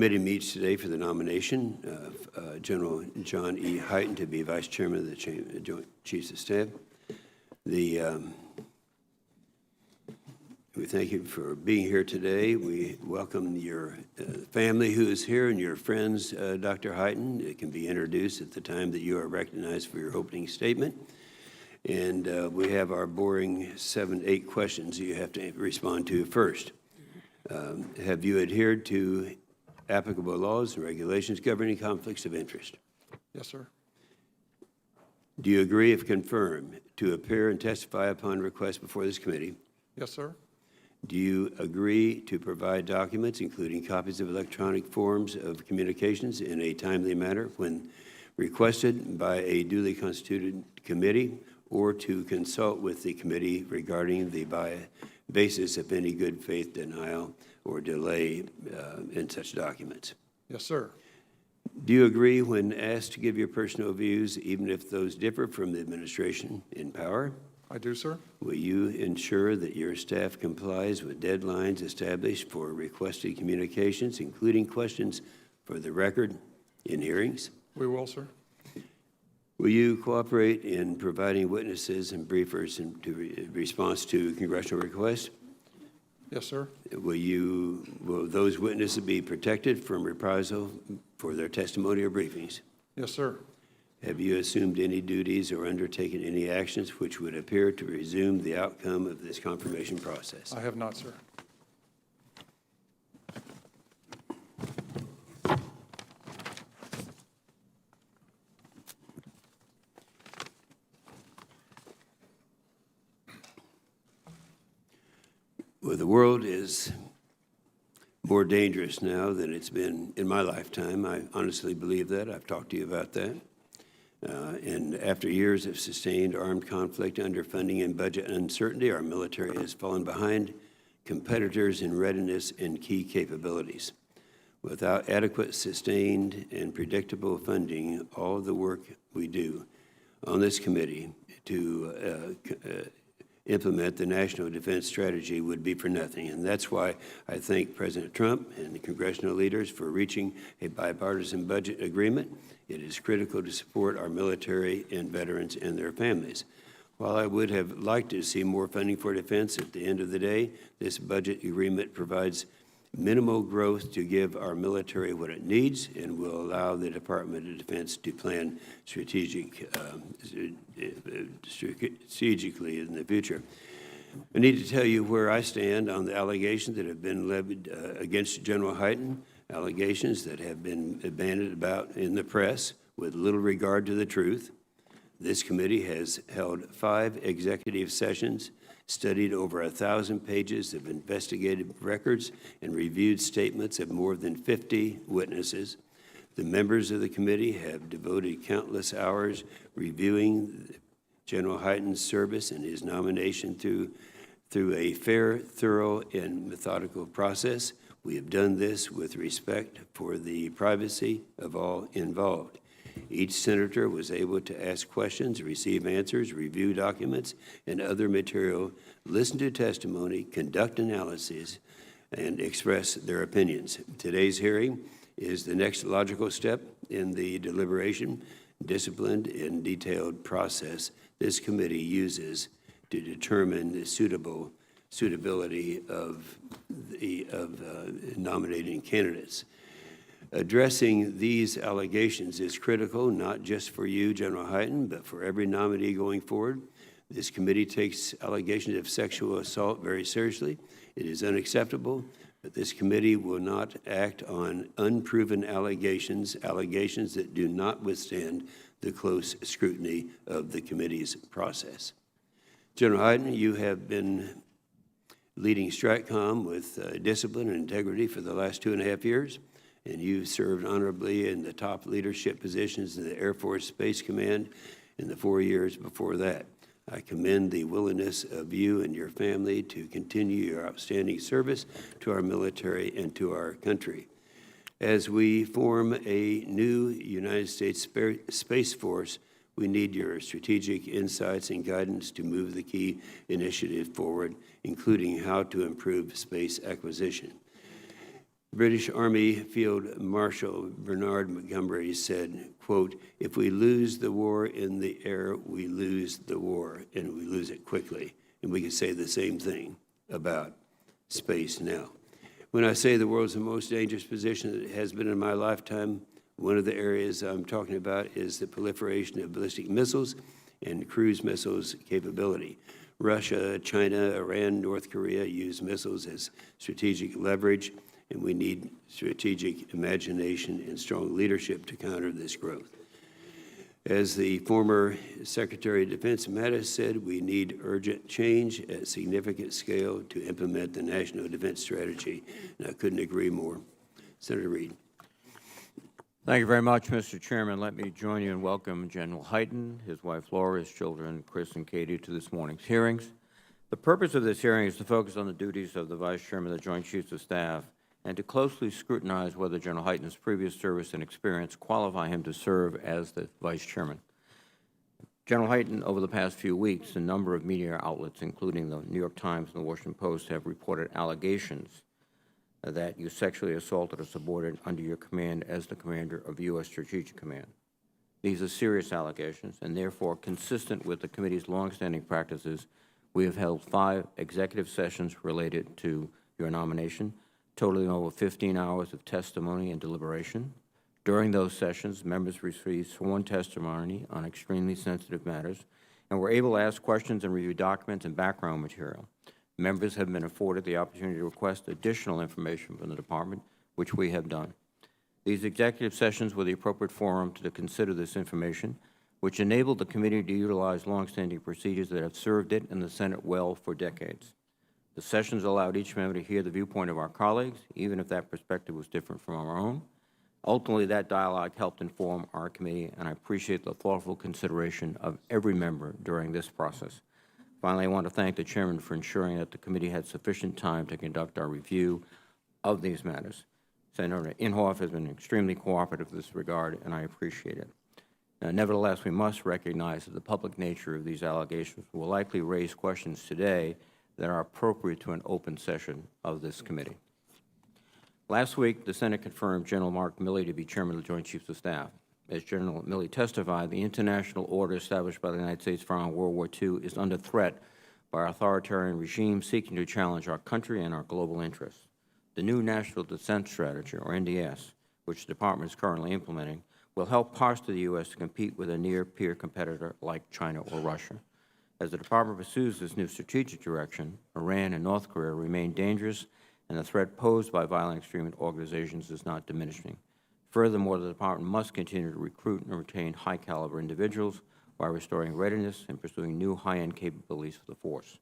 committee meets today for the nomination of General John E. Hyten to be Vice Chairman of the Joint Chiefs of Staff. We thank you for being here today. We welcome your family who is here and your friends, Dr. Hyten. It can be introduced at the time that you are recognized for your opening statement. And we have our boring 7-8 questions you have to respond to first. Have you adhered to applicable laws and regulations governing conflicts of interest? Yes, sir. Do you agree, if confirmed, to appear and testify upon request before this committee? Yes, sir. Do you agree to provide documents, including copies of electronic forms of communications, in a timely manner when requested by a duly constituted committee, or to consult with the committee regarding the basis of any good faith denial or delay in such documents? Yes, sir. Do you agree, when asked to give your personal views, even if those differ from the administration in power? I do, sir. Will you ensure that your staff complies with deadlines established for requested communications, including questions for the record in hearings? We will, sir. Will you cooperate in providing witnesses and briefers in response to congressional requests? Yes, sir. Will those witnesses be protected from reprisal for their testimony or briefings? Yes, sir. Have you assumed any duties or undertaken any actions which would appear to resume the outcome of this confirmation process? I have not, sir. Well, the world is more dangerous now than it's been in my lifetime. I honestly believe that. I've talked to you about that. And after years of sustained armed conflict, underfunding, and budget uncertainty, our military has fallen behind competitors in readiness and key capabilities. Without adequate, sustained, and predictable funding, all of the work we do on this committee to implement the national defense strategy would be for nothing. And that's why I thank President Trump and the congressional leaders for reaching a bipartisan budget agreement. It is critical to support our military and veterans and their families. While I would have liked to see more funding for defense, at the end of the day, this budget agreement provides minimal growth to give our military what it needs and will allow the Department of Defense to plan strategically in the future. I need to tell you where I stand on the allegations that have been levied against General Hyten, allegations that have been bandied about in the press with little regard to the truth. This committee has held 5 executive sessions, studied over 1,000 pages of investigative records, and reviewed statements of more than 50 witnesses. The members of the committee have devoted countless hours reviewing General Hyten's service and his nomination through a fair, thorough, and methodical process. We have done this with respect for the privacy of all involved. Each senator was able to ask questions, receive answers, review documents and other material, listen to testimony, conduct analyses, and express their opinions. Today's hearing is the next logical step in the deliberation, disciplined, and detailed process this committee uses to determine the suitability of nominating candidates. Addressing these allegations is critical, not just for you, General Hyten, but for every nominee going forward. This committee takes allegations of sexual assault very seriously. It is unacceptable, but this committee will not act on unproven allegations that do not withstand the close scrutiny of the committee's process. General Hyten, you have been leading STRATCOM with discipline and integrity for the last 2.5 years, and you served honorably in the top leadership positions in the Air Force Space Command in the 4 years before that. I commend the willingness of you and your family to continue your outstanding service to our military and to our country. As we form a new United States Space Force, we need your strategic insights and guidance to move the key initiative forward, including how to improve space acquisition. British Army Field Marshal Bernard Montgomery said, quote, "If we lose the war in the air, we lose the war, and we lose it quickly." And we can say the same thing about space now. When I say the world's the most dangerous position that it has been in my lifetime, one of the areas I'm talking about is the proliferation of ballistic missiles and cruise missiles capability. Russia, China, Iran, North Korea use missiles as strategic leverage, and we need strategic imagination and strong leadership to counter this growth. As the former Secretary of Defense Mattis said, we need urgent change at significant scale to implement the National Defense Strategy, and I couldn't agree more. Senator Reid. Thank you very much, Mr. Chairman. Let me join you in welcoming General Hyten, his wife Laura, his children Chris and Katie to this morning's hearings. The purpose of this hearing is to focus on the duties of the Vice Chairman of the Joint Chiefs of Staff and to closely scrutinize whether General Hyten's previous service and experience qualify him to serve as the Vice Chairman. General Hyten, over the past few weeks, a number of media outlets, including the New York Times and the Washington Post, have reported allegations that you sexually assaulted a subordinate under your command as the commander of U.S. Strategic Command. These are serious allegations, and therefore, consistent with the committee's longstanding practices, we have held 5 executive sessions related to your nomination, totaling over 15 hours of testimony and deliberation. During those sessions, members received sworn testimony on extremely sensitive matters and were able to ask questions and review documents and background material. Members have been afforded the opportunity to request additional information from the Department, which we have done. These executive sessions were the appropriate forum to consider this information, which enabled the committee to utilize longstanding procedures that have served it and the Senate well for decades. The sessions allowed each member to hear the viewpoint of our colleagues, even if that perspective was different from our own. Ultimately, that dialogue helped inform our committee, and I appreciate the thoughtful consideration of every member during this process. Finally, I want to thank the Chairman for ensuring that the committee had sufficient time to conduct our review of these matters. Senator Inhofe has been extremely cooperative in this regard, and I appreciate it. Nevertheless, we must recognize that the public nature of these allegations will likely raise questions today that are appropriate to an open session of this committee. Last week, the Senate confirmed General Mark Milley to be Chairman of the Joint Chiefs of Staff. As General Milley testified, the international order established by the United States following World War II is under threat by authoritarian regimes seeking to challenge our country and our global interests. The new National Defense Strategy, or NDS, which the Department is currently implementing, will help posture the U.S. to compete with a near-peer competitor like China or Russia. As the Department pursues this new strategic direction, Iran and North Korea remain dangerous, and the threat posed by violent extremist organizations is not diminishing. Furthermore, the Department must continue to recruit and retain high-caliber individuals while restoring readiness and pursuing new high-end capabilities for the force.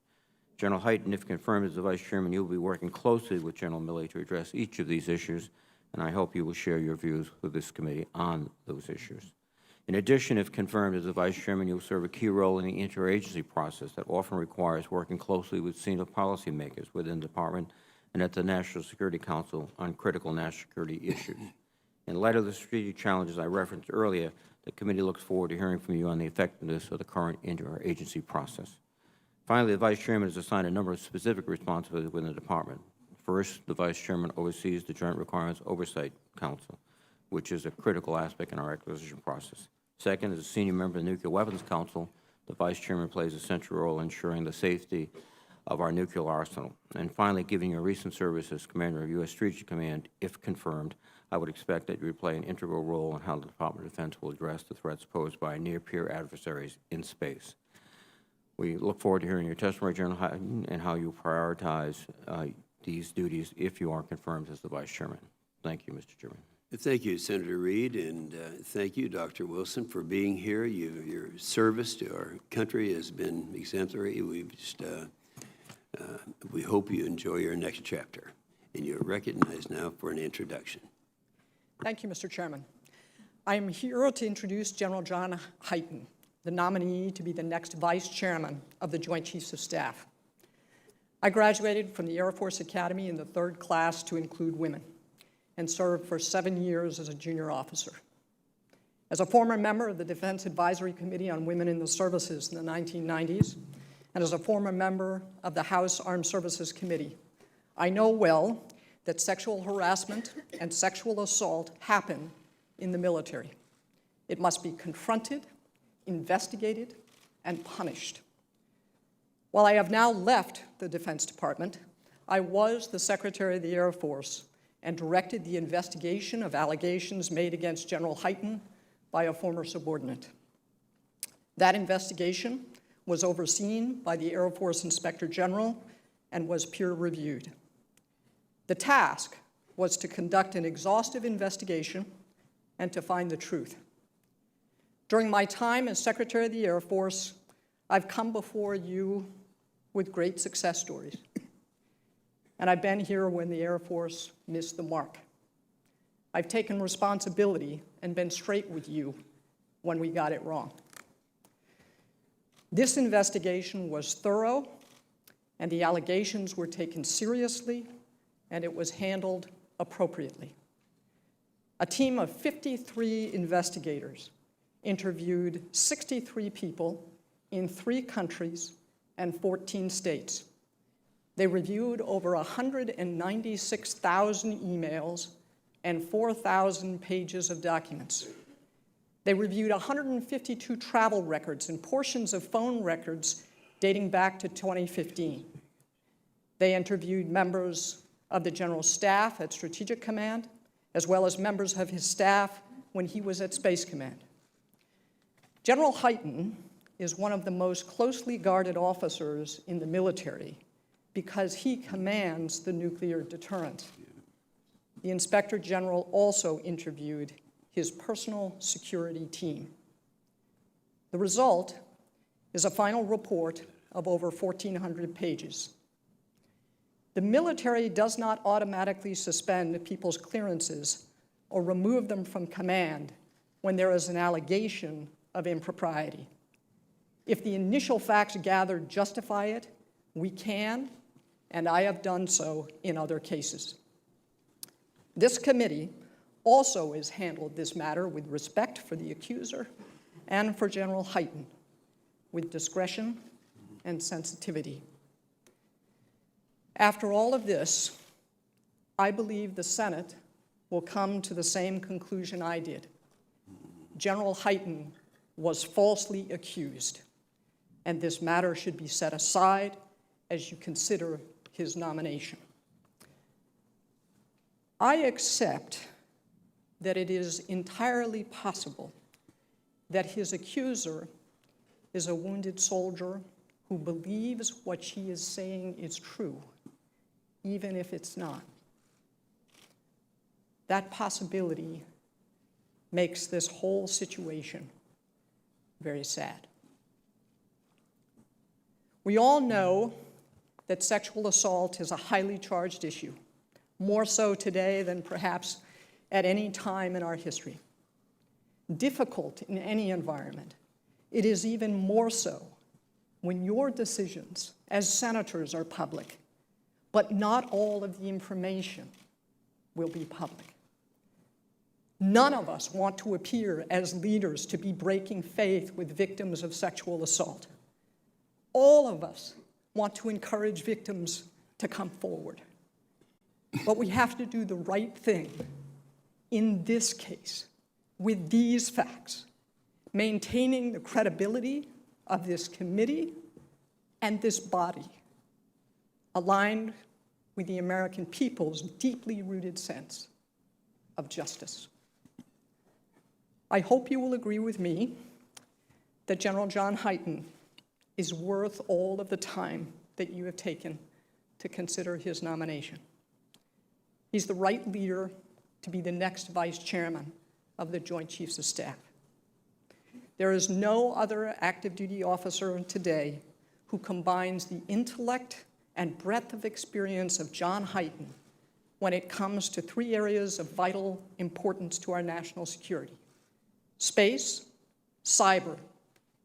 General Hyten, if confirmed as the Vice Chairman, you will be working closely with General Milley to address each of these issues, and I hope you will share your views with this committee on those issues. In addition, if confirmed as the Vice Chairman, you will serve a key role in the interagency process that often requires working closely with senior policymakers within the Department and at the National Security Council on critical national security issues. In light of the strategic challenges I referenced earlier, the committee looks forward to hearing from you on the effectiveness of the current interagency process. Finally, the Vice Chairman has assigned a number of specific responsibilities within the Department. First, the Vice Chairman oversees the Joint Requirements Oversight Council, which is a critical aspect in our acquisition process. Second, as a senior member of the Nuclear Weapons Council, the Vice Chairman plays a central role in ensuring the safety of our nuclear arsenal. And finally, given your recent service as Commander of U.S. Strategic Command, if confirmed, I would expect that you would play an integral role in how the Department of Defense will address the threats posed by near-peer adversaries in space. We look forward to hearing your testimony, General Hyten, and how you prioritize these duties if you are confirmed as the Vice Chairman. Thank you, Mr. Chairman. Thank you, Senator Reid, and thank you, Dr. Wilson, for being here. Your service to our country has been exemplary. We hope you enjoy your next chapter, and you're recognized now for an introduction. Thank you, Mr. Chairman. I am here to introduce General John Hyten, the nominee to be the next Vice Chairman of the Joint Chiefs of Staff. I graduated from the Air Force Academy in the 3rd class to include women, and served for 7 years as a junior officer. As a former member of the Defense Advisory Committee on Women in the Services in the 1990s, and as a former member of the House Armed Services Committee, I know well that sexual harassment and sexual assault happen in the military. It must be confronted, investigated, and punished. While I have now left the Defense Department, I was the Secretary of the Air Force and directed the investigation of allegations made against General Hyten by a former subordinate. That investigation was overseen by the Air Force Inspector General and was peer-reviewed. The task was to conduct an exhaustive investigation and to find the truth. During my time as Secretary of the Air Force, I've come before you with great success stories. And I've been here when the Air Force missed the mark. I've taken responsibility and been straight with you when we got it wrong. This investigation was thorough, and the allegations were taken seriously, and it was handled appropriately. A team of 53 investigators interviewed 63 people in 3 countries and 14 states. They reviewed over 196,000 emails and 4,000 pages of documents. They reviewed 152 travel records and portions of phone records dating back to 2015. They interviewed members of the General Staff at Strategic Command, as well as members of his staff when he was at Space Command. General Hyten is one of the most closely guarded officers in the military because he commands the nuclear deterrent. The Inspector General also interviewed his personal security team. The result is a final report of over 1,400 pages. The military does not automatically suspend people's clearances or remove them from command when there is an allegation of impropriety. If the initial facts gathered justify it, we can, and I have done so in other cases. This committee also has handled this matter with respect for the accuser and for General Hyten, with discretion and sensitivity. After all of this, I believe the Senate will come to the same conclusion I did. General Hyten was falsely accused, and this matter should be set aside as you consider his nomination. I accept that it is entirely possible that his accuser is a wounded soldier who believes what she is saying is true, even if it's not. That possibility makes this whole situation very sad. We all know that sexual assault is a highly charged issue, more so today than perhaps at any time in our history. Difficult in any environment, it is even more so when your decisions as senators are public, but not all of the information will be public. None of us want to appear as leaders to be breaking faith with victims of sexual assault. All of us want to encourage victims to come forward. But we have to do the right thing in this case, with these facts, maintaining the credibility of this committee and this body, aligned with the American people's deeply rooted sense of justice. I hope you will agree with me that General John Hyten is worth all of the time that you have taken to consider his nomination. He's the right leader to be the next vice chairman of the Joint Chiefs of Staff. There is no other active duty officer today who combines the intellect and breadth of experience of John Hyten when it comes to 3 areas of vital importance to our national security: space, cyber,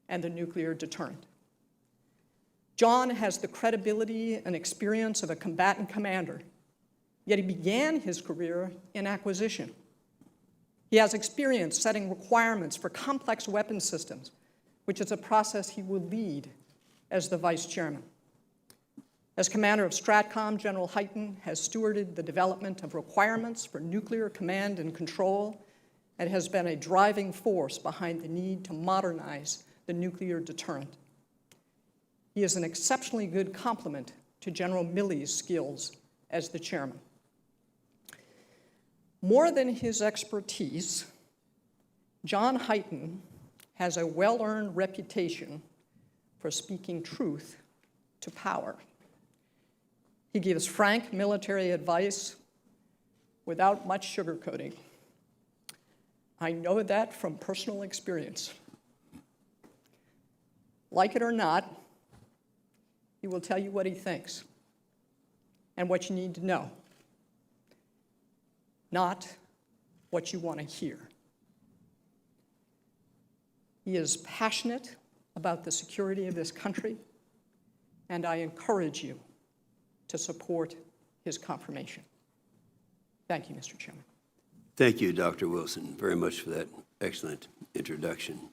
and the nuclear deterrent. John has the credibility and experience of a combatant commander, yet he began his career in acquisition. He has experience setting requirements for complex weapon systems, which is a process he will lead as the vice chairman. As commander of STRATCOM, General Hyten has stewarded the development of requirements for nuclear command and control and has been a driving force behind the need to modernize the nuclear deterrent. He is an exceptionally good complement to General Milley's skills as the chairman. More than his expertise, John Hyten has a well-earned reputation for speaking truth to power. He gives frank military advice without much sugarcoating. I know that from personal experience. Like it or not, he will tell you what he thinks and what you need to know, not what you want to hear. He is passionate about the security of this country, and I encourage you to support his confirmation. Thank you, Mr. Chairman. Thank you, Dr. Wilson, very much for that excellent introduction.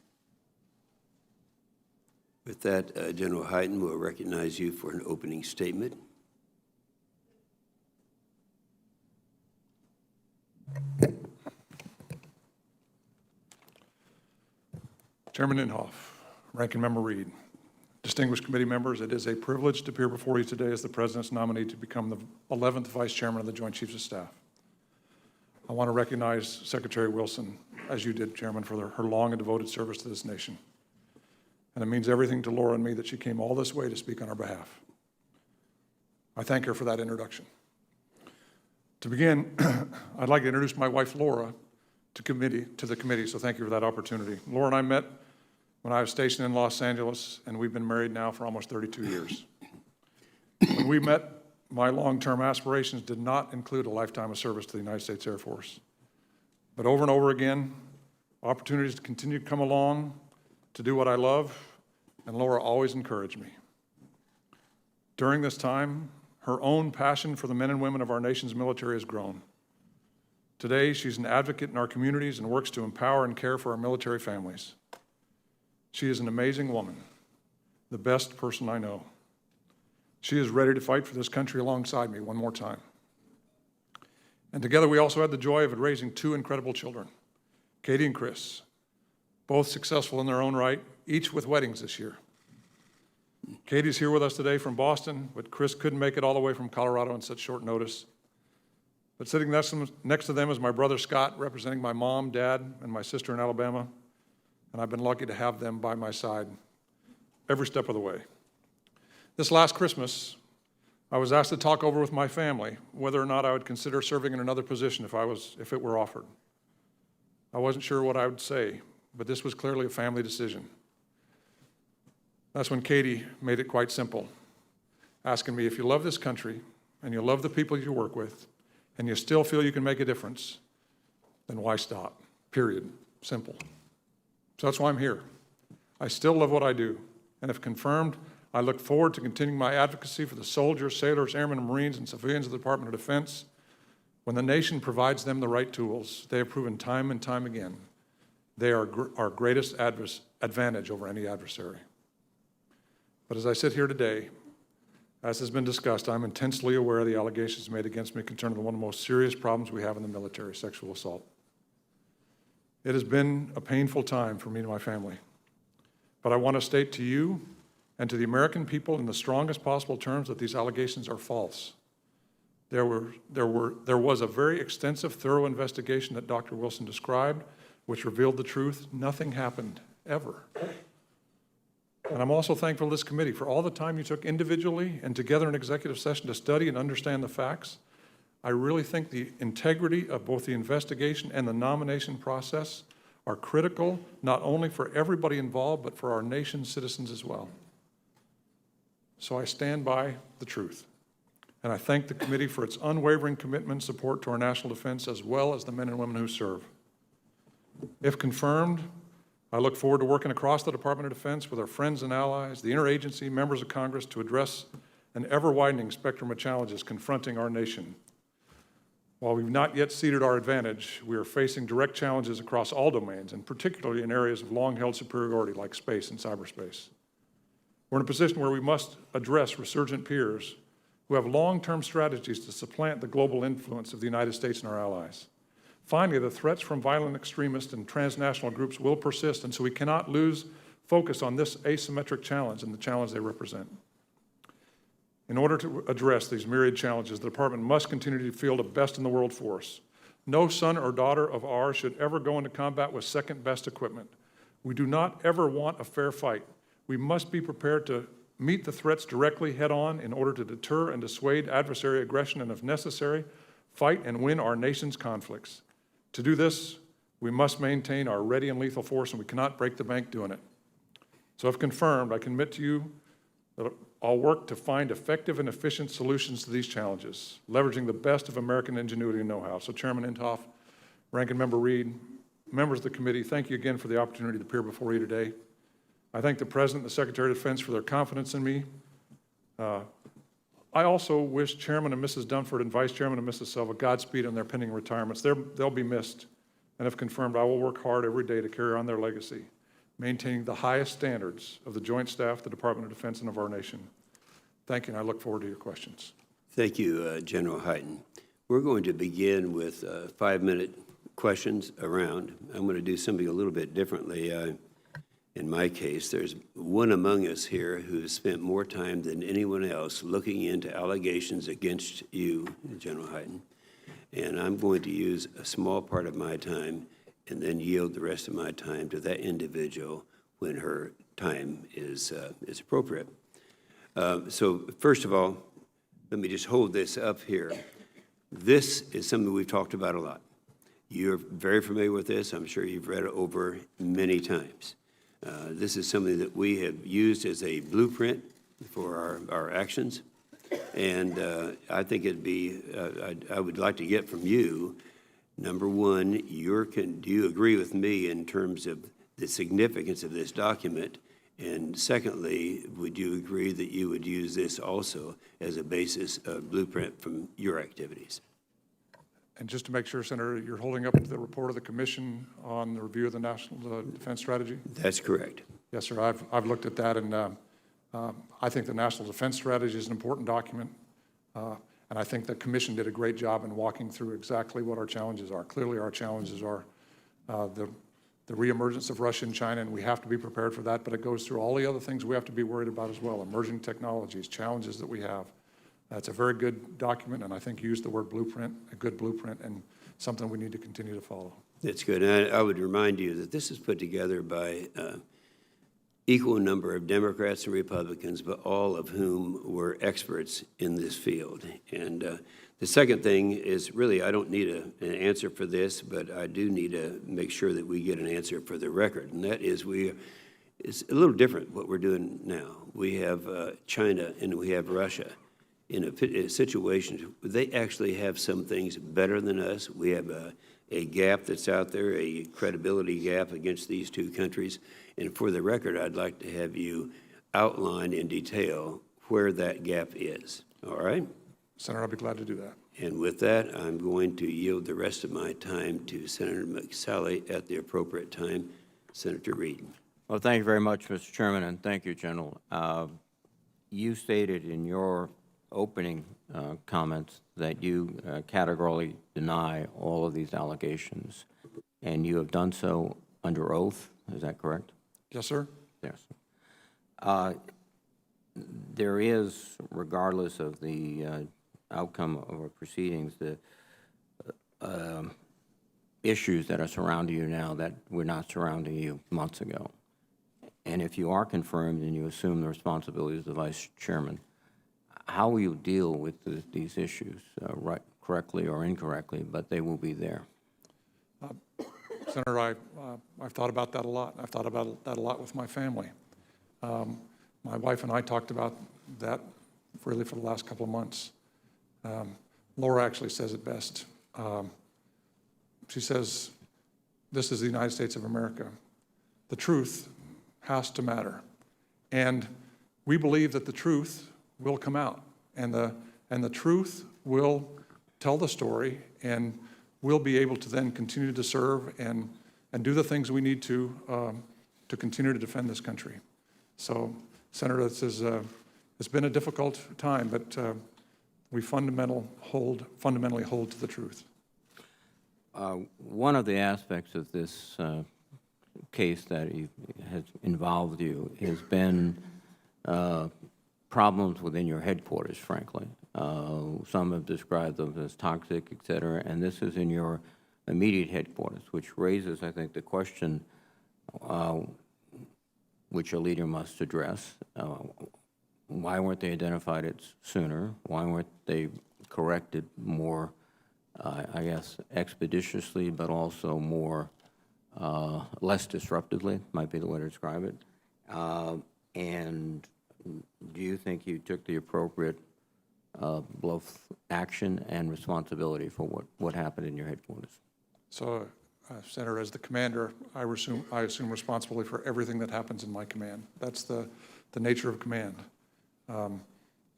With that, General Hyten will recognize you for an opening statement. Chairman Inhofe, Ranking Member Reed, distinguished committee members, it is a privilege to appear before you today as the President's nominee to become the 11th Vice Chairman of the Joint Chiefs of Staff. I want to recognize Secretary Wilson, as you did, Chairman, for her long and devoted service to this nation. And it means everything to Laura and me that she came all this way to speak on our behalf. I thank her for that introduction. To begin, I'd like to introduce my wife, Laura, to the committee, so thank you for that opportunity. Laura and I met when I was stationed in Los Angeles, and we've been married now for almost 32 years. When we met, my long-term aspirations did not include a lifetime of service to the United States Air Force. But over and over again, opportunities to continue to come along, to do what I love, and Laura always encouraged me. During this time, her own passion for the men and women of our nation's military has grown. Today, she's an advocate in our communities and works to empower and care for our military families. She is an amazing woman, the best person I know. She is ready to fight for this country alongside me one more time. And together we also had the joy of raising two incredible children, Katie and Chris, both successful in their own right, each with weddings this year. Katie's here with us today from Boston, but Chris couldn't make it all the way from Colorado on such short notice. But sitting next to them is my brother Scott, representing my mom, dad, and my sister in Alabama. And I've been lucky to have them by my side every step of the way. This last Christmas, I was asked to talk over with my family whether or not I would consider serving in another position if it were offered. I wasn't sure what I would say, but this was clearly a family decision. That's when Katie made it quite simple, asking me, if you love this country and you love the people you work with and you still feel you can make a difference, then why stop? Period. Simple. So that's why I'm here. I still love what I do, and if confirmed, I look forward to continuing my advocacy for the soldiers, sailors, airmen, and Marines, and civilians of the Department of Defense. When the nation provides them the right tools, they have proven time and time again they are our greatest advantage over any adversary. But as I sit here today, as has been discussed, I'm intensely aware of the allegations made against me concerning one of the most serious problems we have in the military, sexual assault. It has been a painful time for me and my family. But I want to state to you and to the American people in the strongest possible terms that these allegations are false. There was a very extensive, thorough investigation that Dr. Wilson described, which revealed the truth. Nothing happened, ever. And I'm also thankful to this committee for all the time you took individually and together in executive session to study and understand the facts. I really think the integrity of both the investigation and the nomination process are critical, not only for everybody involved, but for our nation's citizens as well. So I stand by the truth. And I thank the committee for its unwavering commitment and support to our national defense, as well as the men and women who serve. If confirmed, I look forward to working across the Department of Defense with our friends and allies, the interagency, members of Congress, to address an ever-widening spectrum of challenges confronting our nation. While we've not yet ceded our advantage, we are facing direct challenges across all domains, and particularly in areas of long-held superiority like space and cyberspace. We're in a position where we must address resurgent fears who have long-term strategies to supplant the global influence of the United States and our allies. Finally, the threats from violent extremists and transnational groups will persist, and so we cannot lose focus on this asymmetric challenge and the challenge they represent. In order to address these myriad challenges, the Department must continue to field a best-in-the-world force. No son or daughter of ours should ever go into combat with second-best equipment. We do not ever want a fair fight. We must be prepared to meet the threats directly head-on in order to deter and dissuade adversary aggression and, if necessary, fight and win our nation's conflicts. To do this, we must maintain our ready and lethal force, and we cannot break the bank doing it. So if confirmed, I commit to you that I'll work to find effective and efficient solutions to these challenges, leveraging the best of American ingenuity and know-how. So Chairman Inhofe, Ranking Member Reed, members of the committee, thank you again for the opportunity to appear before you today. I thank the President and the Secretary of Defense for their confidence in me. I also wish Chairman and Mrs. Dunford and Vice Chairman and Mrs. Silva Godspeed on their pending retirements. They'll be missed, and if confirmed, I will work hard every day to carry on their legacy, maintaining the highest standards of the Joint Staff, the Department of Defense, and of our nation. Thank you, and I look forward to your questions. Thank you, General Hyten. We're going to begin with 5-minute questions around. I'm going to do something a little bit differently. In my case, there's one among us here who's spent more time than anyone else looking into allegations against you, General Hyten, and I'm going to use a small part of my time and then yield the rest of my time to that individual when her time is appropriate. So first of all, let me just hold this up here. This is something we've talked about a lot. You're very familiar with this. I'm sure you've read it over many times. This is something that we have used as a blueprint for our actions. And I think it'd be, I would like to get from you, number one, do you agree with me in terms of the significance of this document? And secondly, would you agree that you would use this also as a basis of blueprint from your activities? And just to make sure, Senator, you're holding up the report of the Commission on the review of the National Defense Strategy? That's correct. Yes, sir. I've looked at that, and I think the National Defense Strategy is an important document, and I think the Commission did a great job in walking through exactly what our challenges are. Clearly, our challenges are the reemergence of Russia and China, and we have to be prepared for that, but it goes through all the other things we have to be worried about as well, emerging technologies, challenges that we have. It's a very good document, and I think you used the word blueprint, a good blueprint, and something we need to continue to follow. That's good. And I would remind you that this is put together by equal number of Democrats and Republicans, but all of whom were experts in this field. And the second thing is really, I don't need an answer for this, but I do need to make sure that we get an answer for the record. And that is, it's a little different what we're doing now. We have China and we have Russia in a situation where they actually have some things better than us. We have a gap that's out there, a credibility gap against these two countries. And for the record, I'd like to have you outline in detail where that gap is. All right? Senator, I'll be glad to do that. And with that, I'm going to yield the rest of my time to Senator McSally at the appropriate time. Senator Reed. Well, thank you very much, Mr. Chairman, and thank you, General. You stated in your opening comments that you categorically deny all of these allegations, and you have done so under oath. Is that correct? Yes, sir. Yes. There is, regardless of the outcome of our proceedings, the issues that are surrounding you now that were not surrounding you months ago. And if you are confirmed and you assume the responsibilities of the Vice Chairman, how will you deal with these issues, right, correctly or incorrectly, but they will be there? Senator, I've thought about that a lot. I've thought about that a lot with my family. My wife and I talked about that really for the last couple of months. Laura actually says it best. She says, this is the United States of America. The truth has to matter. And we believe that the truth will come out, and the truth will tell the story, and we'll be able to then continue to serve and do the things we need to continue to defend this country. So, Senator, it's been a difficult time, but we fundamentally hold to the truth. One of the aspects of this case that has involved you has been problems within your headquarters, frankly. Some have described them as toxic, et cetera, and this is in your immediate headquarters, which raises, I think, the question which a leader must address. Why weren't they identified sooner? Why weren't they corrected more, I guess, expeditiously, but also more, less disruptively, might be the way to describe it? And do you think you took the appropriate both action and responsibility for what happened in your headquarters? So, Senator, as the commander, I assume responsibility for everything that happens in my command. That's the nature of command.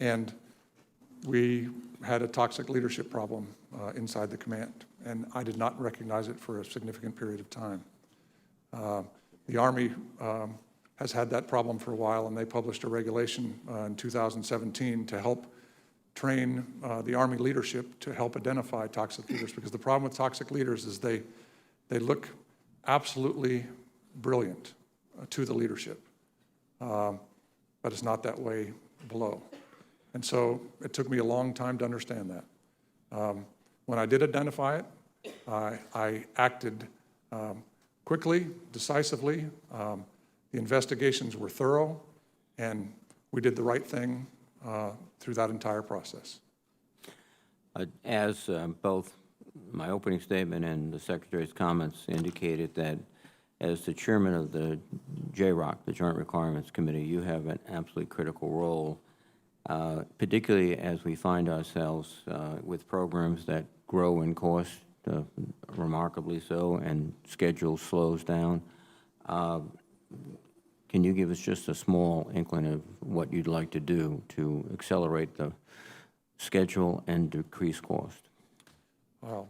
And we had a toxic leadership problem inside the command, and I did not recognize it for a significant period of time. The Army has had that problem for a while, and they published a regulation in 2017 to help train the Army leadership to help identify toxic leaders, because the problem with toxic leaders is they look absolutely brilliant to the leadership, but it's not that way below. And so it took me a long time to understand that. When I did identify it, I acted quickly, decisively. The investigations were thorough, and we did the right thing through that entire process. As both my opening statement and the Secretary's comments indicated, that as the chairman of the JROC, the Joint Requirements Committee, you have an absolutely critical role, particularly as we find ourselves with programs that grow in cost, remarkably so, and schedule slows down. Can you give us just a small inkling of what you'd like to do to accelerate the schedule and decrease cost? Well,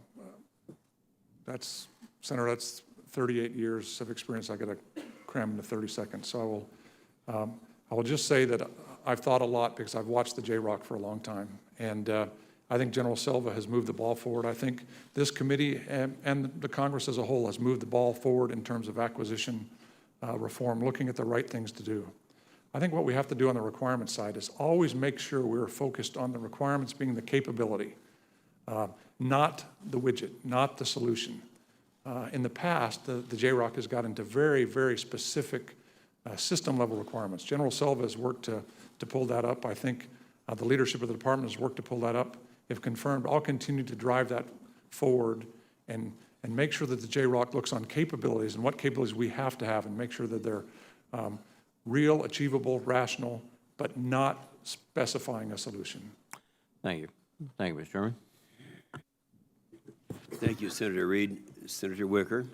Senator, that's 38 years of experience I got to cram into 30 seconds. So I will just say that I've thought a lot because I've watched the JROC for a long time. And I think General Silva has moved the ball forward. I think this committee and the Congress as a whole has moved the ball forward in terms of acquisition reform, looking at the right things to do. I think what we have to do on the requirement side is always make sure we're focused on the requirements being the capability, not the widget, not the solution. In the past, the JROC has got into very, very specific system-level requirements. General Silva has worked to pull that up. I think the leadership of the department has worked to pull that up. If confirmed, I'll continue to drive that forward and make sure that the JROC looks on capabilities and what capabilities we have to have, and make sure that they're real, achievable, rational, but not specifying a solution. Thank you. Thank you, Mr. Chairman. Thank you, Senator Reed. Senator Wicker.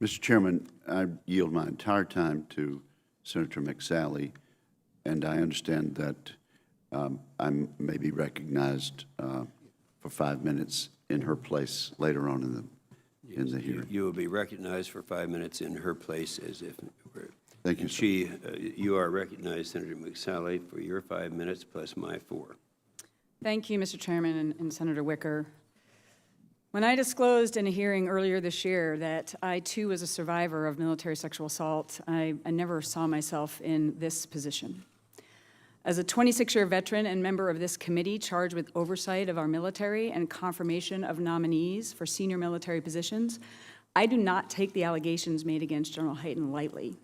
Mr. Chairman, I yield my entire time to Senator McSally, and I understand that I may be recognized for 5 minutes in her place later on in the hearing. You will be recognized for 5 minutes in her place as if. Thank you, sir. You are recognized, Senator McSally, for your 5 minutes plus my 4. Thank you, Mr. Chairman and Senator Wicker. When I disclosed in a hearing earlier this year that I, too, was a survivor of military sexual assault, I never saw myself in this position. As a 26-year veteran and member of this committee charged with oversight of our military and confirmation of nominees for senior military positions, I do not take the allegations made against General Hyten lightly.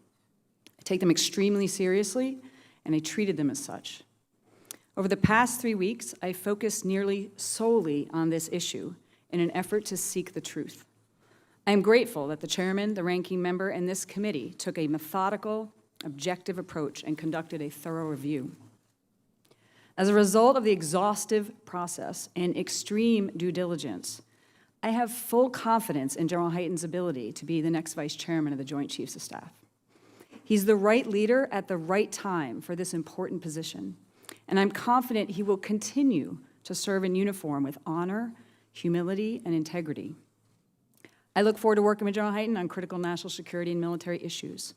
I take them extremely seriously, and I treated them as such. Over the past 3 weeks, I focused nearly solely on this issue in an effort to seek the truth. I am grateful that the chairman, the ranking member, and this committee took a methodical, objective approach and conducted a thorough review. As a result of the exhaustive process and extreme due diligence, I have full confidence in General Hyten's ability to be the next vice chairman of the Joint Chiefs of Staff. He's the right leader at the right time for this important position, and I'm confident he will continue to serve in uniform with honor, humility, and integrity. I look forward to working with General Hyten on critical national security and military issues,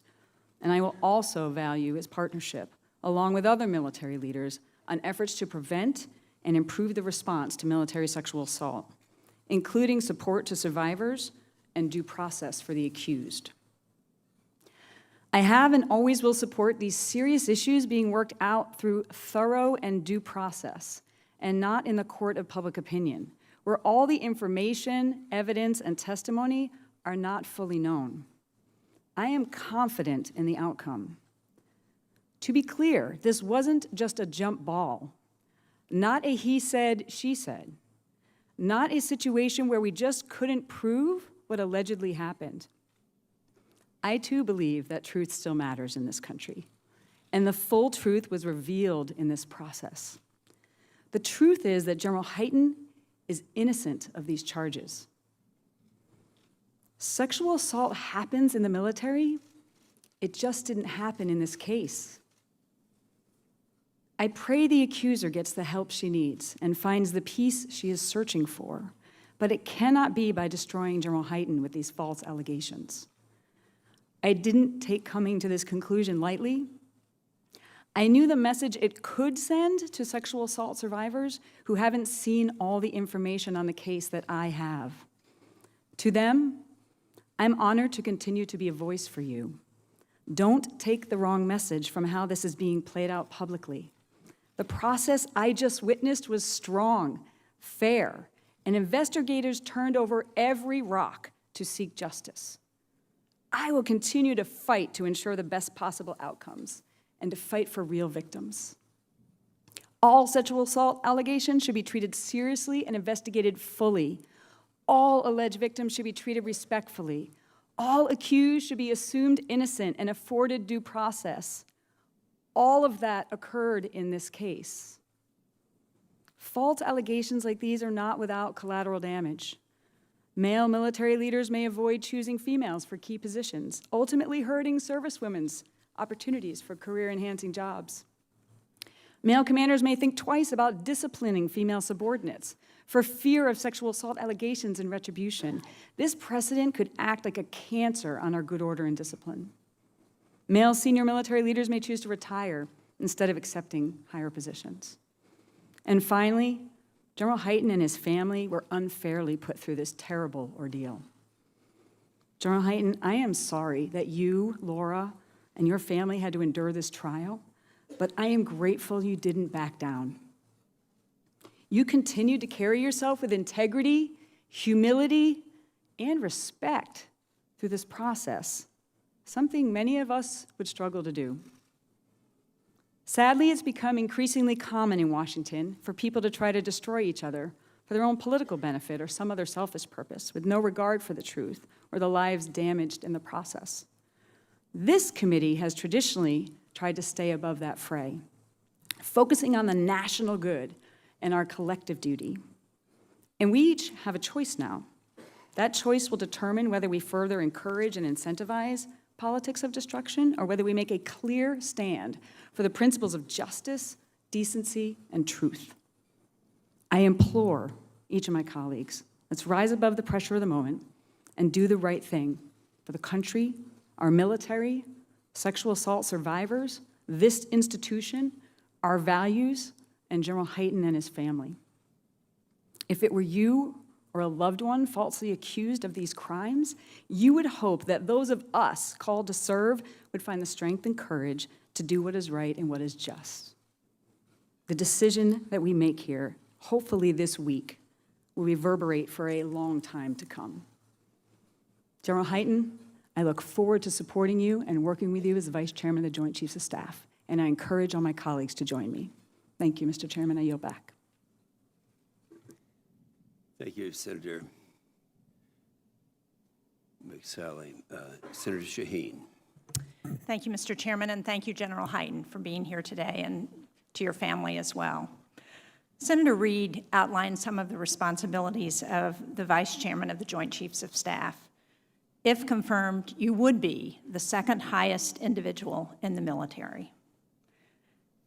and I will also value his partnership, along with other military leaders, on efforts to prevent and improve the response to military sexual assault, including support to survivors and due process for the accused. I have and always will support these serious issues being worked out through thorough and due process, and not in the court of public opinion, where all the information, evidence, and testimony are not fully known. I am confident in the outcome. To be clear, this wasn't just a jump ball, not a he said, she said, not a situation where we just couldn't prove what allegedly happened. I too believe that truth still matters in this country, and the full truth was revealed in this process. The truth is that General Hyten is innocent of these charges. Sexual assault happens in the military. It just didn't happen in this case. I pray the accuser gets the help she needs and finds the peace she is searching for, but it cannot be by destroying General Hyten with these false allegations. I didn't take coming to this conclusion lightly. I knew the message it could send to sexual assault survivors who haven't seen all the information on the case that I have. To them, I'm honored to continue to be a voice for you. Don't take the wrong message from how this is being played out publicly. The process I just witnessed was strong, fair, and investigators turned over every rock to seek justice. I will continue to fight to ensure the best possible outcomes and to fight for real victims. All sexual assault allegations should be treated seriously and investigated fully. All alleged victims should be treated respectfully. All accused should be assumed innocent and afforded due process. All of that occurred in this case. False allegations like these are not without collateral damage. Male military leaders may avoid choosing females for key positions, ultimately hurting servicewomen's opportunities for career-enhancing jobs. Male commanders may think twice about disciplining female subordinates for fear of sexual assault allegations and retribution. This precedent could act like a cancer on our good order and discipline. Male senior military leaders may choose to retire instead of accepting higher positions. And finally, General Hyten and his family were unfairly put through this terrible ordeal. General Hyten, I am sorry that you, Laura, and your family had to endure this trial, but I am grateful you didn't back down. You continued to carry yourself with integrity, humility, and respect through this process, something many of us would struggle to do. Sadly, it's become increasingly common in Washington for people to try to destroy each other for their own political benefit or some other selfish purpose, with no regard for the truth or the lives damaged in the process. This committee has traditionally tried to stay above that fray, focusing on the national good and our collective duty. And we each have a choice now. That choice will determine whether we further encourage and incentivize politics of destruction, or whether we make a clear stand for the principles of justice, decency, and truth. I implore each of my colleagues, let's rise above the pressure of the moment and do the right thing for the country, our military, sexual assault survivors, this institution, our values, and General Hyten and his family. If it were you or a loved one falsely accused of these crimes, you would hope that those of us called to serve would find the strength and courage to do what is right and what is just. The decision that we make here, hopefully this week, will reverberate for a long time to come. General Hyten, I look forward to supporting you and working with you as Vice Chairman of the Joint Chiefs of Staff, and I encourage all my colleagues to join me. Thank you, Mr. Chairman. I yield back. Thank you, Senator McSally. Senator Shaheen. Thank you, Mr. Chairman, and thank you, General Hyten, for being here today, and to your family as well. Senator Reid outlined some of the responsibilities of the Vice Chairman of the Joint Chiefs of Staff. If confirmed, you would be the second highest individual in the military.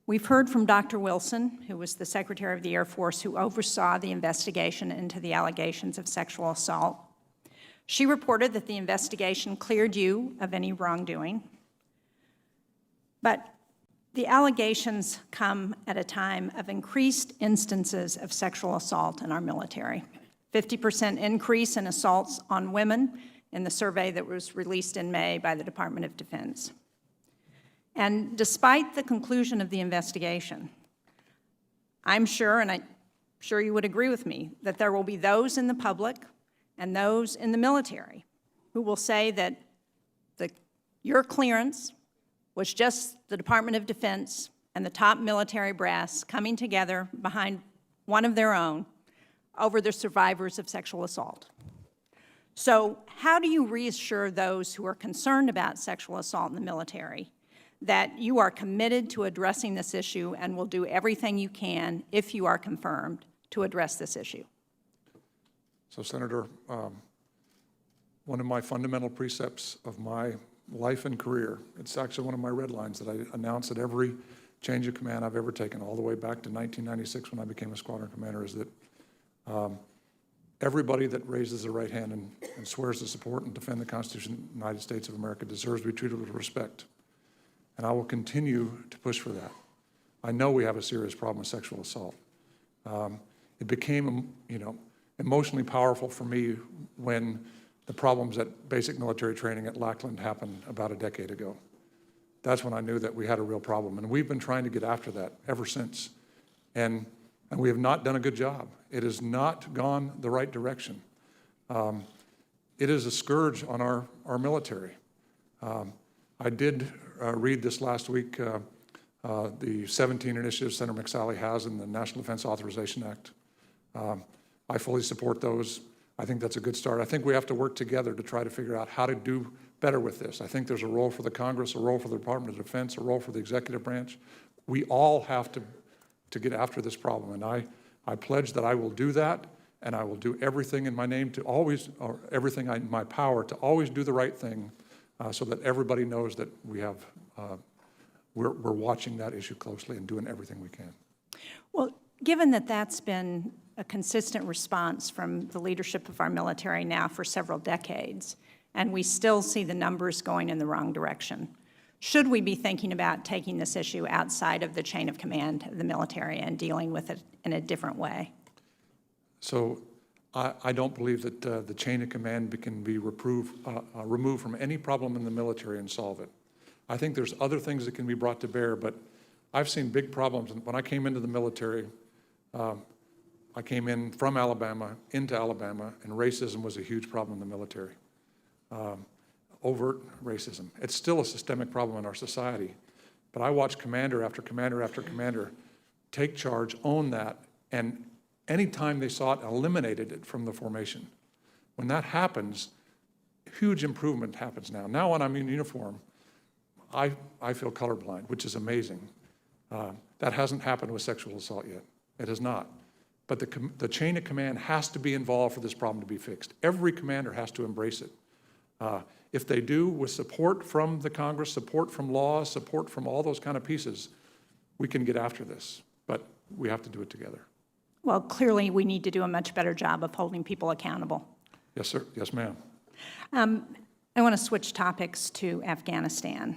We've heard from Dr. Wilson, who was the Secretary of the Air Force who oversaw the investigation into the allegations of sexual assault. She reported that the investigation cleared you of any wrongdoing. But The allegations come at a time of increased instances of sexual assault in our military. 50% increase in assaults on women in the survey that was released in May by the Department of Defense. And despite the conclusion of the investigation, I'm sure, and I'm sure you would agree with me, that there will be those in the public and those in the military who will say that your clearance was just the Department of Defense and the top military brass coming together behind one of their own over the survivors of sexual assault. So how do you reassure those who are concerned about sexual assault in the military that you are committed to addressing this issue and will do everything you can, if you are confirmed, to address this issue? So, Senator, one of my fundamental precepts of my life and career, it's actually one of my red lines that I announce at every change of command I've ever taken, all the way back to 1996 when I became a squadron commander, is that everybody that raises their right hand and swears to support and defend the Constitution of the United States of America deserves to be treated with respect. And I will continue to push for that. I know we have a serious problem with sexual assault. It became, emotionally powerful for me when the problems at basic military training at Lackland happened about a decade ago. That's when I knew that we had a real problem. And we've been trying to get after that ever since. And we have not done a good job. It has not gone the right direction. It is a scourge on our military. I did read this last week, the 17 initiatives Senator McSally has in the National Defense Authorization Act. I fully support those. I think that's a good start. I think we have to work together to try to figure out how to do better with this. I think there's a role for the Congress, a role for the Department of Defense, a role for the executive branch. We all have to get after this problem, and I pledge that I will do that, and I will do everything in my name to always, or everything in my power to always do the right thing, so that everybody knows that we're watching that issue closely and doing everything we can. Well, given that that's been a consistent response from the leadership of our military now for several decades, and we still see the numbers going in the wrong direction, should we be thinking about taking this issue outside of the chain of command of the military and dealing with it in a different way? So I don't believe that the chain of command can be removed from any problem in the military and solve it. I think there's other things that can be brought to bear, but I've seen big problems. When I came into the military, I came in from Alabama into Alabama, and racism was a huge problem in the military. Overt racism. It's still a systemic problem in our society, but I watched commander after commander after commander take charge, own that, and anytime they saw it, eliminated it from the formation. When that happens, huge improvement happens now. Now when I'm in uniform, I feel colorblind, which is amazing. That hasn't happened with sexual assault yet. It has not. But the chain of command has to be involved for this problem to be fixed. Every commander has to embrace it. If they do, with support from the Congress, support from law, support from all those kind of pieces, we can get after this. But we have to do it together. Well, clearly we need to do a much better job of holding people accountable. Yes, sir. Yes, ma'am. I want to switch topics to Afghanistan,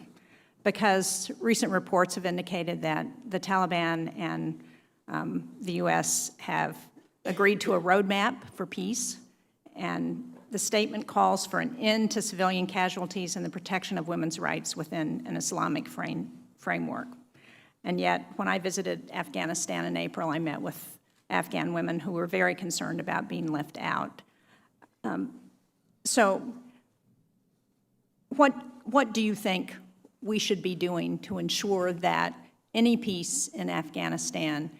because recent reports have indicated that the Taliban and the U.S. have agreed to a roadmap for peace, and the statement calls for an end to civilian casualties and the protection of women's rights within an Islamic framework. And yet, when I visited Afghanistan in April, I met with Afghan women who were very concerned about being left out. So what do you think we should be doing to ensure that any peace in Afghanistan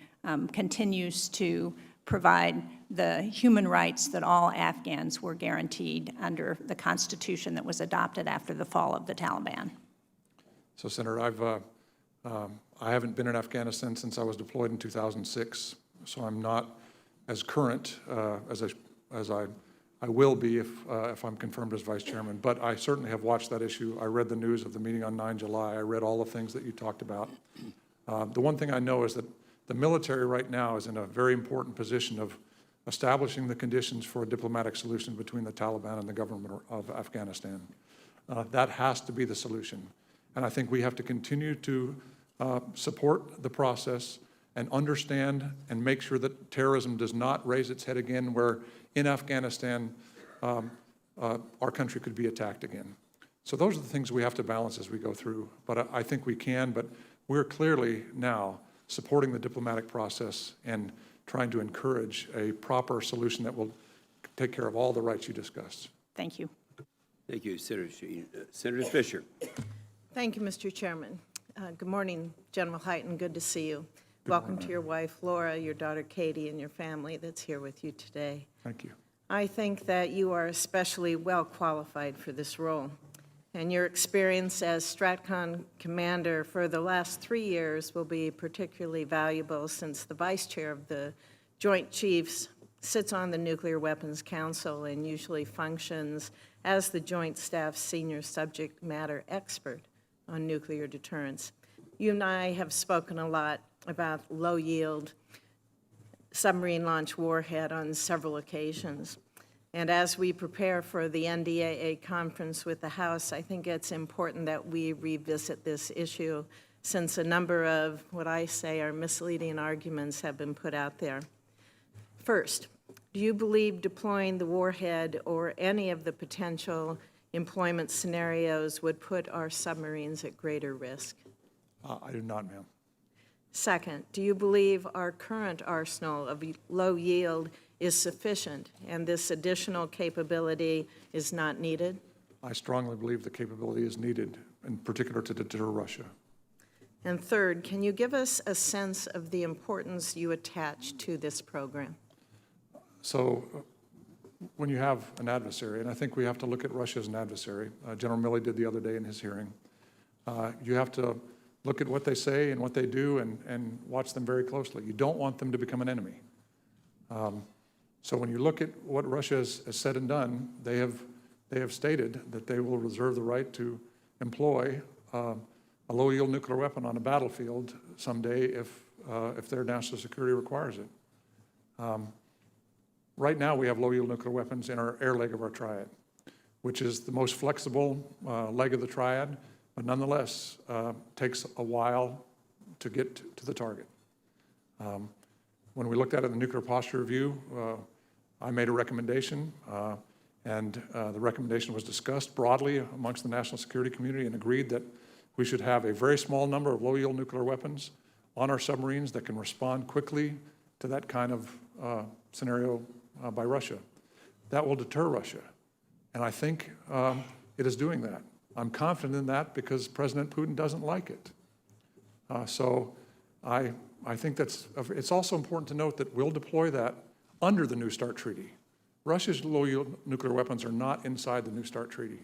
continues to provide the human rights that all Afghans were guaranteed under the Constitution that was adopted after the fall of the Taliban? So, Senator, I haven't been in Afghanistan since I was deployed in 2006, so I'm not as current as I will be if I'm confirmed as vice chairman. But I certainly have watched that issue. I read the news of the meeting on 9 July. I read all the things that you talked about. The one thing I know is that the military right now is in a very important position of establishing the conditions for a diplomatic solution between the Taliban and the government of Afghanistan. That has to be the solution. And I think we have to continue to support the process and understand and make sure that terrorism does not raise its head again, where in Afghanistan our country could be attacked again. So those are the things we have to balance as we go through. But I think we can, but we're clearly now supporting the diplomatic process and trying to encourage a proper solution that will take care of all the rights you discussed. Thank you. Thank you, Senator Sheen. Senator Fisher. Thank you, Mr. Chairman. Good morning, General Hyten. Good to see you. Welcome to your wife, Laura, your daughter, Katie, and your family that's here with you today. Thank you. I think that you are especially well qualified for this role. And your experience as STRATCOM commander for the last 3 years will be particularly valuable, since the vice chair of the Joint Chiefs sits on the Nuclear Weapons Council and usually functions as the Joint Staff's senior subject matter expert on nuclear deterrence. You and I have spoken a lot about low-yield submarine launch warhead on several occasions. And as we prepare for the NDAA conference with the House, I think it's important that we revisit this issue, since a number of what I say are misleading arguments have been put out there. First, do you believe deploying the warhead or any of the potential employment scenarios would put our submarines at greater risk? I do not, ma'am. Second, do you believe our current arsenal of low yield is sufficient and this additional capability is not needed? I strongly believe the capability is needed, in particular to deter Russia. And third, can you give us a sense of the importance you attach to this program? So when you have an adversary, and I think we have to look at Russia as an adversary, General Milley did the other day in his hearing, you have to look at what they say and what they do and watch them very closely. You don't want them to become an enemy. So when you look at what Russia has said and done, they have stated that they will reserve the right to employ a low-yield nuclear weapon on a battlefield someday if their national security requires it. Right now, we have low-yield nuclear weapons in our air leg of our triad, which is the most flexible leg of the triad, but nonetheless takes a while to get to the target. When we looked at it in the nuclear posture review, I made a recommendation, and the recommendation was discussed broadly amongst the national security community and agreed that we should have a very small number of low-yield nuclear weapons on our submarines that can respond quickly to that kind of scenario by Russia. That will deter Russia, and I think it is doing that. I'm confident in that because President Putin doesn't like it. So I think it's also important to note that we'll deploy that under the New START Treaty. Russia's low-yield nuclear weapons are not inside the New START Treaty.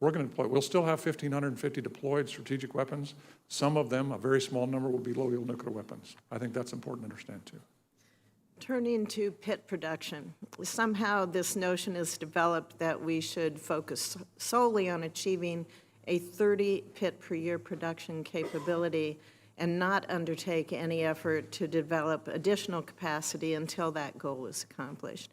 We're going to deploy. We'll still have 1,550 deployed strategic weapons. Some of them, a very small number, will be low-yield nuclear weapons. I think that's important to understand, too. Turning to pit production, somehow this notion is developed that we should focus solely on achieving a 30 pit per year production capability and not undertake any effort to develop additional capacity until that goal is accomplished.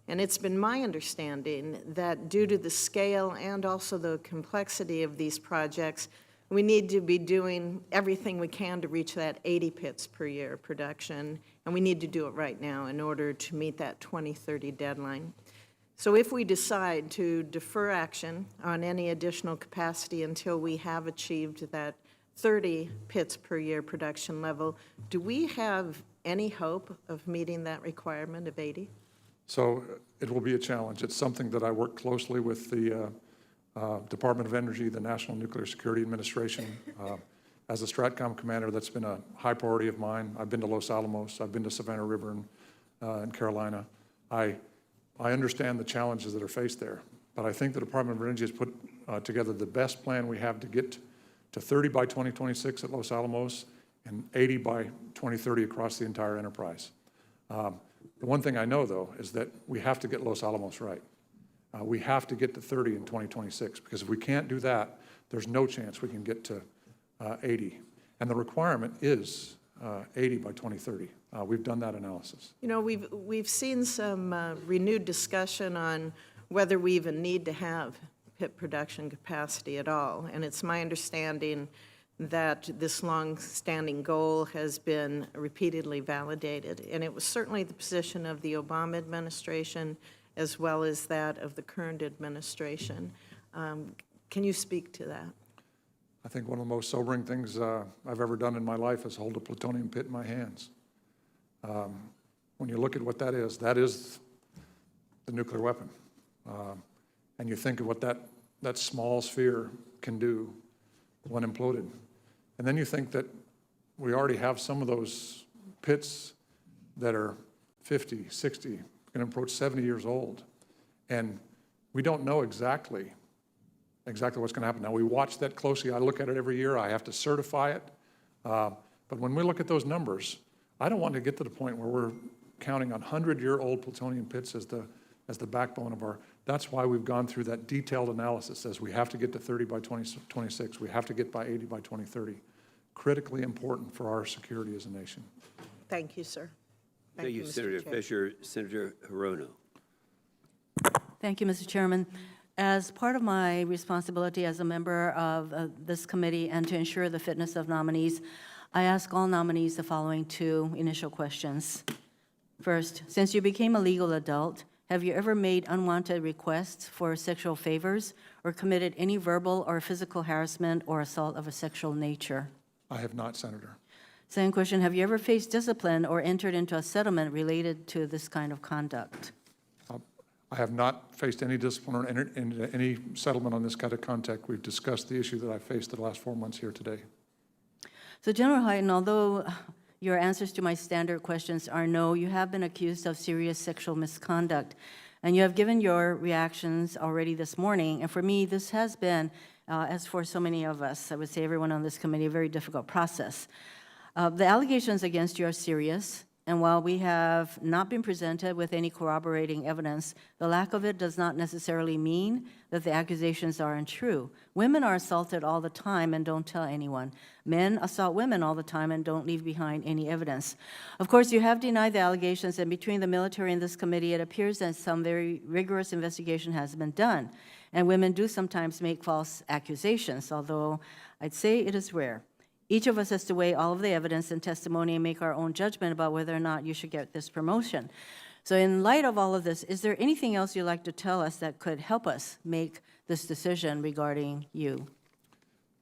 And it's been my understanding that due to the scale and also the complexity of these projects, we need to be doing everything we can to reach that 80 pits per year production, and we need to do it right now in order to meet that 2030 deadline. So if we decide to defer action on any additional capacity until we have achieved that 30 pits per year production level, do we have any hope of meeting that requirement of 80? So it will be a challenge. It's something that I work closely with the Department of Energy, the National Nuclear Security Administration. As a STRATCOM commander, that's been a high priority of mine. I've been to Los Alamos. I've been to Savannah River in Carolina. I understand the challenges that are faced there, but I think the Department of Energy has put together the best plan we have to get to 30 by 2026 at Los Alamos and 80 by 2030 across the entire enterprise. The one thing I know, though, is that we have to get Los Alamos right. We have to get to 30 in 2026, because if we can't do that, there's no chance we can get to 80. And the requirement is 80 by 2030. We've done that analysis. You know, we've seen some renewed discussion on whether we even need to have pit production capacity at all. And it's my understanding that this long-standing goal has been repeatedly validated. And it was certainly the position of the Obama administration as well as that of the current administration. Can you speak to that? I think one of the most sobering things I've ever done in my life is hold a plutonium pit in my hands. When you look at what that is the nuclear weapon. And you think of what that small sphere can do when imploded. And then you think that we already have some of those pits that are 50, 60, going to approach 70 years old. And we don't know exactly what's going to happen. Now, we watch that closely. I look at it every year. I have to certify it. But when we look at those numbers, I don't want to get to the point where we're counting on 100-year-old plutonium pits as the backbone of our. That's why we've gone through that detailed analysis. Says we have to get to 30 by 2026. We have to get by 80 by 2030. Critically important for our security as a nation. Thank you, sir. Thank you, Mr. Senator Chair. Fisher. Senator Hirono. Thank you, Mr. Chairman. As part of my responsibility as a member of this committee and to ensure the fitness of nominees, I ask all nominees the following two initial questions. First, since you became a legal adult, have you ever made unwanted requests for sexual favors or committed any verbal or physical harassment or assault of a sexual nature? I have not, Senator. Second question, have you ever faced discipline or entered into a settlement related to this kind of conduct? I have not faced any discipline or entered into any settlement on this kind of contact. We've discussed the issue that I faced the last 4 months here today. So General Hyten, although your answers to my standard questions are no, you have been accused of serious sexual misconduct, and you have given your reactions already this morning. And for me, this has been, as for so many of us, I would say everyone on this committee, a very difficult process. The allegations against you are serious, and while we have not been presented with any corroborating evidence, the lack of it does not necessarily mean that the accusations are untrue. Women are assaulted all the time and don't tell anyone. Men assault women all the time and don't leave behind any evidence. Of course, you have denied the allegations, and between the military and this committee, it appears that some very rigorous investigation has been done. And women do sometimes make false accusations, although I'd say it is rare. Each of us has to weigh all of the evidence and testimony and make our own judgment about whether or not you should get this promotion. So in light of all of this, is there anything else you'd like to tell us that could help us make this decision regarding you?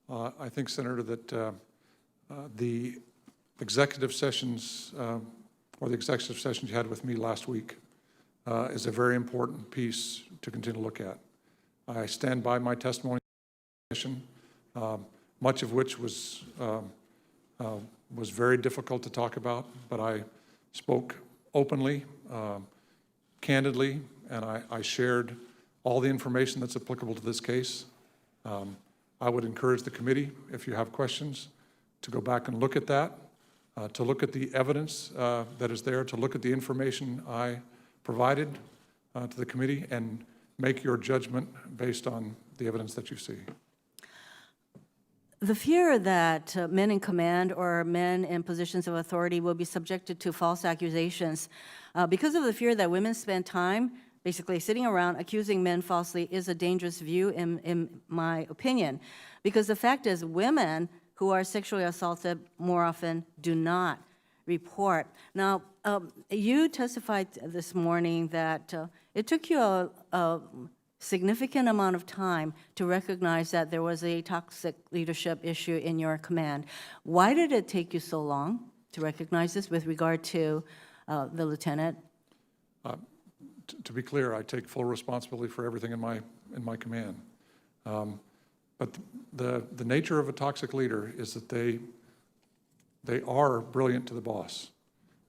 I think, Senator, that the executive sessions or the executive sessions you had with me last week is a very important piece to continue to look at. I stand by my testimony, much of which was very difficult to talk about, but I spoke openly, candidly, and I shared all the information that's applicable to this case. I would encourage the committee, if you have questions, to go back and look at that, to look at the evidence that is there, to look at the information I provided to the committee, and make your judgment based on the evidence that you see. The fear that men in command or men in positions of authority will be subjected to false accusations because of the fear that women spend time basically sitting around accusing men falsely is a dangerous view in my opinion, because the fact is women who are sexually assaulted more often do not report. Now, you testified this morning that it took you a significant amount of time to recognize that there was a toxic leadership issue in your command. Why did it take you so long to recognize this with regard to the lieutenant? To be clear, I take full responsibility for everything in my command. But the nature of a toxic leader is that they are brilliant to the boss.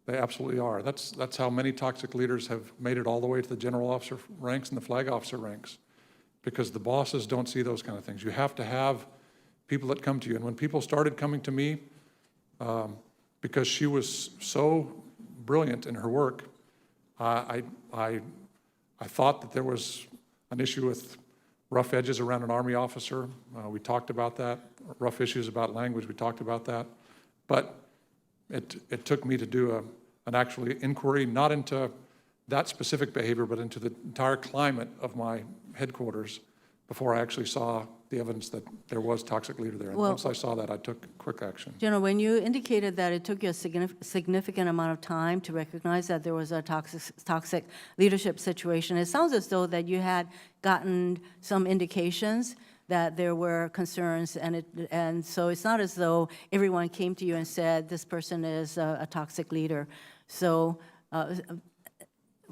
They absolutely are. That's how many toxic leaders have made it all the way to the general officer ranks and the flag officer ranks, because the bosses don't see those kind of things. You have to have people that come to you. And when people started coming to me, because she was so brilliant in her work, I thought that there was an issue with rough edges around an Army officer. We talked about that. Rough issues about language, we talked about that. But it took me to do an actual inquiry, not into that specific behavior, but into the entire climate of my headquarters, before I actually saw the evidence that there was toxic leader there. And Well- once I saw that, I took quick action. General, when you indicated that it took you a significant amount of time to recognize that there was a toxic leadership situation, it sounds as though that you had gotten some indications that there were concerns, and so it's not as though everyone came to you and said, this person is a toxic leader. So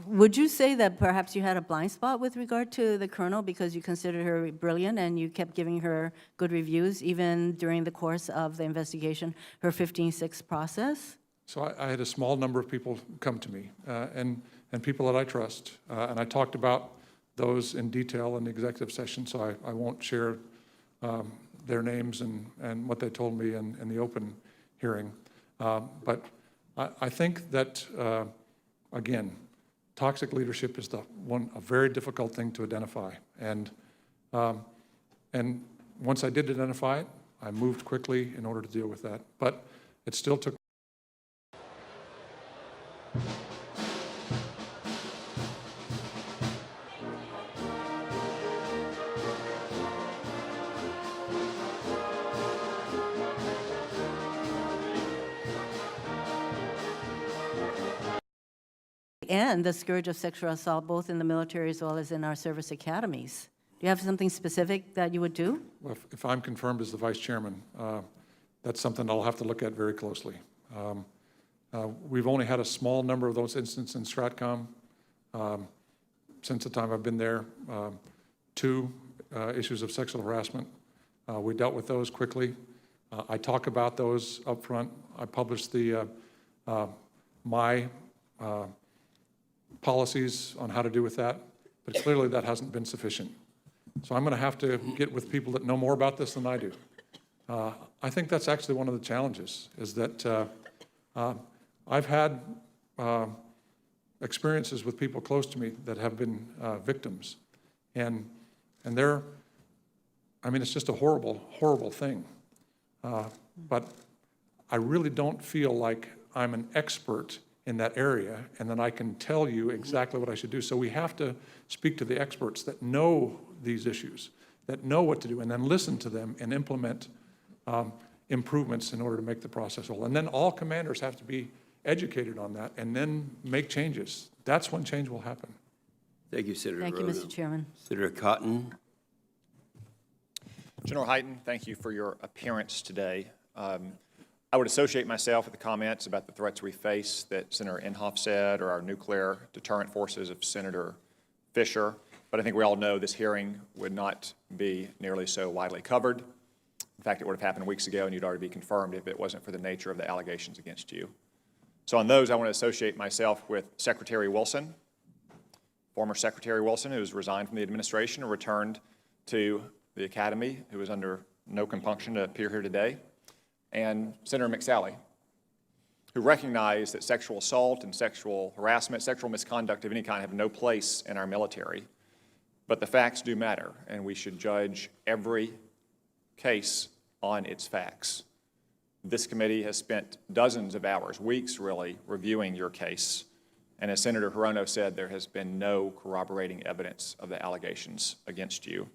would you say that perhaps you had a blind spot with regard to the colonel because you considered her brilliant and you kept giving her good reviews even during the course of the investigation, her 15-6 process? So I had a small number of people come to me, and people that I trust, and I talked about those in detail in the executive session, so I won't share their names and what they told me in the open hearing. But I think that, again, toxic leadership is a very difficult thing to identify. And once I did identify it, I moved quickly in order to deal with that. But it still took. And the scourge of sexual assault, both in the military as well as in our service academies. Do you have something specific that you would do? Well, if I'm confirmed as the vice chairman, that's something I'll have to look at very closely. We've only had a small number of those incidents in Stratcom since the time I've been there. 2 issues of sexual harassment. We dealt with those quickly. I talk about those up front. I published my policies on how to do with that, but clearly that hasn't been sufficient. So I'm going to have to get with people that know more about this than I do. I think that's actually one of the challenges, is that I've had experiences with people close to me that have been victims, and they're, I mean, it's just a horrible, horrible thing. But I really don't feel like I'm an expert in that area, and then I can tell you exactly what I should do. So we have to speak to the experts that know these issues, that know what to do, and then listen to them and implement improvements in order to make the process whole. And then all commanders have to be educated on that and then make changes. That's when change will happen. Thank you, Senator Thank you, Rono. Mr. Chairman. Senator Cotton. General Hyten, thank you for your appearance today. I would associate myself with the comments about the threats we face that Senator Inhofe said, or our nuclear deterrent forces of Senator Fisher. But I think we all know this hearing would not be nearly so widely covered. In fact, it would have happened weeks ago, and you'd already be confirmed if it wasn't for the nature of the allegations against you. So on those, I want to associate myself with Secretary Wilson, former Secretary Wilson, who has resigned from the administration and returned to the Academy, who is under no compunction to appear here today, and Senator McSally, who recognized that sexual assault and sexual harassment, sexual misconduct of any kind have no place in our military. But the facts do matter, and we should judge every case on its facts. This committee has spent dozens of hours, weeks really, reviewing your case. And as Senator Hirono said, there has been no corroborating evidence of the allegations against you.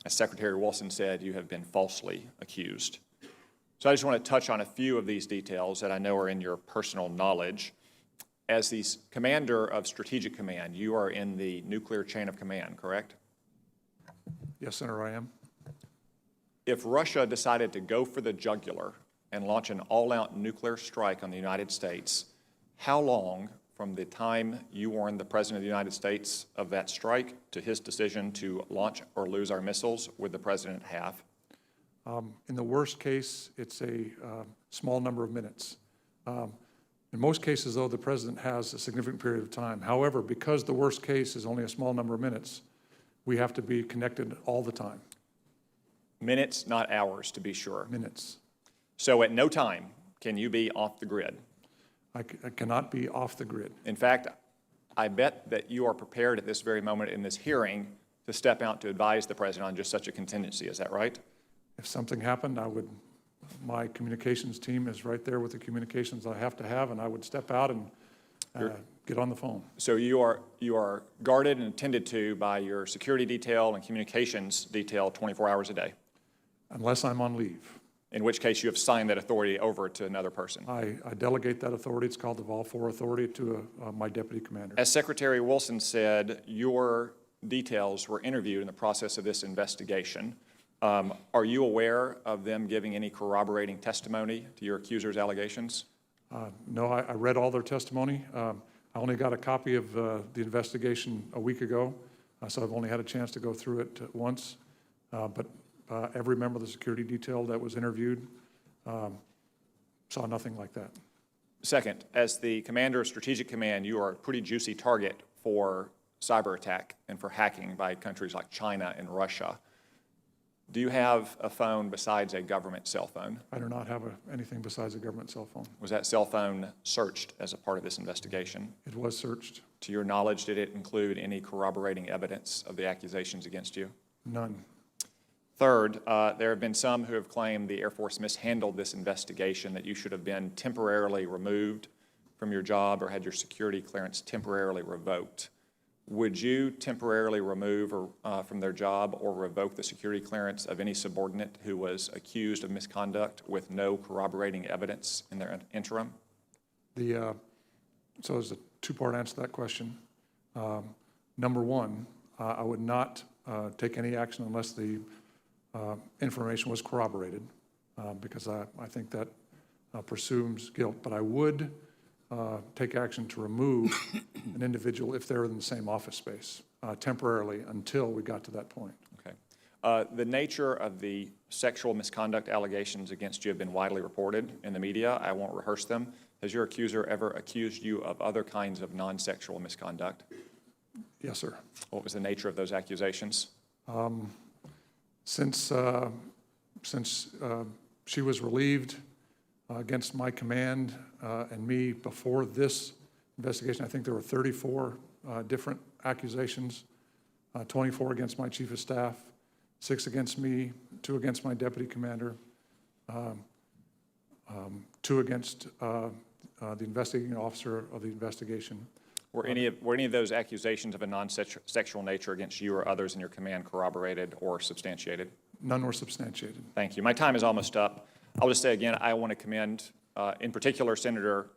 As Secretary Wilson said, you have been falsely accused. So I just want to touch on a few of these details that I know are in your personal knowledge. As the commander of Strategic Command, you are in the nuclear chain of command, correct? Yes, Senator, I am. If Russia decided to go for the jugular and launch an all-out nuclear strike on the United States, how long from the time you warned the President of the United States of that strike to his decision to launch or lose our missiles would the President have? In the worst case, it's a small number of minutes. In most cases, though, the President has a significant period of time. However, because the worst case is only a small number of minutes, we have to be connected all the time. Minutes, not hours, to be sure. Minutes. So at no time can you be off the grid. I cannot be off the grid. In fact, I bet that you are prepared at this very moment in this hearing to step out to advise the President on just such a contingency. Is that right? If something happened, my communications team is right there with the communications I have to have, and I would step out and get on the phone. So you are guarded and attended to by your security detail and communications detail 24 hours a day, Unless I'm on leave. in which case you have signed that authority over to another person. I delegate that authority. It's called the Vol 4 authority to my deputy commander. As Secretary Wilson said, your details were interviewed in the process of this investigation. Are you aware of them giving any corroborating testimony to your accuser's allegations? No, I read all their testimony. I only got a copy of the investigation a week ago, so I've only had a chance to go through it once. But every member of the security detail that was interviewed saw nothing like that. Second, as the commander of Strategic Command, you are a pretty juicy target for cyber attack and for hacking by countries like China and Russia. Do you have a phone besides a government cell phone? I do not have anything besides a government cell phone. Was that cell phone searched as a part of this investigation? It was searched. To your knowledge, did it include any corroborating evidence of the accusations against you? None. Third, there have been some who have claimed the Air Force mishandled this investigation, that you should have been temporarily removed from your job or had your security clearance temporarily revoked. Would you temporarily remove from their job or revoke the security clearance of any subordinate who was accused of misconduct with no corroborating evidence in their interim? So there's a two-part answer to that question. Number one, I would not take any action unless the information was corroborated, because I think that presumes guilt. But I would take action to remove an individual if they're in the same office space temporarily until we got to that point. Okay. The nature of the sexual misconduct allegations against you have been widely reported in the media. I won't rehearse them. Has your accuser ever accused you of other kinds of non-sexual misconduct? Yes, sir. What was the nature of those accusations? Since she was relieved against my command and me before this investigation, I think there were 34 different accusations, 24 against my chief of staff, 6 against me, 2 against my deputy commander, 2 against the investigating officer of the investigation. Were any of those accusations of a non-sexual nature against you or others in your command corroborated or substantiated? None were substantiated. Thank you. My time is almost up. I'll just say again, I want to commend, in particular, Senator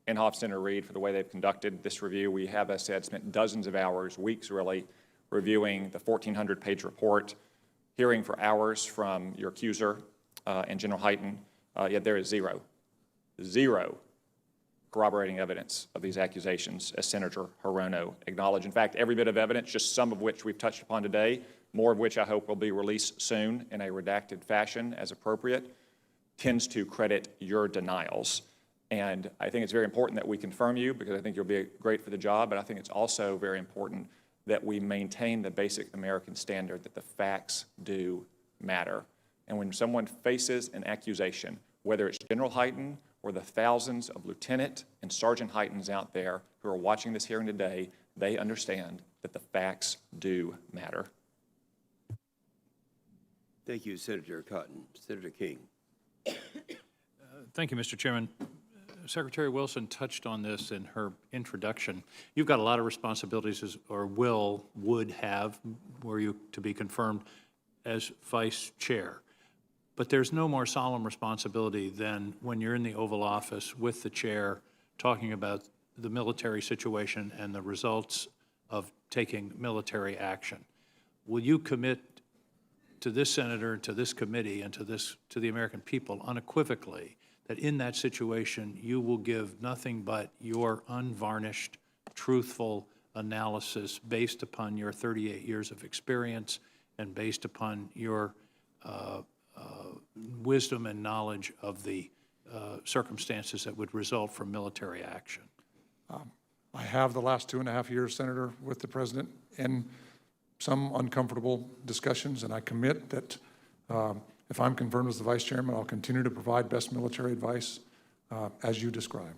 Inhofe, Senator Reid, for the way they've conducted this review. We have, as said, spent dozens of hours, weeks really, reviewing the 1,400-page report, hearing for hours from your accuser and General Hyten, yet there is zero corroborating evidence of these accusations, as Senator Hirono acknowledged. In fact, every bit of evidence, just some of which we've touched upon today, more of which I hope will be released soon in a redacted fashion as appropriate, tends to credit your denials. And I think it's very important that we confirm you, because I think you'll be great for the job, but I think it's also very important that we maintain the basic American standard that the facts do matter. And when someone faces an accusation, whether it's General Hyten or the thousands of Lieutenant and Sergeant Hytens out there who are watching this hearing today, they understand that the facts do matter. Thank you, Senator Cotton. Senator King. Thank you, Mr. Chairman. Secretary Wilson touched on this in her introduction. You've got a lot of responsibilities, would have, were you to be confirmed, as vice chair. But there's no more solemn responsibility than when you're in the Oval Office with the chair talking about the military situation and the results of taking military action. Will you commit to this senator, to this committee, and to the American people unequivocally that in that situation you will give nothing but your unvarnished, truthful analysis based upon your 38 years of experience and based upon your wisdom and knowledge of the circumstances that would result from military action? I have the last 2.5 years, Senator, with the President in some uncomfortable discussions, and I commit that if I'm confirmed as the Vice Chairman, I'll continue to provide best military advice as you describe.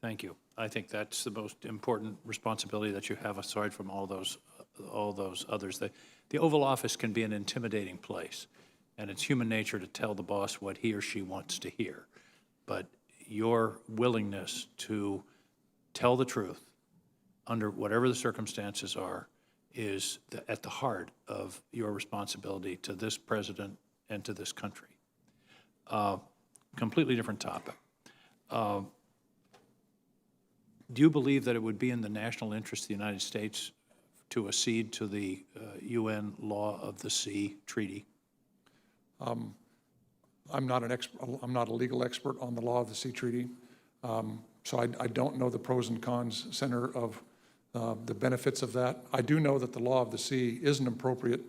Thank you. I think that's the most important responsibility that you have aside from all those others. The Oval Office can be an intimidating place, and it's human nature to tell the boss what he or she wants to hear. But your willingness to tell the truth under whatever the circumstances are, is at the heart of your responsibility to this president and to this country. Completely different topic. Do you believe that it would be in the national interest of the United States to accede to the UN Law of the Sea Treaty? I'm not a legal expert on the Law of the Sea Treaty, so I don't know the pros and cons, Senator, of the benefits of that. I do know that the Law of the Sea is an appropriate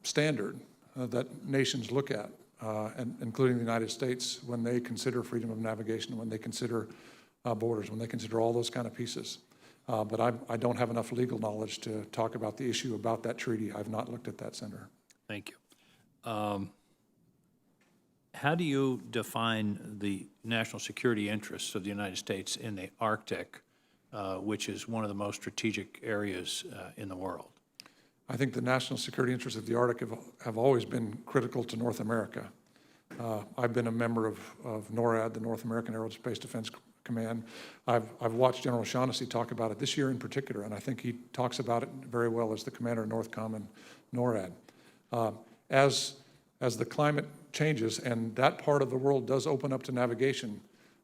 standard that nations look at, and including the United States, when they consider freedom of navigation, when they consider borders, when they consider all those kind of pieces. But I don't have enough legal knowledge to talk about the issue about that treaty. I've not looked at that, Senator. Thank you. How do you define the national security interests of the United States in the Arctic, which is one of the most strategic areas in the world? I think the national security interests of the Arctic have always been critical to North America. I've been a member of NORAD, the North American Aerospace Defense Command. I've watched General Shaughnessy talk about it this year in particular, and I think he talks about it very well as the commander of NORTHCOM and NORAD. As the climate changes and that part of the world does open up to navigation,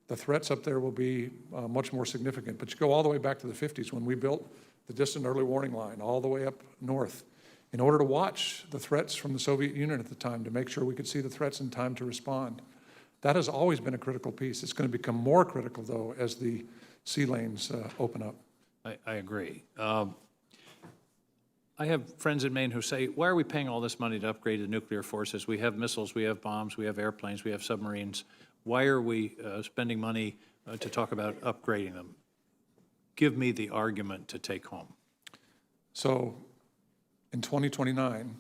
the threats up there will be much more significant. But you go all the way back to the 50s when we built the distant early warning line all the way up north in order to watch the threats from the Soviet Union at the time to make sure we could see the threats in time to respond. That has always been a critical piece. It's going to become more critical, though, as the sea lanes open up. I agree. I have friends in Maine who say, why are we paying all this money to upgrade the nuclear forces? We have missiles, we have bombs, we have airplanes, we have submarines. Why are we spending money to talk about upgrading them? Give me the argument to take home. So in 2029,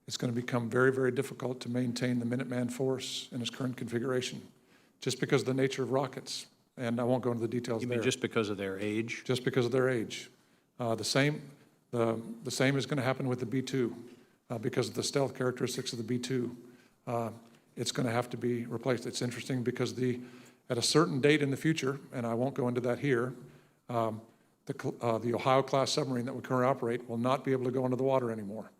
it's going to become very, very difficult to maintain the Minuteman force in its current configuration, just because of the nature of rockets. And I won't go into the details You there. mean just because of their age? Just because of their age. The same is going to happen with the B-2 because of the stealth characteristics of the B-2. It's going to have to be replaced. It's interesting because at a certain date in the future, and I won't go into that here, the Ohio-class submarine that we currently operate will not be able to go into the water anymore.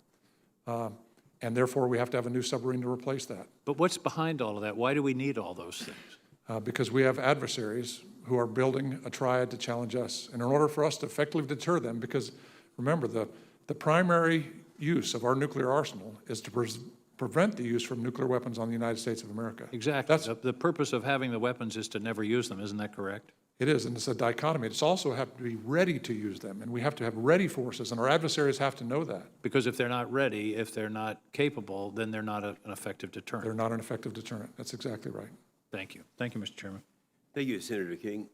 And therefore, we have to have a new submarine to replace that. But what's behind all of that? Why do we need all those things? Because we have adversaries who are building a triad to challenge us. And in order for us to effectively deter them, because remember, the primary use of our nuclear arsenal is to prevent the use from nuclear weapons on the United States of America. Exactly. The purpose of having the weapons is to never use them. Isn't that correct? It is, and it's a dichotomy. It's also have to be ready to use them, and we have to have ready forces, and our adversaries have to know that. Because if they're not ready, if they're not capable, then they're not an effective deterrent. They're not an effective deterrent. That's exactly right. Thank you. Thank you, Mr. Chairman. Thank you, Senator King.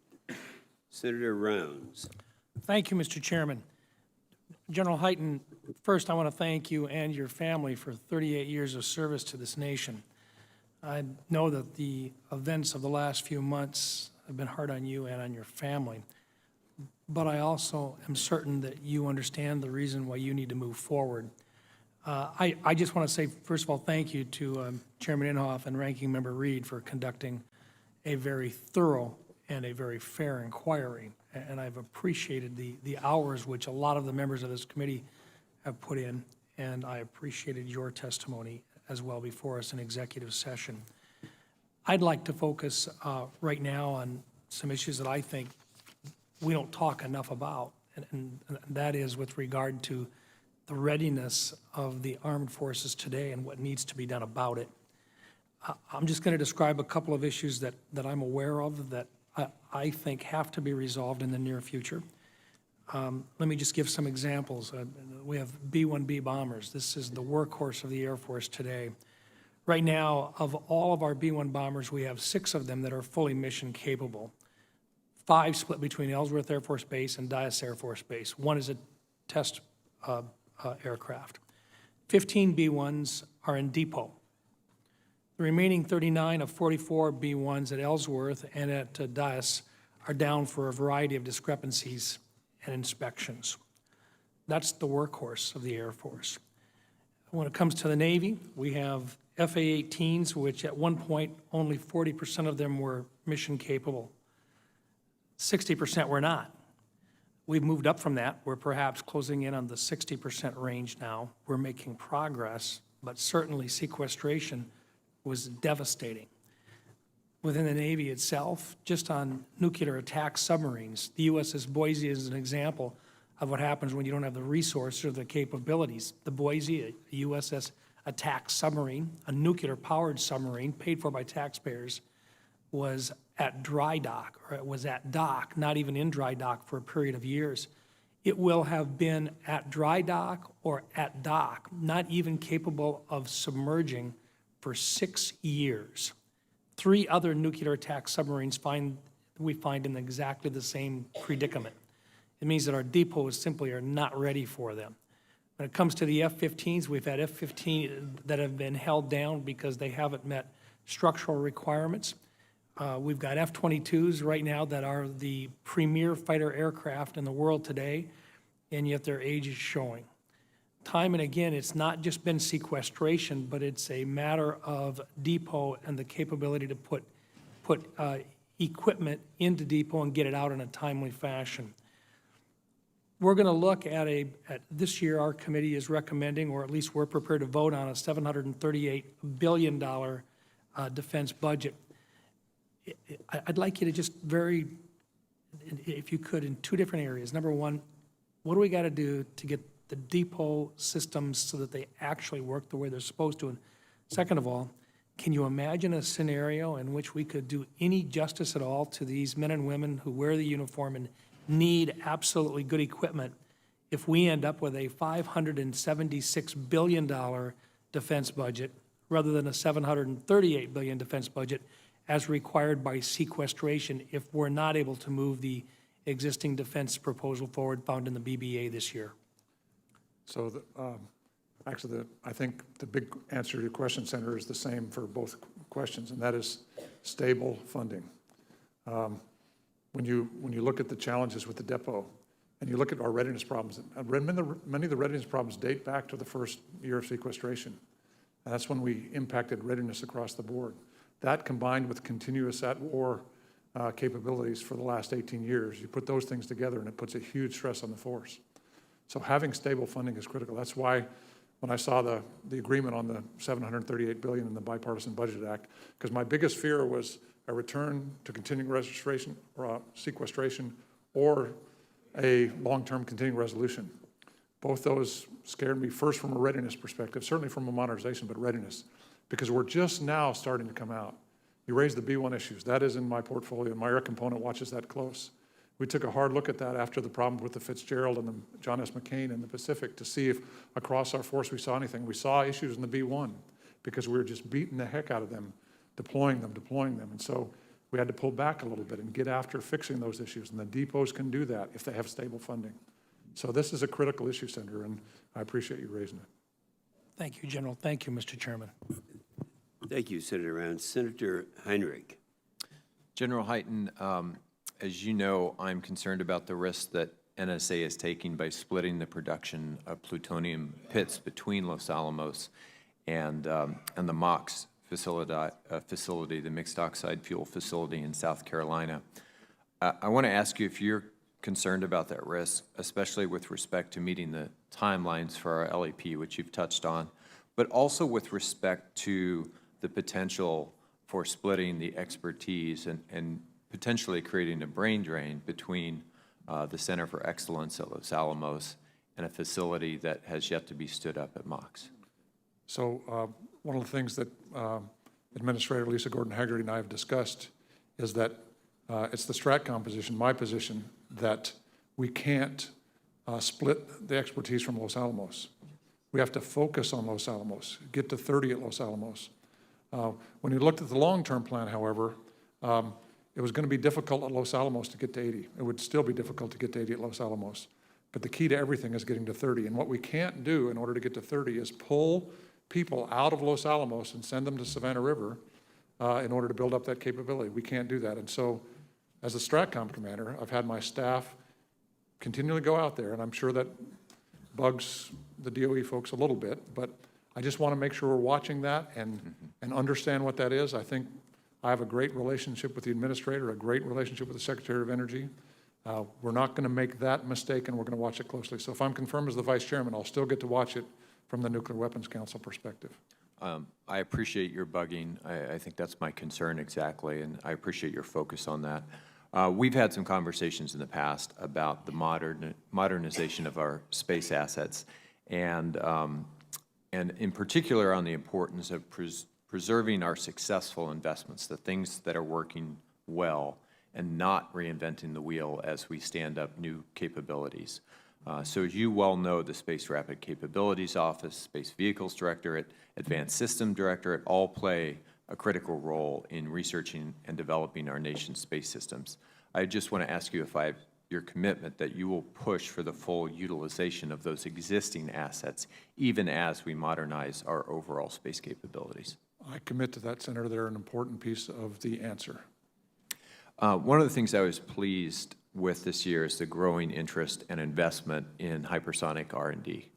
Senator Rounds. Thank you, Mr. Chairman. General Hyten, first I want to thank you and your family for 38 years of service to this nation. I know that the events of the last few months have been hard on you and on your family, but I also am certain that you understand the reason why you need to move forward. I just want to say, first of all, thank you to Chairman Inhofe and Ranking Member Reed for conducting a very thorough and a very fair inquiry. And I've appreciated the hours which a lot of the members of this committee have put in, and I appreciated your testimony as well before us in executive session. I'd like to focus right now on some issues that I think we don't talk enough about, and that is with regard to the readiness of the armed forces today and what needs to be done about it. I'm just going to describe a couple of issues that I'm aware of that I think have to be resolved in the near future. Let me just give some examples. We have B-1B bombers. This is the workhorse of the Air Force today. Right now, of all of our B-1 bombers, we have 6 of them that are fully mission capable. 5 split between Ellsworth Air Force Base and Dyess Air Force Base. 1 is a test aircraft. 15 B-1s are in depot. The remaining 39 of 44 B-1s at Ellsworth and at Dyess are down for a variety of discrepancies and inspections. That's the workhorse of the Air Force. When it comes to the Navy, we have FA-18s, which at one point only 40% of them were mission capable. 60% we're not. We've moved up from that. We're perhaps closing in on the 60% range now. We're making progress, but certainly sequestration was devastating. Within the Navy itself, just on nuclear attack submarines, the USS Boise is an example of what happens when you don't have the resources or the capabilities. The Boise, a USS attack submarine, a nuclear-powered submarine paid for by taxpayers, was at dry dock, or it was at dock, not even in dry dock for a period of years. It will have been at dry dock or at dock, not even capable of submerging for 6 years. 3 other nuclear attack submarines we find in exactly the same predicament. It means that our depots simply are not ready for them. When it comes to the F-15s, we've had F-15 that have been held down because they haven't met structural requirements. We've got F-22s right now that are the premier fighter aircraft in the world today, and yet their age is showing. Time and again, it's not just been sequestration, but it's a matter of depot and the capability to put equipment into depot and get it out in a timely fashion. We're going to look at this year, our committee is recommending, or at least we're prepared to vote on, a $738 billion defense budget. I'd like you to just if you could, in 2 different areas. Number one, what do we got to do to get the depot systems so that they actually work the way they're supposed to? And second of all, can you imagine a scenario in which we could do any justice at all to these men and women who wear the uniform and need absolutely good equipment if we end up with a $576 billion defense budget rather than a $738 billion defense budget as required by sequestration if we're not able to move the existing defense proposal forward found in the BBA this year? So actually, I think the big answer to your question, Senator, is the same for both questions, and that is stable funding. When you look at the challenges with the depot, and you look at our readiness problems, many of the readiness problems date back to the first year of sequestration. And that's when we impacted readiness across the board. That combined with continuous at-war capabilities for the last 18 years, you put those things together and it puts a huge stress on the force. So having stable funding is critical. That's why when I saw the agreement on the $738 billion in the Bipartisan Budget Act, because my biggest fear was a return to continuing registration or sequestration or a long-term continuing resolution. Both those scared me, first from a readiness perspective, certainly from a modernization, but readiness, because we're just now starting to come out. You raised the B-1 issues. That is in my portfolio, and my air component watches that close. We took a hard look at that after the problem with the Fitzgerald and the John S. McCain in the Pacific to see if across our force we saw anything. We saw issues in the B-1 because we were just beating the heck out of them, deploying them. And so we had to pull back a little bit and get after fixing those issues, and the depots can do that if they have stable funding. So this is a critical issue, Senator, and I appreciate you raising it. Thank you, General. Thank you, Mr. Chairman. Thank you, Senator Round. Senator Heinrich. General Hyten, as you know, I'm concerned about the risk that NSA is taking by splitting the production of plutonium pits between Los Alamos and the MOX facility, the mixed oxide fuel facility in South Carolina. I want to ask you if you're concerned about that risk, especially with respect to meeting the timelines for our LEP, which you've touched on, but also with respect to the potential for splitting the expertise and potentially creating a brain drain between the Center for Excellence at Los Alamos and a facility that has yet to be stood up at MOX. So one of the things that Administrator Lisa Gordon-Haggerty and I have discussed is that it's the STRATCOM position, my position, that we can't split the expertise from Los Alamos. We have to focus on Los Alamos, get to 30 at Los Alamos. When you looked at the long-term plan, however, it was going to be difficult at Los Alamos to get to 80. It would still be difficult to get to 80 at Los Alamos. But the key to everything is getting to 30. And what we can't do in order to get to 30 is pull people out of Los Alamos and send them to Savannah River in order to build up that capability. We can't do that. And so as a STRATCOM commander, I've had my staff continually go out there, and I'm sure that bugs the DOE folks a little bit, but I just want to make sure we're watching that and understand what that is. I think I have a great relationship with the administrator, a great relationship with the Secretary of Energy. We're not going to make that mistake, and we're going to watch it closely. So if I'm confirmed as the vice chairman, I'll still get to watch it from the Nuclear Weapons Council perspective. I appreciate your bugging. I think that's my concern exactly, and I appreciate your focus on that. We've had some conversations in the past about the modernization of our space assets, and in particular on the importance of preserving our successful investments, the things that are working well, and not reinventing the wheel as we stand up new capabilities. So as you well know, the Space Rapid Capabilities Office, Space Vehicles Directorate, Advanced System Directorate all play a critical role in researching and developing our nation's space systems. I just want to ask you if I have your commitment that you will push for the full utilization of those existing assets, even as we modernize our overall space capabilities. I commit to that, Senator. They're an important piece of the answer. One of the things I was pleased with this year is the growing interest and investment in hypersonic R&D.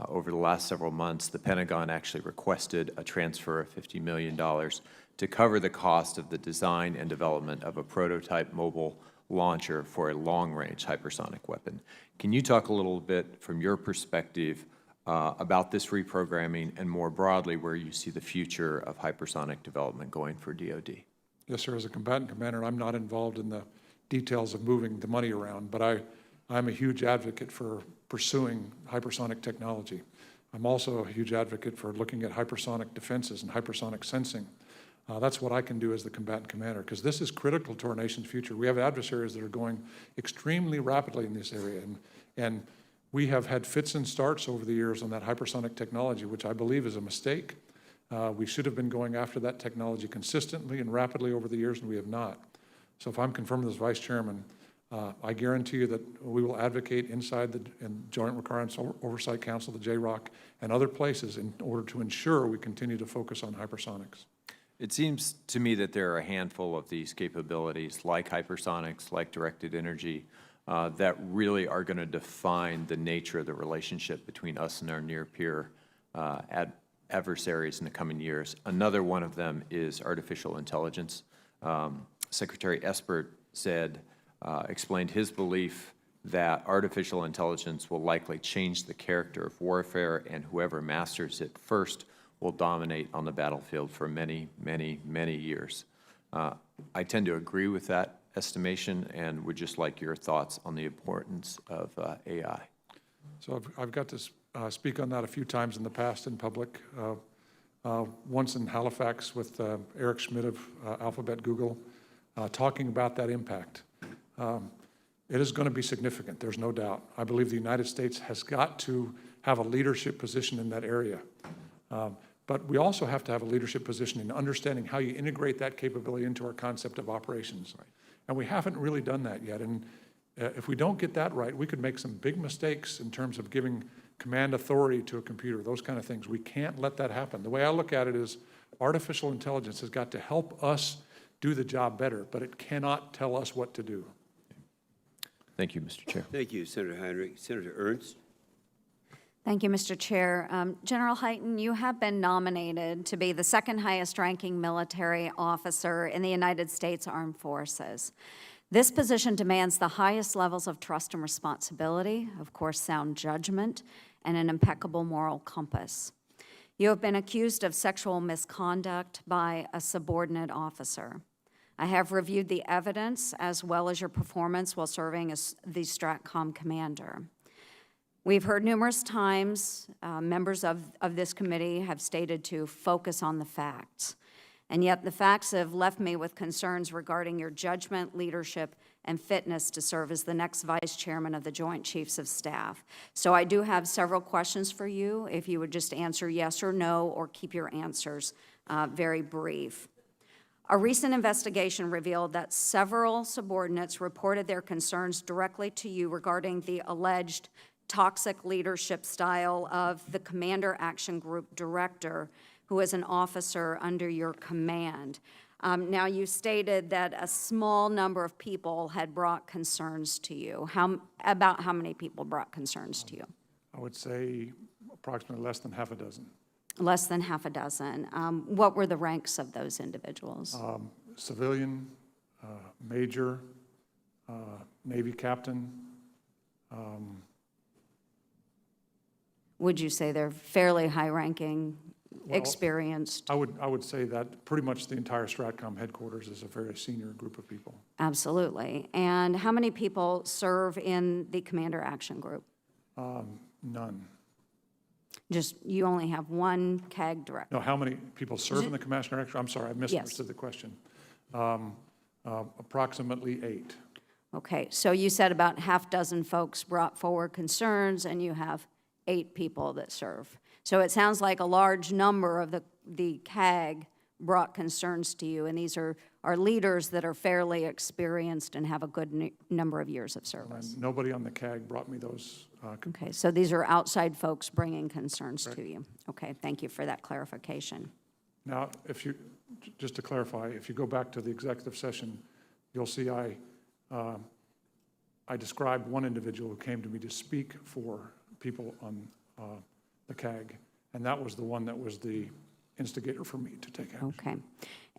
Over the last several months, the Pentagon actually requested a transfer of $50 million to cover the cost of the design and development of a prototype mobile launcher for a long-range hypersonic weapon. Can you talk a little bit from your perspective about this reprogramming and more broadly where you see the future of hypersonic development going for DoD? Yes, sir. As a combatant commander, I'm not involved in the details of moving the money around, but I'm a huge advocate for pursuing hypersonic technology. I'm also a huge advocate for looking at hypersonic defenses and hypersonic sensing. That's what I can do as the combatant commander, because this is critical to our nation's future. We have adversaries that are going extremely rapidly in this area, and we have had fits and starts over the years on that hypersonic technology, which I believe is a mistake. We should have been going after that technology consistently and rapidly over the years, and we have not. So if I'm confirmed as vice chairman, I guarantee you that we will advocate inside the Joint Requirements Oversight Council, the JROC, and other places in order to ensure we continue to focus on hypersonics. It seems to me that there are a handful of these capabilities, like hypersonics, like directed energy, that really are going to define the nature of the relationship between us and our near-peer adversaries in the coming years. Another one of them is artificial intelligence. Secretary Espert explained his belief that artificial intelligence will likely change the character of warfare, and whoever masters it first will dominate on the battlefield for many, many, many years. I tend to agree with that estimation and would just like your thoughts on the importance of AI. So I've got to speak on that a few times in the past in public. Once in Halifax with Eric Schmidt of Alphabet Google, talking about that impact. It is going to be significant, there's no doubt. I believe the United States has got to have a leadership position in that area. But we also have to have a leadership position in understanding how you integrate that capability into our concept of operations. Right. And we haven't really done that yet. And if we don't get that right, we could make some big mistakes in terms of giving command authority to a computer, those kind of things. We can't let that happen. The way I look at it is artificial intelligence has got to help us do the job better, but it cannot tell us what to do. Thank you, Mr. Chair. Thank you, Senator Heinrich. Senator Ernst? Thank you, Mr. Chair. General Hyten, you have been nominated to be the second highest ranking military officer in the United States Armed Forces. This position demands the highest levels of trust and responsibility, of course, sound judgment, and an impeccable moral compass. You have been accused of sexual misconduct by a subordinate officer. I have reviewed the evidence as well as your performance while serving as the STRATCOM commander. We've heard numerous times members of this committee have stated to focus on the facts, and yet the facts have left me with concerns regarding your judgment, leadership, and fitness to serve as the next vice chairman of the Joint Chiefs of Staff. So I do have several questions for you, if you would just answer yes or no, or keep your answers very brief. A recent investigation revealed that several subordinates reported their concerns directly to you regarding the alleged toxic leadership style of the Commander Action Group Director, who is an officer under your command. Now, you stated that a small number of people had brought concerns to you. About how many people brought concerns to you? I would say approximately less than half a dozen. Less than half a dozen. What were the ranks of those individuals? civilian, major, Navy captain. Would you say they're fairly high-ranking, experienced? I would say that pretty much the entire STRATCOM headquarters is a very senior group of people. Absolutely. And how many people serve in the Commander Action Group? None. Just, you only have one CAG director? No, how many people serve in the Commander Action? I'm sorry, I misunderstood the question. Approximately 8. Okay, so you said about half dozen folks brought forward concerns, and you have 8 people that serve. So it sounds like a large number of the CAG brought concerns to you, and these are leaders that are fairly experienced and have a good number of years of service. And nobody on the CAG brought me those. Okay, so these are outside folks bringing concerns to you. Okay, thank you for that clarification. Now, just to clarify, if you go back to the executive session, you'll see I described one individual who came to me to speak for people on the CAG, and that was the one that was the instigator for me to take action. Okay.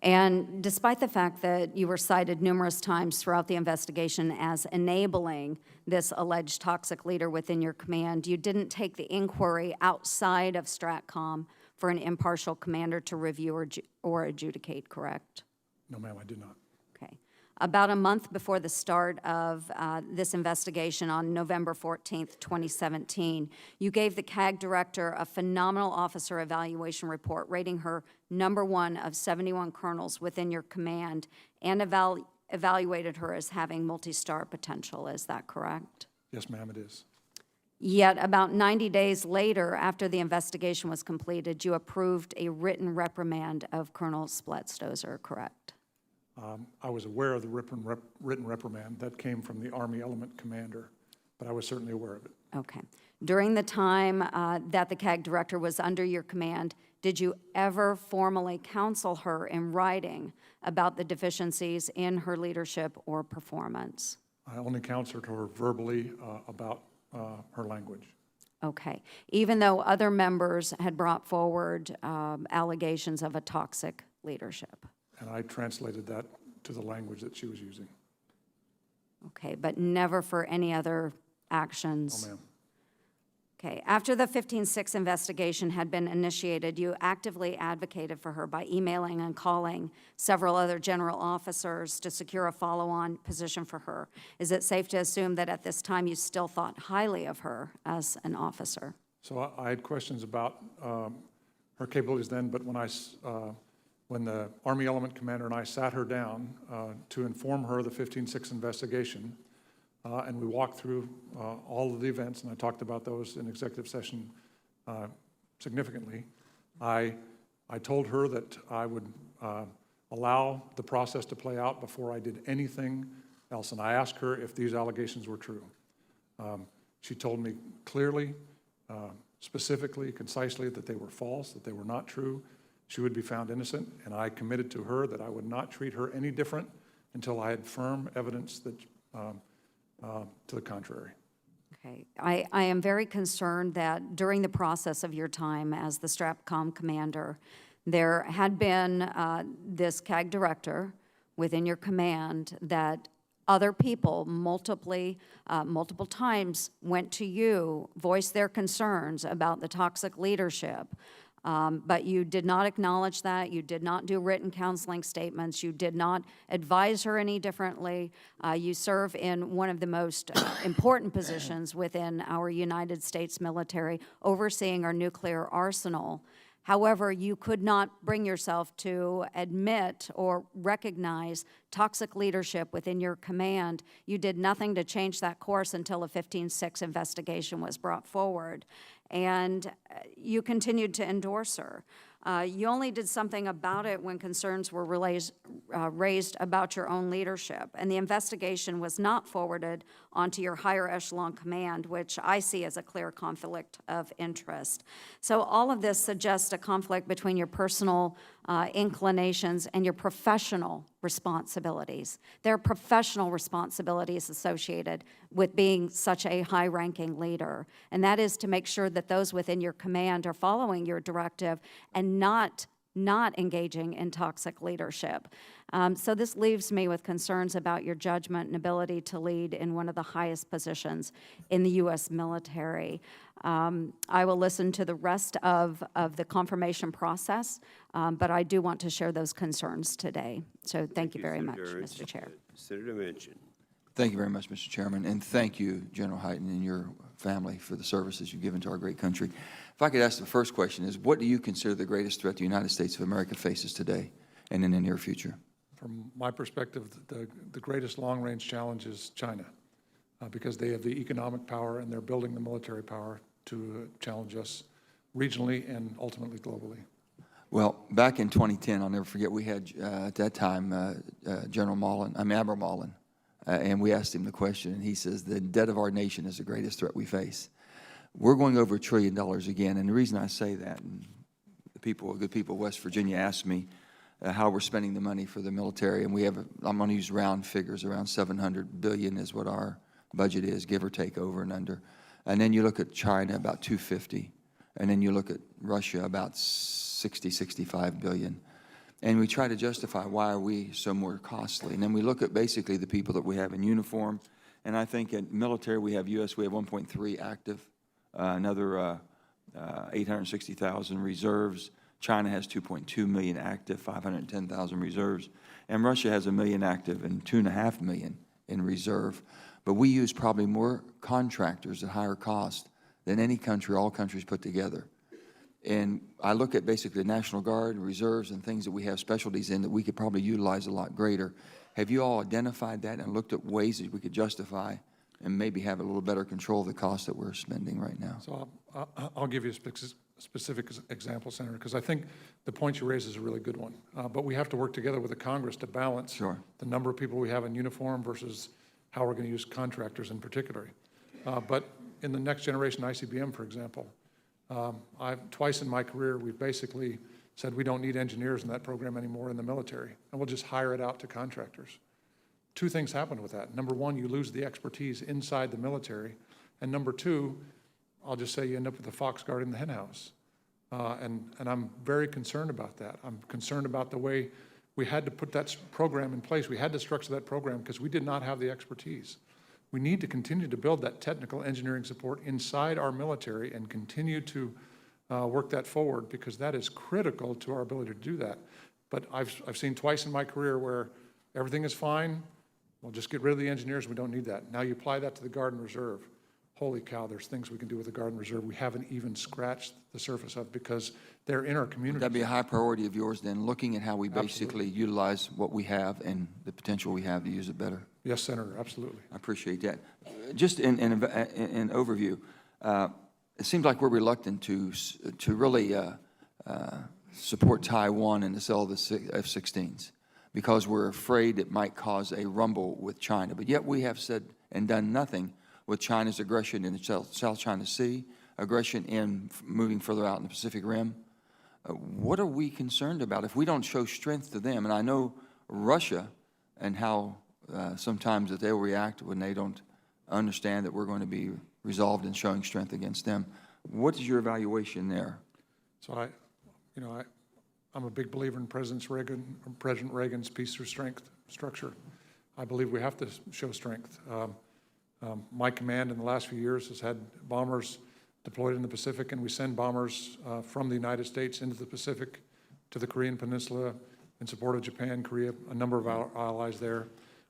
And despite the fact that you were cited numerous times throughout the investigation as enabling this alleged toxic leader within your command, you didn't take the inquiry outside of STRATCOM for an impartial commander to review or adjudicate, correct? No, ma'am, I did not. Okay. About a month before the start of this investigation on November 14th, 2017, you gave the CAG director a phenomenal officer evaluation report rating her #1 of 71 colonels within your command and evaluated her as having multi-star potential. Is that correct? Yes, ma'am, it is. Yet about 90 days later, after the investigation was completed, you approved a written reprimand of Colonel Spletstozer, correct? I was aware of the written reprimand that came from the Army Element Commander, but I was certainly aware of it. Okay. During the time that the CAG director was under your command, did you ever formally counsel her in writing about the deficiencies in her leadership or performance? I only counseled her verbally about her language. Okay. Even though other members had brought forward allegations of a toxic leadership? And I translated that to the language that she was using. Okay, but never for any other actions? No, ma'am. Okay, after the 15-6 investigation had been initiated, you actively advocated for her by emailing and calling several other general officers to secure a follow-on position for her. Is it safe to assume that at this time you still thought highly of her as an officer? So I had questions about her capabilities then, but when the Army Element Commander and I sat her down to inform her of the 15-6 investigation, and we walked through all of the events, and I talked about those in executive session significantly, I told her that I would allow the process to play out before I did anything else, and I asked her if these allegations were true. She told me clearly, specifically, concisely that they were false, that they were not true. She would be found innocent, and I committed to her that I would not treat her any different until I had firm evidence that to the contrary. Okay. I am very concerned that during the process of your time as the STRATCOM commander, there had been this CAG director within your command that other people multiple times went to you, voiced their concerns about the toxic leadership. But you did not acknowledge that. You did not do written counseling statements. You did not advise her any differently. You serve in one of the most important positions within our United States military, overseeing our nuclear arsenal. However, you could not bring yourself to admit or recognize toxic leadership within your command. You did nothing to change that course until a 15-6 investigation was brought forward. And you continued to endorse her. You only did something about it when concerns were raised about your own leadership. And the investigation was not forwarded onto your higher echelon command, which I see as a clear conflict of interest. So all of this suggests a conflict between your personal inclinations and your professional responsibilities. There are professional responsibilities associated with being such a high-ranking leader, and that is to make sure that those within your command are following your directive and not not engaging in toxic leadership. So this leaves me with concerns about your judgment and ability to lead in one of the highest positions in the U.S. military. I will listen to the rest of the confirmation process, but I do want to share those concerns today. So thank you very much, Senator Mr. Chair. Senator Manchin. Thank you very much, Mr. Chairman, and thank you, General Hyten, and your family for the services you've given to our great country. If I could ask the first question is, what do you consider the greatest threat the United States of America faces today and in the near future? From my perspective, the greatest long-range challenge is China, because they have the economic power and they're building the military power to challenge us regionally and ultimately globally. Well, back in 2010, I'll never forget, we had, at that time, Admiral Mullen, and we asked him the question, and he says, the debt of our nation is the greatest threat we face. We're going over $1 trillion again, and the reason I say that, and the good people of West Virginia asked me how we're spending the money for the military, and we have, I'm going to use round figures, around $700 billion is what our budget is, give or take, over and under. And then you look at China, about $250, and then you look at Russia, about 65 billion. And we try to justify why are we so more costly. And then we look at basically the people that we have in uniform. And I think in military, we have U.S., we have 1.3 active, another 860,000 reserves. China has 2.2 million active, 510,000 reserves. And Russia has 1 million active and 2.5 million in reserve. But we use probably more contractors at higher cost than any country, all countries put together. And I look at basically the National Guard, reserves, and things that we have specialties in that we could probably utilize a lot greater. Have you all identified that and looked at ways that we could justify and maybe have a little better control of the cost that we're spending right now? So I'll give you a specific example, Senator, because I think the point you raise is a really good one. But we have to work together with the Congress to balance the number of people we have in uniform versus how we're going to use contractors in particular. But in the next generation ICBM, for example, twice in my career, we've basically said we don't need engineers in that program anymore in the military, and we'll just hire it out to contractors. Two things happened with that. Number one, you lose the expertise inside the military, and number two, I'll just say you end up with the fox guarding the hen house. And I'm very concerned about that. I'm concerned about the way we had to put that program in place. We had to structure that program because we did not have the expertise. We need to continue to build that technical engineering support inside our military and continue to work that forward, because that is critical to our ability to do that. But I've seen twice in my career where everything is fine, we'll just get rid of the engineers, we don't need that. Now you apply that to the Guard and Reserve. Holy cow, there's things we can do with the Guard and Reserve we haven't even scratched the surface of, because they're in our community. Would that be a high priority of yours then, looking at how we basically utilize what we have and the potential we have to use it better? Yes, Senator, absolutely. I appreciate that. Just in overview, it seems like we're reluctant to really support Taiwan and to sell the F-16s because we're afraid it might cause a rumble with China. But yet we have said and done nothing with China's aggression in the South China Sea, aggression in moving further out in the Pacific Rim. What are we concerned about if we don't show strength to them? And I know Russia and how sometimes that they'll react when they don't understand that we're going to be resolved in showing strength against them. What is your evaluation there? So I'm a big believer in President Reagan's peace through strength structure. I believe we have to show strength. My command in the last few years has had bombers deployed in the Pacific, and we send bombers from the United States into the Pacific to the Korean Peninsula in support of Japan, Korea, a number of our allies there.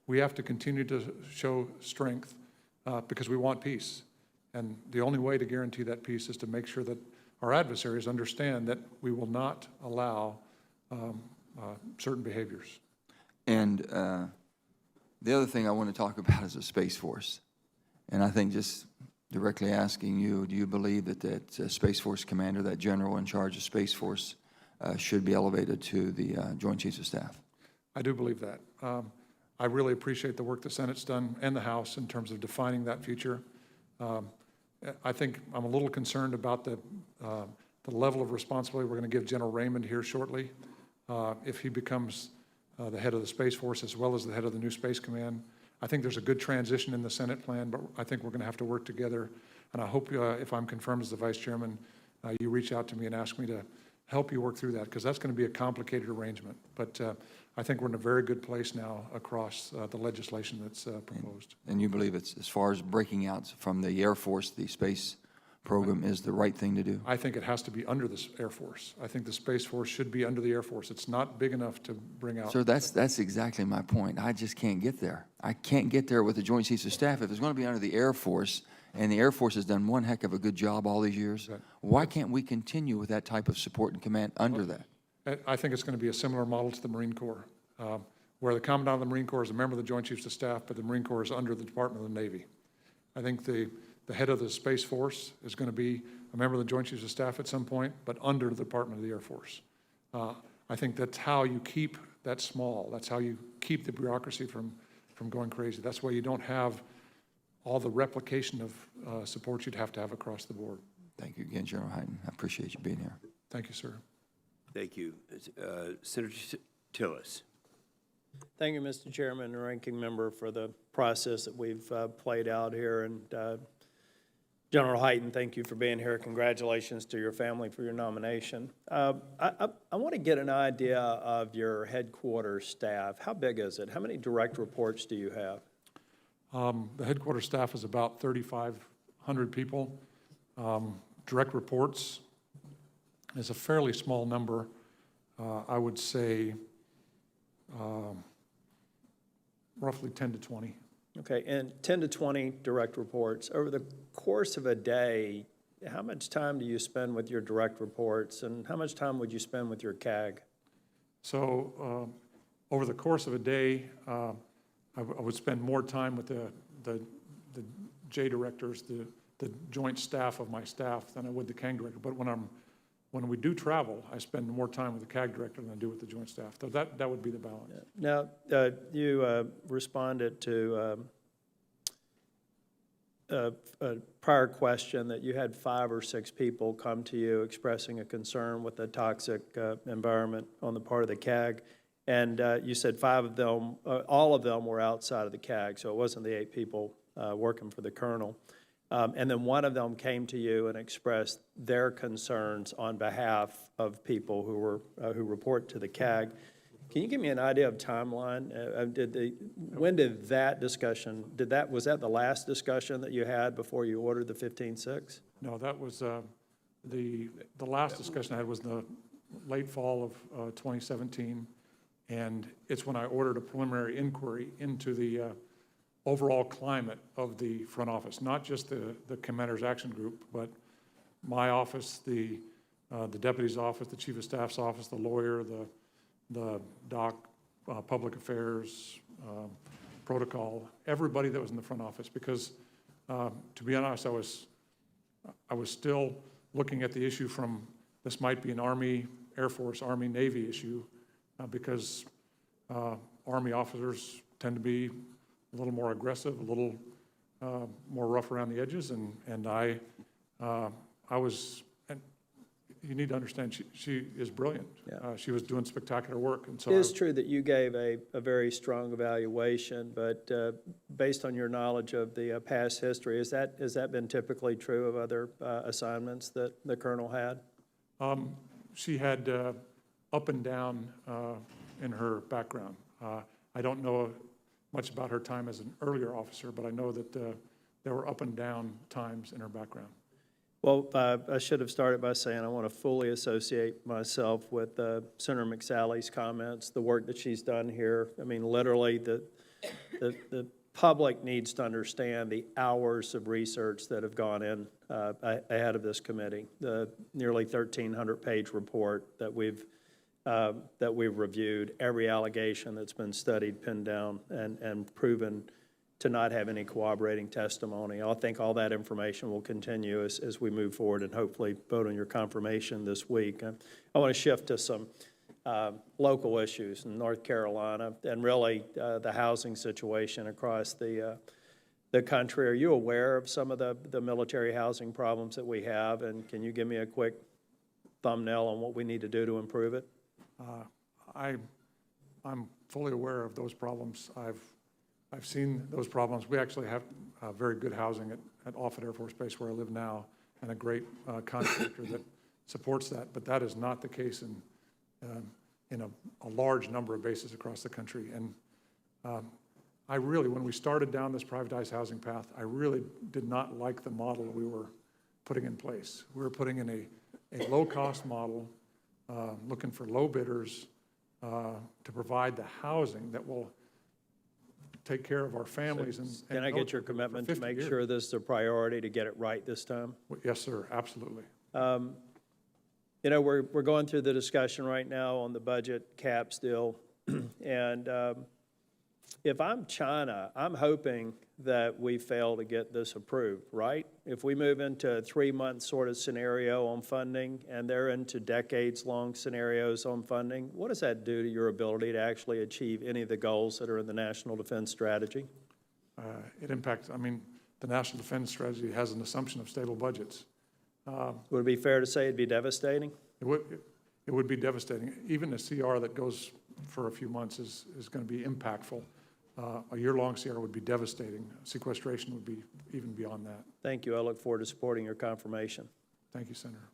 We have to continue to show strength because we want peace. And the only way to guarantee that peace is to make sure that our adversaries understand that we will not allow certain behaviors. And the other thing I want to talk about is the Space Force. And I think just directly asking you, do you believe that Space Force commander, that general in charge of Space Force, should be elevated to the Joint Chiefs of Staff? I do believe that. I really appreciate the work the Senate's done and the House in terms of defining that future. I think I'm a little concerned about the level of responsibility we're going to give General Raymond here shortly. If he becomes the head of the Space Force as well as the head of the new Space Command, I think there's a good transition in the Senate plan, but I think we're going to have to work together. And I hope if I'm confirmed as the Vice Chairman, you reach out to me and ask me to help you work through that, because that's going to be a complicated arrangement. But I think we're in a very good place now across the legislation that's proposed. And you believe it's, as far as breaking out from the Air Force, the space program is the right thing to do? I think it has to be under the Air Force. I think the Space Force should be under the Air Force. It's not big enough to bring out. Sir, that's exactly my point. I just can't get there. I can't get there with the Joint Chiefs of Staff. If it's going to be under the Air Force, and the Air Force has done one heck of a good job all these years, why can't we continue with that type of support and command under that? I think it's going to be a similar model to the Marine Corps, where the Commandant of the Marine Corps is a member of the Joint Chiefs of Staff, but the Marine Corps is under the Department of the Navy. I think the head of the Space Force is going to be a member of the Joint Chiefs of Staff at some point, but under the Department of the Air Force. I think that's how you keep that small. That's how you keep the bureaucracy from going crazy. That's why you don't have all the replication of support you'd have to have across the board. Thank you again, General Hyten. I appreciate you being here. Thank you, sir. Thank you. Senator Tillis. Thank you, Mr. Chairman and Ranking Member, for the process that we've played out here. And General Hyten, thank you for being here. Congratulations to your family for your nomination. I want to get an idea of your headquarters staff. How big is it? How many direct reports do you have? The headquarters staff is about 3,500 people. Direct reports is a fairly small number. I would say roughly 10 to 20. Okay, and 10 to 20 direct reports. Over the course of a day, how much time do you spend with your direct reports, and how much time would you spend with your CAG? So over the course of a day, I would spend more time with the J directors, the joint staff of my staff, than I would the CAG director. But when we do travel, I spend more time with the CAG director than I do with the joint staff. So that would be the balance. Now, you responded to a prior question that you had 5 or 6 people come to you expressing a concern with the toxic environment on the part of the CAG. And you said 5 of them, all of them were outside of the CAG, so it wasn't the 8 people working for the colonel. And then one of them came to you and expressed their concerns on behalf of people who report to the CAG. Can you give me an idea of timeline? When did that discussion, was that the last discussion that you had before you ordered the 15-6? No, that was the last discussion I had was in the late fall of 2017, and it's when I ordered a preliminary inquiry into the overall climate of the front office, not just the Commander's Action Group, but my office, the deputy's office, the chief of staff's office, the lawyer, the doc, public affairs, protocol, everybody that was in the front office. Because to be honest, I was still looking at the issue from this might be an Army, Air Force, Army, Navy issue, because Army officers tend to be a little more aggressive, a little more rough around the edges, and I was, and you need to understand, she is brilliant. Yeah. She was doing spectacular work, and so It is true that you gave a very strong evaluation, but based on your knowledge of the past history, has that been typically true of other assignments that the colonel had? She had up and down in her background. I don't know much about her time as an earlier officer, but I know that there were up and down times in her background. Well, I should have started by saying I want to fully associate myself with Senator McSally's comments, the work that she's done here. I mean, literally, the public needs to understand the hours of research that have gone in ahead of this committee, the nearly 1,300-page report that we've reviewed, every allegation that's been studied, pinned down, and proven to not have any corroborating testimony. I think all that information will continue as we move forward and hopefully vote on your confirmation this week. I want to shift to some local issues in North Carolina and really the housing situation across the country. Are you aware of some of the military housing problems that we have, and can you give me a quick thumbnail on what we need to do to improve it? I'm fully aware of those problems. I've seen those problems. We actually have very good housing at Offutt Air Force Base where I live now, and a great contractor supports that, but that is not the case in a large number of bases across the country. And I really, when we started down this privatized housing path, I really did not like the model we were putting in place. We were putting in a low-cost model, looking for low bidders to provide the housing that will take care of our families. Can I get your commitment to make sure this is a priority to get it right this time? Yes, sir, absolutely. You know, we're going through the discussion right now on the budget cap still, and if I'm China, I'm hoping that we fail to get this approved, right? If we move into a 3-month sort of scenario on funding, and they're into decades-long scenarios on funding, what does that do to your ability to actually achieve any of the goals that are in the National Defense Strategy? It impacts, I mean, the National Defense Strategy has an assumption of stable budgets. Would it be fair to say it'd be devastating? It would be devastating. Even a CR that goes for a few months is going to be impactful. A year-long CR would be devastating. Sequestration would be even beyond that. Thank you. I look forward to supporting your confirmation. Thank you, Senator.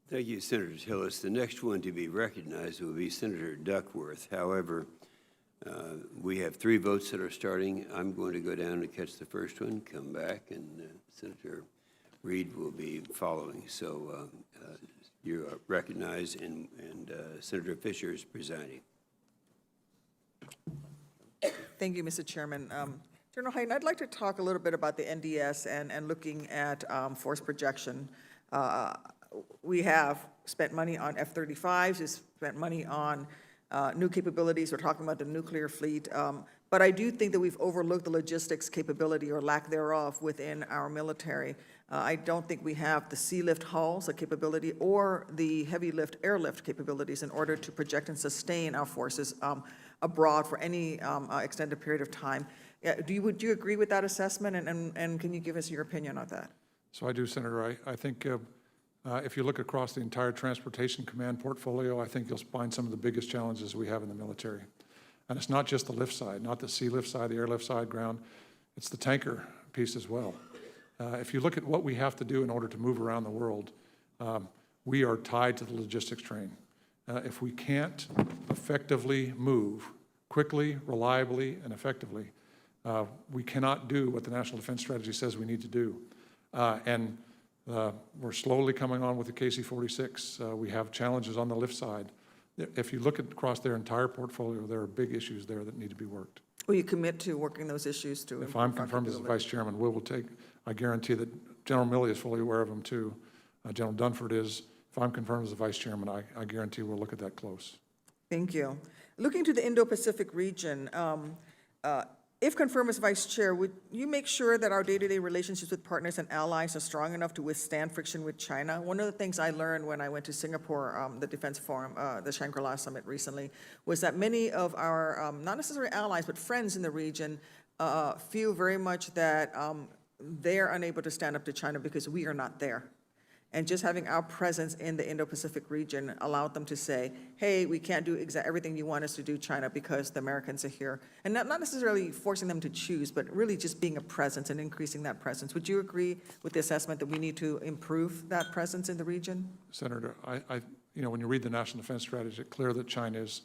Thank you, Senator Tillis. The next one to be recognized will be Senator Duckworth. However, we have 3 votes that are starting. I'm going to go down and catch the first one, come back, and Senator Reed will be following. So you are recognized, and Senator Fisher is presiding. Thank you, Mr. Chairman. General Hayden, I'd like to talk a little bit about the NDS and looking at force projection. We have spent money on F-35s, we've spent money on new capabilities. We're talking about the nuclear fleet. But I do think that we've overlooked the logistics capability or lack thereof within our military. I don't think we have the sea lift hulls, the capability, or the heavy lift airlift capabilities in order to project and sustain our forces abroad for any extended period of time. Would you agree with that assessment, and can you give us your opinion on that? So I do, Senator. I think if you look across the entire Transportation Command portfolio, I think you'll find some of the biggest challenges we have in the military. And it's not just the lift side, not the sea lift side, the airlift side, ground. It's the tanker piece as well. If you look at what we have to do in order to move around the world, we are tied to the logistics train. If we can't effectively move quickly, reliably, and effectively, we cannot do what the National Defense Strategy says we need to do. We're slowly coming on with the KC-46. We have challenges on the lift side. If you look across their entire portfolio, there are big issues there that need to be worked. Will you commit to working those issues to improve? If I'm confirmed as the Vice Chairman, we will take, I guarantee that General Milley is fully aware of them too. General Dunford is. If I'm confirmed as the Vice Chairman, I guarantee we'll look at that close. Thank you. Looking to the Indo-Pacific region, if confirmed as Vice Chair, would you make sure that our day-to-day relationships with partners and allies are strong enough to withstand friction with China? One of the things I learned when I went to Singapore, the Defense Forum, the Shangri-La Summit recently, was that many of our, not necessarily allies, but friends in the region feel very much that they're unable to stand up to China because we are not there. And just having our presence in the Indo-Pacific region allowed them to say, hey, we can't do everything you want us to do, China, because the Americans are here. And not necessarily forcing them to choose, but really just being a presence and increasing that presence. Would you agree with the assessment that we need to improve that presence in the region? Senator, you know, when you read the National Defense Strategy, it's clear that China is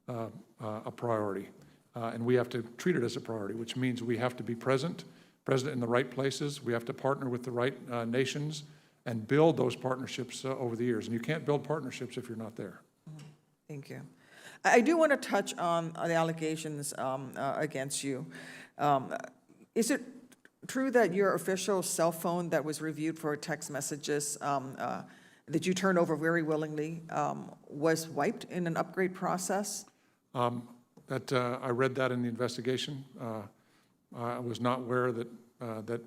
a priority. And we have to treat it as a priority, which means we have to be present in the right places. We have to partner with the right nations and build those partnerships over the years. And you can't build partnerships if you're not there. Thank you. I do want to touch on the allegations against you. Is it true that your official cell phone that was reviewed for text messages that you turned over very willingly was wiped in an upgrade process? I read that in the investigation. I was not aware that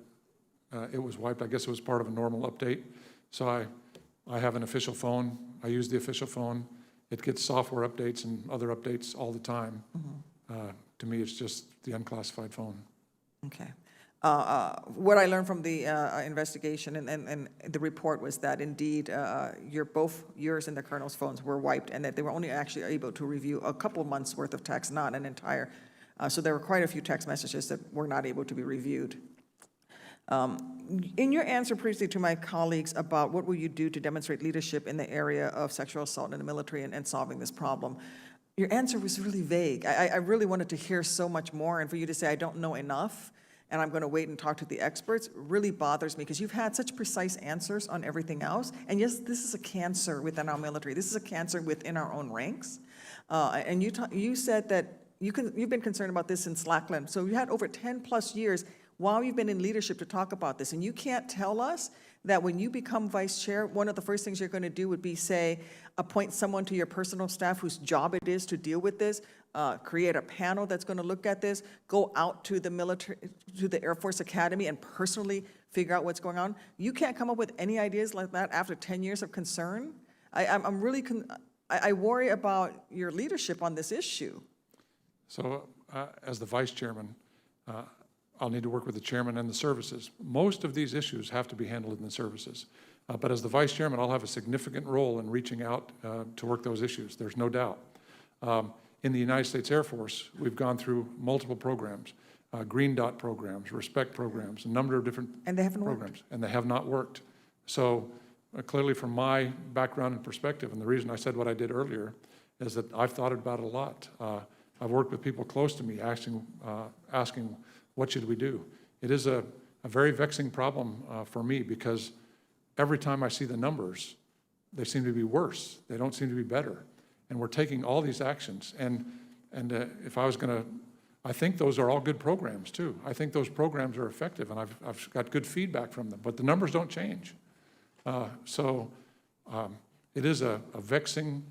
it was wiped. I guess it was part of a normal update. So I have an official phone. I use the official phone. It gets software updates and other updates all the time. To me, it's just the unclassified phone. Okay. What I learned from the investigation and the report was that indeed both yours and the colonel's phones were wiped, and that they were only actually able to review a couple months worth of text, not an entire. So there were quite a few text messages that were not able to be reviewed. In your answer previously to my colleagues about what will you do to demonstrate leadership in the area of sexual assault in the military and solving this problem, your answer was really vague. I really wanted to hear so much more, and for you to say, I don't know enough, and I'm going to wait and talk to the experts, really bothers me, because you've had such precise answers on everything else. And yes, this is a cancer within our military. This is a cancer within our own ranks. And you said that you've been concerned about this since Lackland. So you had over 10+ years while you've been in leadership to talk about this. And you can't tell us that when you become vice chair, one of the first things you're going to do would be, say, appoint someone to your personal staff whose job it is to deal with this, create a panel that's going to look at this, go out to the military, to the Air Force Academy and personally figure out what's going on. You can't come up with any ideas like that after 10 years of concern. I worry about your leadership on this issue. So as the vice chairman, I'll need to work with the chairman and the services. Most of these issues have to be handled in the services. But as the vice chairman, I'll have a significant role in reaching out to work those issues. There's no doubt. In the United States Air Force, we've gone through multiple programs, green dot programs, respect programs, a number of different And they haven't programs, worked. and they have not worked. So clearly from my background and perspective, and the reason I said what I did earlier is that I've thought about it a lot. I've worked with people close to me asking what should we do? It is a very vexing problem for me, because every time I see the numbers, they seem to be worse. They don't seem to be better. And we're taking all these actions. And if I was going to, I think those are all good programs too. I think those programs are effective, and I've got good feedback from them, but the numbers don't change. So it is a vexing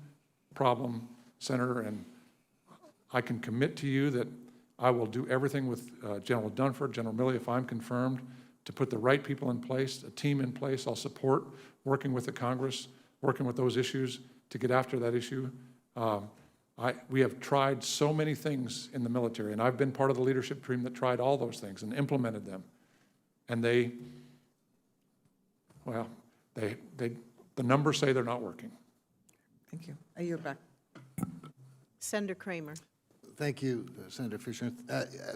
problem, Senator, and I can commit to you that I will do everything with General Dunford, General Milley, if I'm confirmed, to put the right people in place, a team in place. I'll support working with the Congress, working with those issues to get after that issue. We have tried so many things in the military, and I've been part of the leadership team that tried all those things and implemented them. And the numbers say they're not working. Thank you. I yield back. Senator Kramer. Thank you, Senator Fisher.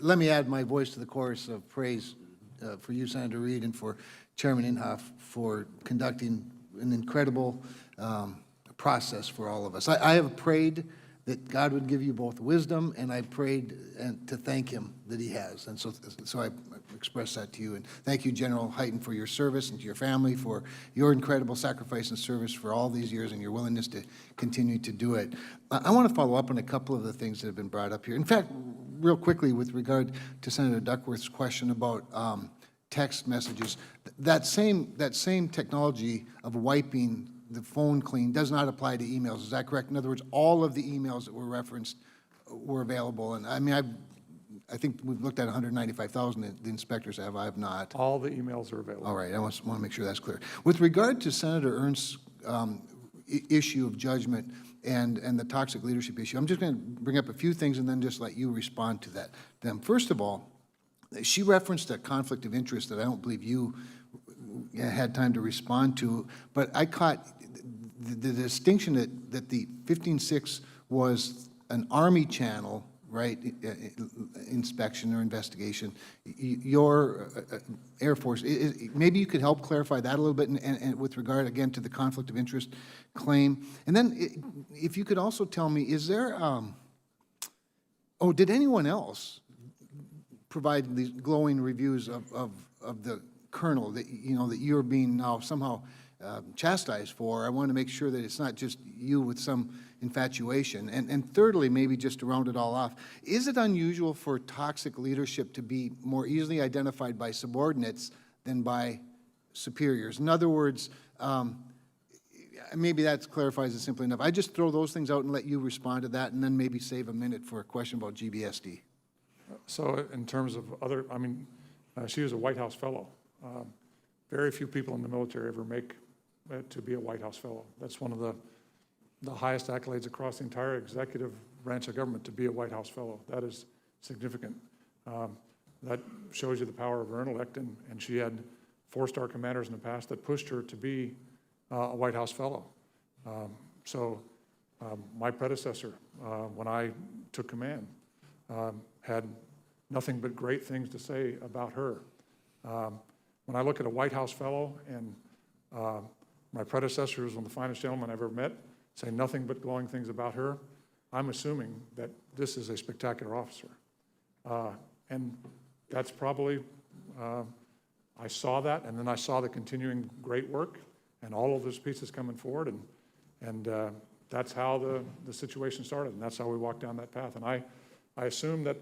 Let me add my voice to the chorus of praise for you, Senator Reid, and for Chairman Inhofe for conducting an incredible process for all of us. I have prayed that God would give you both wisdom, and I prayed to thank him that he has. And so I express that to you. And thank you, General Hyten, for your service, and to your family for your incredible sacrifice and service for all these years and your willingness to continue to do it. I want to follow up on a couple of the things that have been brought up here. In fact, real quickly, with regard to Senator Duckworth's question about text messages, that same technology of wiping the phone clean does not apply to emails. Is that correct? In other words, all of the emails that were referenced were available. And I mean, I think we've looked at 195,000. The inspectors have. I have not. All the emails are available. All right. I want to make sure that's clear. With regard to Senator Ernst's issue of judgment and the toxic leadership issue, I'm just going to bring up a few things and then just let you respond to them. First of all, she referenced a conflict of interest that I don't believe you had time to respond to, but I caught the distinction that the 15-6 was an Army channel, right, inspection or investigation. Your Air Force, maybe you could help clarify that a little bit, and with regard, again, to the conflict of interest claim. And then if you could also tell me, is there, did anyone else provide these glowing reviews of the colonel that, that you're being now somehow chastised for? I want to make sure that it's not just you with some infatuation. And thirdly, maybe just to round it all off, is it unusual for toxic leadership to be more easily identified by subordinates than by superiors? In other words, maybe that clarifies it simply enough. I just throw those things out and let you respond to that, and then maybe save a minute for a question about GBSD. So in terms of other, she was a White House fellow. Very few people in the military ever make it to be a White House fellow. That's one of the highest accolades across the entire executive branch of government, to be a White House fellow. That is significant. That shows you the power of her intellect, and she had 4-star commanders in the past that pushed her to be a White House fellow. My predecessor, when I took command, had nothing but great things to say about her. when I look at a White House fellow, and my predecessor, who's one of the finest gentlemen I've ever met, say nothing but glowing things about her, I'm assuming that this is a spectacular officer. And that's probably, I saw that, and then I saw the continuing great work and all of those pieces coming forward, and that's how the situation started, and that's how we walked down that path. And I assumed that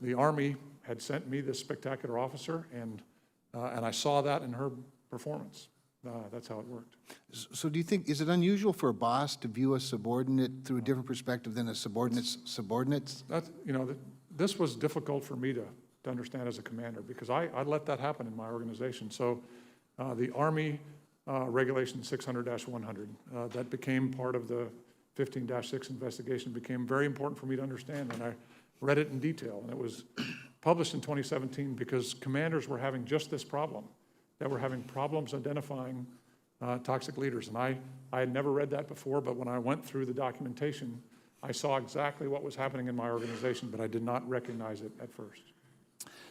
the Army had sent me this spectacular officer, and I saw that in her performance. That's how it worked. So do you think, is it unusual for a boss to view a subordinate through a different perspective than a subordinate's subordinates? That's, this was difficult for me to understand as a commander, because I let that happen in my organization. So the Army Regulation 600-100, that became part of the 15-6 investigation, became very important for me to understand, and I read it in detail. And it was published in 2017 because commanders were having just this problem, that were having problems identifying toxic leaders. And I had never read that before, but when I went through the documentation, I saw exactly what was happening in my organization, but I did not recognize it at first.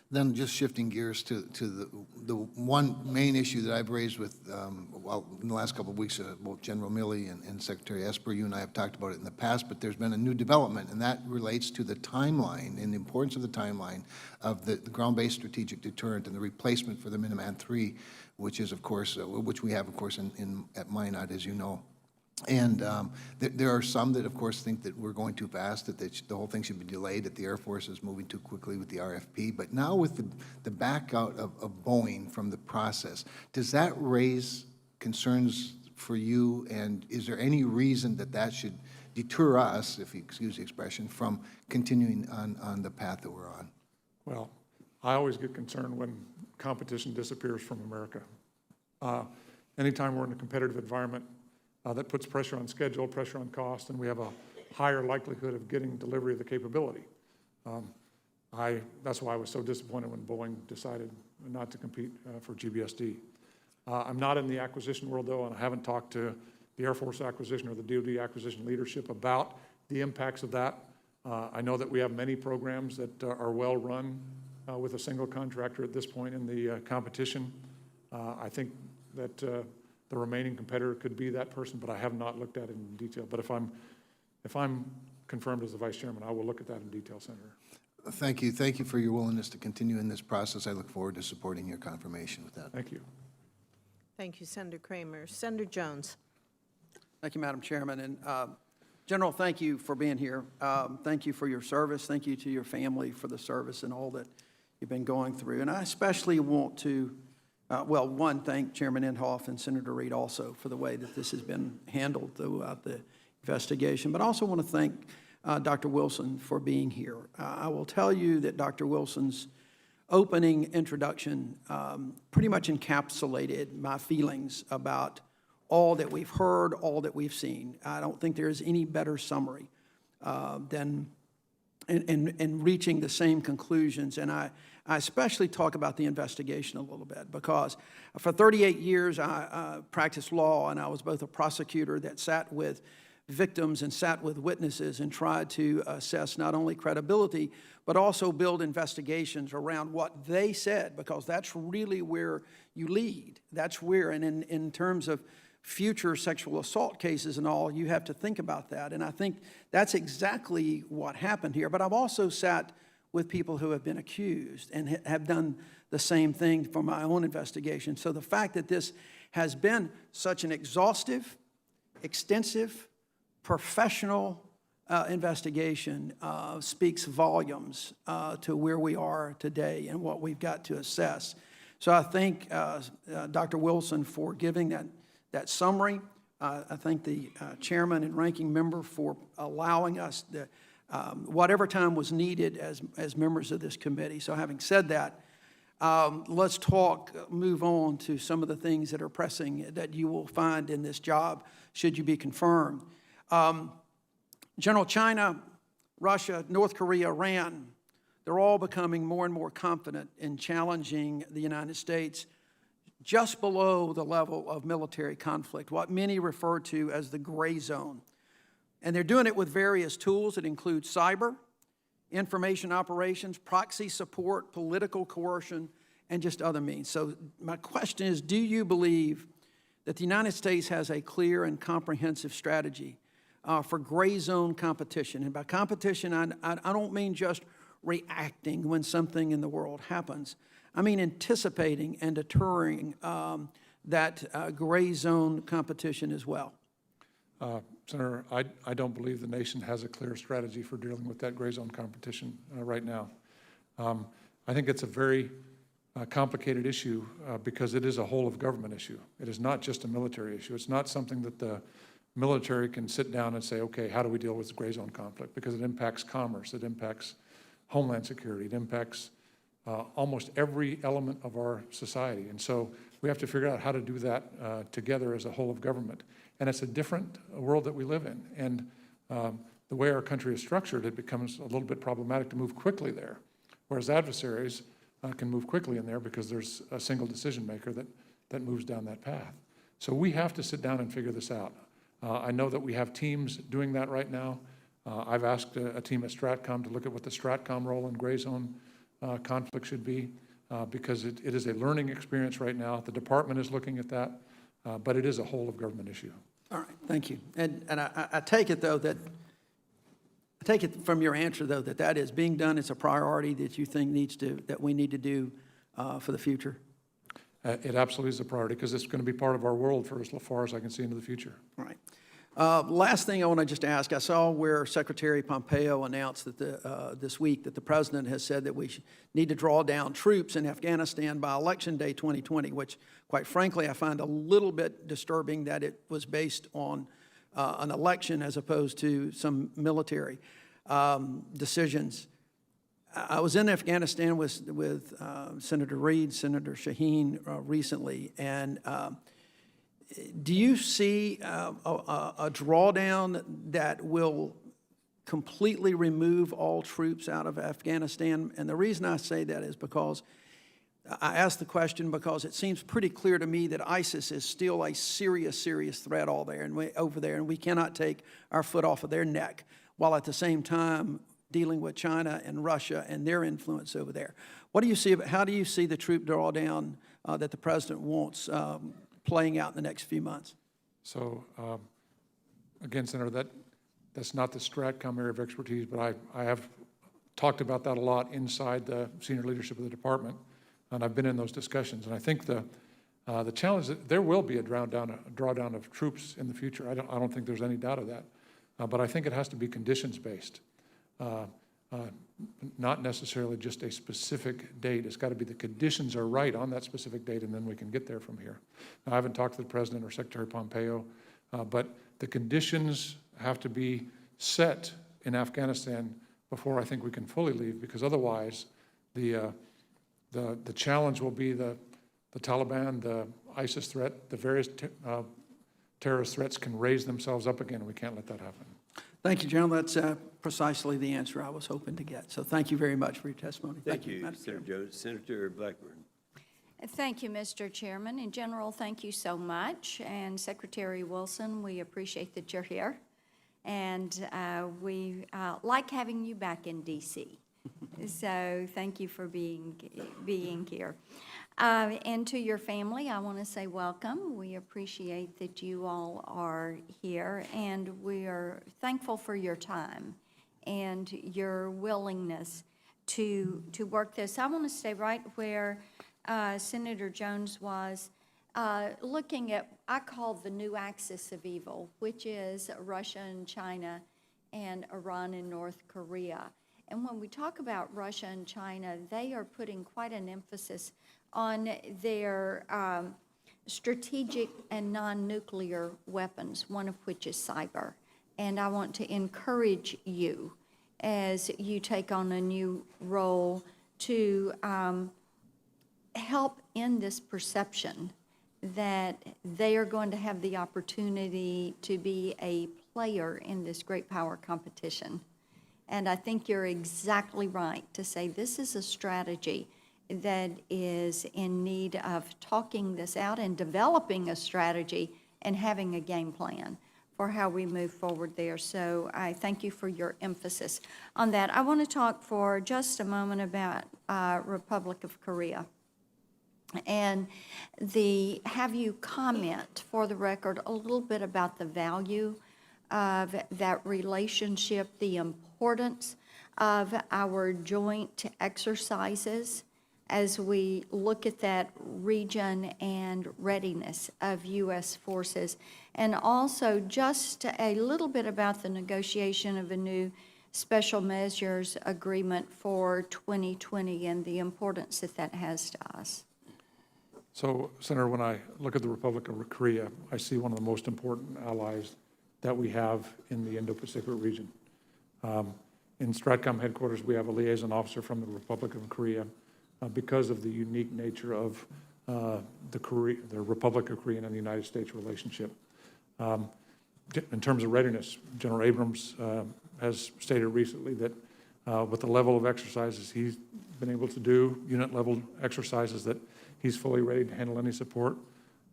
Then just shifting gears to the one main issue that I've raised with, well, in the last couple of weeks, both General Milley and Secretary Esper, you and I have talked about it in the past, but there's been a new development, and that relates to the timeline and the importance of the timeline of the ground-based strategic deterrent and the replacement for the Minuteman III, which is, of course, which we have, of course, at Minot, as you know. And there are some that, of course, think that we're going too fast, that the whole thing should be delayed, that the Air Force is moving too quickly with the RFP. But now with the back out of Boeing from the process, does that raise concerns for you? And is there any reason that should deter us, if you excuse the expression, from continuing on the path that we're on? Well, I always get concerned when competition disappears from America. Anytime we're in a competitive environment, that puts pressure on schedule, pressure on cost, and we have a higher likelihood of getting delivery of the capability. That's why I was so disappointed when Boeing decided not to compete for GBSD. I'm not in the acquisition world, though, and I haven't talked to the Air Force acquisition or the DoD acquisition leadership about the impacts of that. I know that we have many programs that are well run with a single contractor at this point in the competition. I think that the remaining competitor could be that person, but I have not looked at it in detail. But if I'm confirmed as the Vice Chairman, I will look at that in detail, Senator. Thank you. Thank you for your willingness to continue in this process. I look forward to supporting your confirmation with that. Thank you. Thank you, Senator Kramer. Senator Jones. Thank you, Madam Chairman. And General, thank you for being here. Thank you for your service. Thank you to your family for the service and all that you've been going through. And I especially want to thank Chairman Inhofe and Senator Reid also for the way that this has been handled throughout the investigation. But I also want to thank Dr. Wilson for being here. I will tell you that Dr. Wilson's opening introduction pretty much encapsulated my feelings about all that we've heard, all that we've seen. I don't think there is any better summary than in reaching the same conclusions. And I especially talk about the investigation a little bit because for 38 years I practiced law, and I was both a prosecutor that sat with victims and sat with witnesses and tried to assess not only credibility, but also build investigations around what they said, because that's really where you lead. That's where, and in terms of future sexual assault cases and all, you have to think about that. And I think that's exactly what happened here. But I've also sat with people who have been accused and have done the same thing for my own investigation. So the fact that this has been such an exhaustive, extensive, professional investigation speaks volumes to where we are today and what we've got to assess. So I thank Dr. Wilson for giving that summary. I thank the chairman and ranking member for allowing us whatever time was needed as members of this committee. So having said that, let's move on to some of the things that are pressing that you will find in this job should you be confirmed. General, China, Russia, North Korea, Iran, they're all becoming more and more confident in challenging the United States just below the level of military conflict, what many refer to as the gray zone. And they're doing it with various tools that include cyber, information operations, proxy support, political coercion, and just other means. So my question is, do you believe that the United States has a clear and comprehensive strategy for gray zone competition? And by competition, I don't mean just reacting when something in the world happens. I mean anticipating and deterring that gray zone competition as well. Senator, I don't believe the nation has a clear strategy for dealing with that gray zone competition right now. I think it's a very complicated issue because it is a whole of government issue. It is not just a military issue. It's not something that the military can sit down and say, okay, how do we deal with the gray zone conflict? Because it impacts commerce, it impacts homeland security, it impacts almost every element of our society. And so we have to figure out how to do that together as a whole of government. And it's a different world that we live in. And the way our country is structured, it becomes a little bit problematic to move quickly there, whereas adversaries can move quickly in there because there's a single decision maker that moves down that path. So we have to sit down and figure this out. I know that we have teams doing that right now. I've asked a team at Stratcom to look at what the Stratcom role in gray zone conflict should be because it is a learning experience right now. The department is looking at that, but it is a whole of government issue. All right, thank you. And I take it, though, that I take it from your answer, though, that that is being done. It's a priority that you think that we need to do for the future. It absolutely is a priority because it's going to be part of our world for as far as I can see into the future. All right. Last thing I want to just ask, I saw where Secretary Pompeo announced that this week that the president has said that we need to draw down troops in Afghanistan by Election Day 2020, which, quite frankly, I find a little bit disturbing that it was based on an election as opposed to some military decisions. I was in Afghanistan with Senator Reid, Senator Shaheen recently, and do you see a drawdown that will completely remove all troops out of Afghanistan? And the reason I say that is because I ask the question because it seems pretty clear to me that ISIS is still a serious, serious threat over there, and we cannot take our foot off of their neck, while at the same time dealing with China and Russia and their influence over there. What do you see? How do you see the troop drawdown that the president wants playing out in the next few months? So, again, Senator, that's not the Stratcom area of expertise, but I have talked about that a lot inside the senior leadership of the department, and I've been in those discussions. And I think the challenge, there will be a drawdown of troops in the future. I don't think there's any doubt of that. But I think it has to be conditions-based, not necessarily just a specific date. It's got to be the conditions are right on that specific date, and then we can get there from here. Now, I haven't talked to the President or Secretary Pompeo, but the conditions have to be set in Afghanistan before I think we can fully leave, because otherwise the challenge will be the Taliban, the ISIS threat, the various terrorist threats can raise themselves up again, and we can't let that happen. Thank you, General. That's precisely the answer I was hoping to get. So thank you very much for your testimony. Thank you, Senator Jones. Senator Blackburn. Thank you, Mr. Chairman. And General, thank you so much. And Secretary Wilson, we appreciate that you're here. And we like having you back in D.C. So thank you for being here. And to your family, I want to say welcome. We appreciate that you all are here, and we are thankful for your time and your willingness to work this. I want to stay right where Senator Jones was, looking at, I call the new axis of evil, which is Russia and China and Iran and North Korea. And when we talk about Russia and China, they are putting quite an emphasis on their strategic and non-nuclear weapons, one of which is cyber. And I want to encourage you, as you take on a new role, to help in this perception that they are going to have the opportunity to be a player in this great power competition. And I think you're exactly right to say this is a strategy that is in need of talking this out and developing a strategy and having a game plan for how we move forward there. So I thank you for your emphasis on that. I want to talk for just a moment about Republic of Korea. and have you comment for the record a little bit about the value of that relationship, the importance of our joint exercises as we look at that region and readiness of U.S. forces, and also just a little bit about the negotiation of a new special measures agreement for 2020 and the importance that that has to us. So, Senator, when I look at the Republic of Korea, I see one of the most important allies that we have in the Indo-Pacific region. In STRATCOM headquarters, we have a liaison officer from the Republic of Korea because of the unique nature of the Republic of Korea and the United States relationship. In terms of readiness, General Abrams has stated recently that with the level of exercises he's been able to do, unit-level exercises, that he's fully ready to handle any support.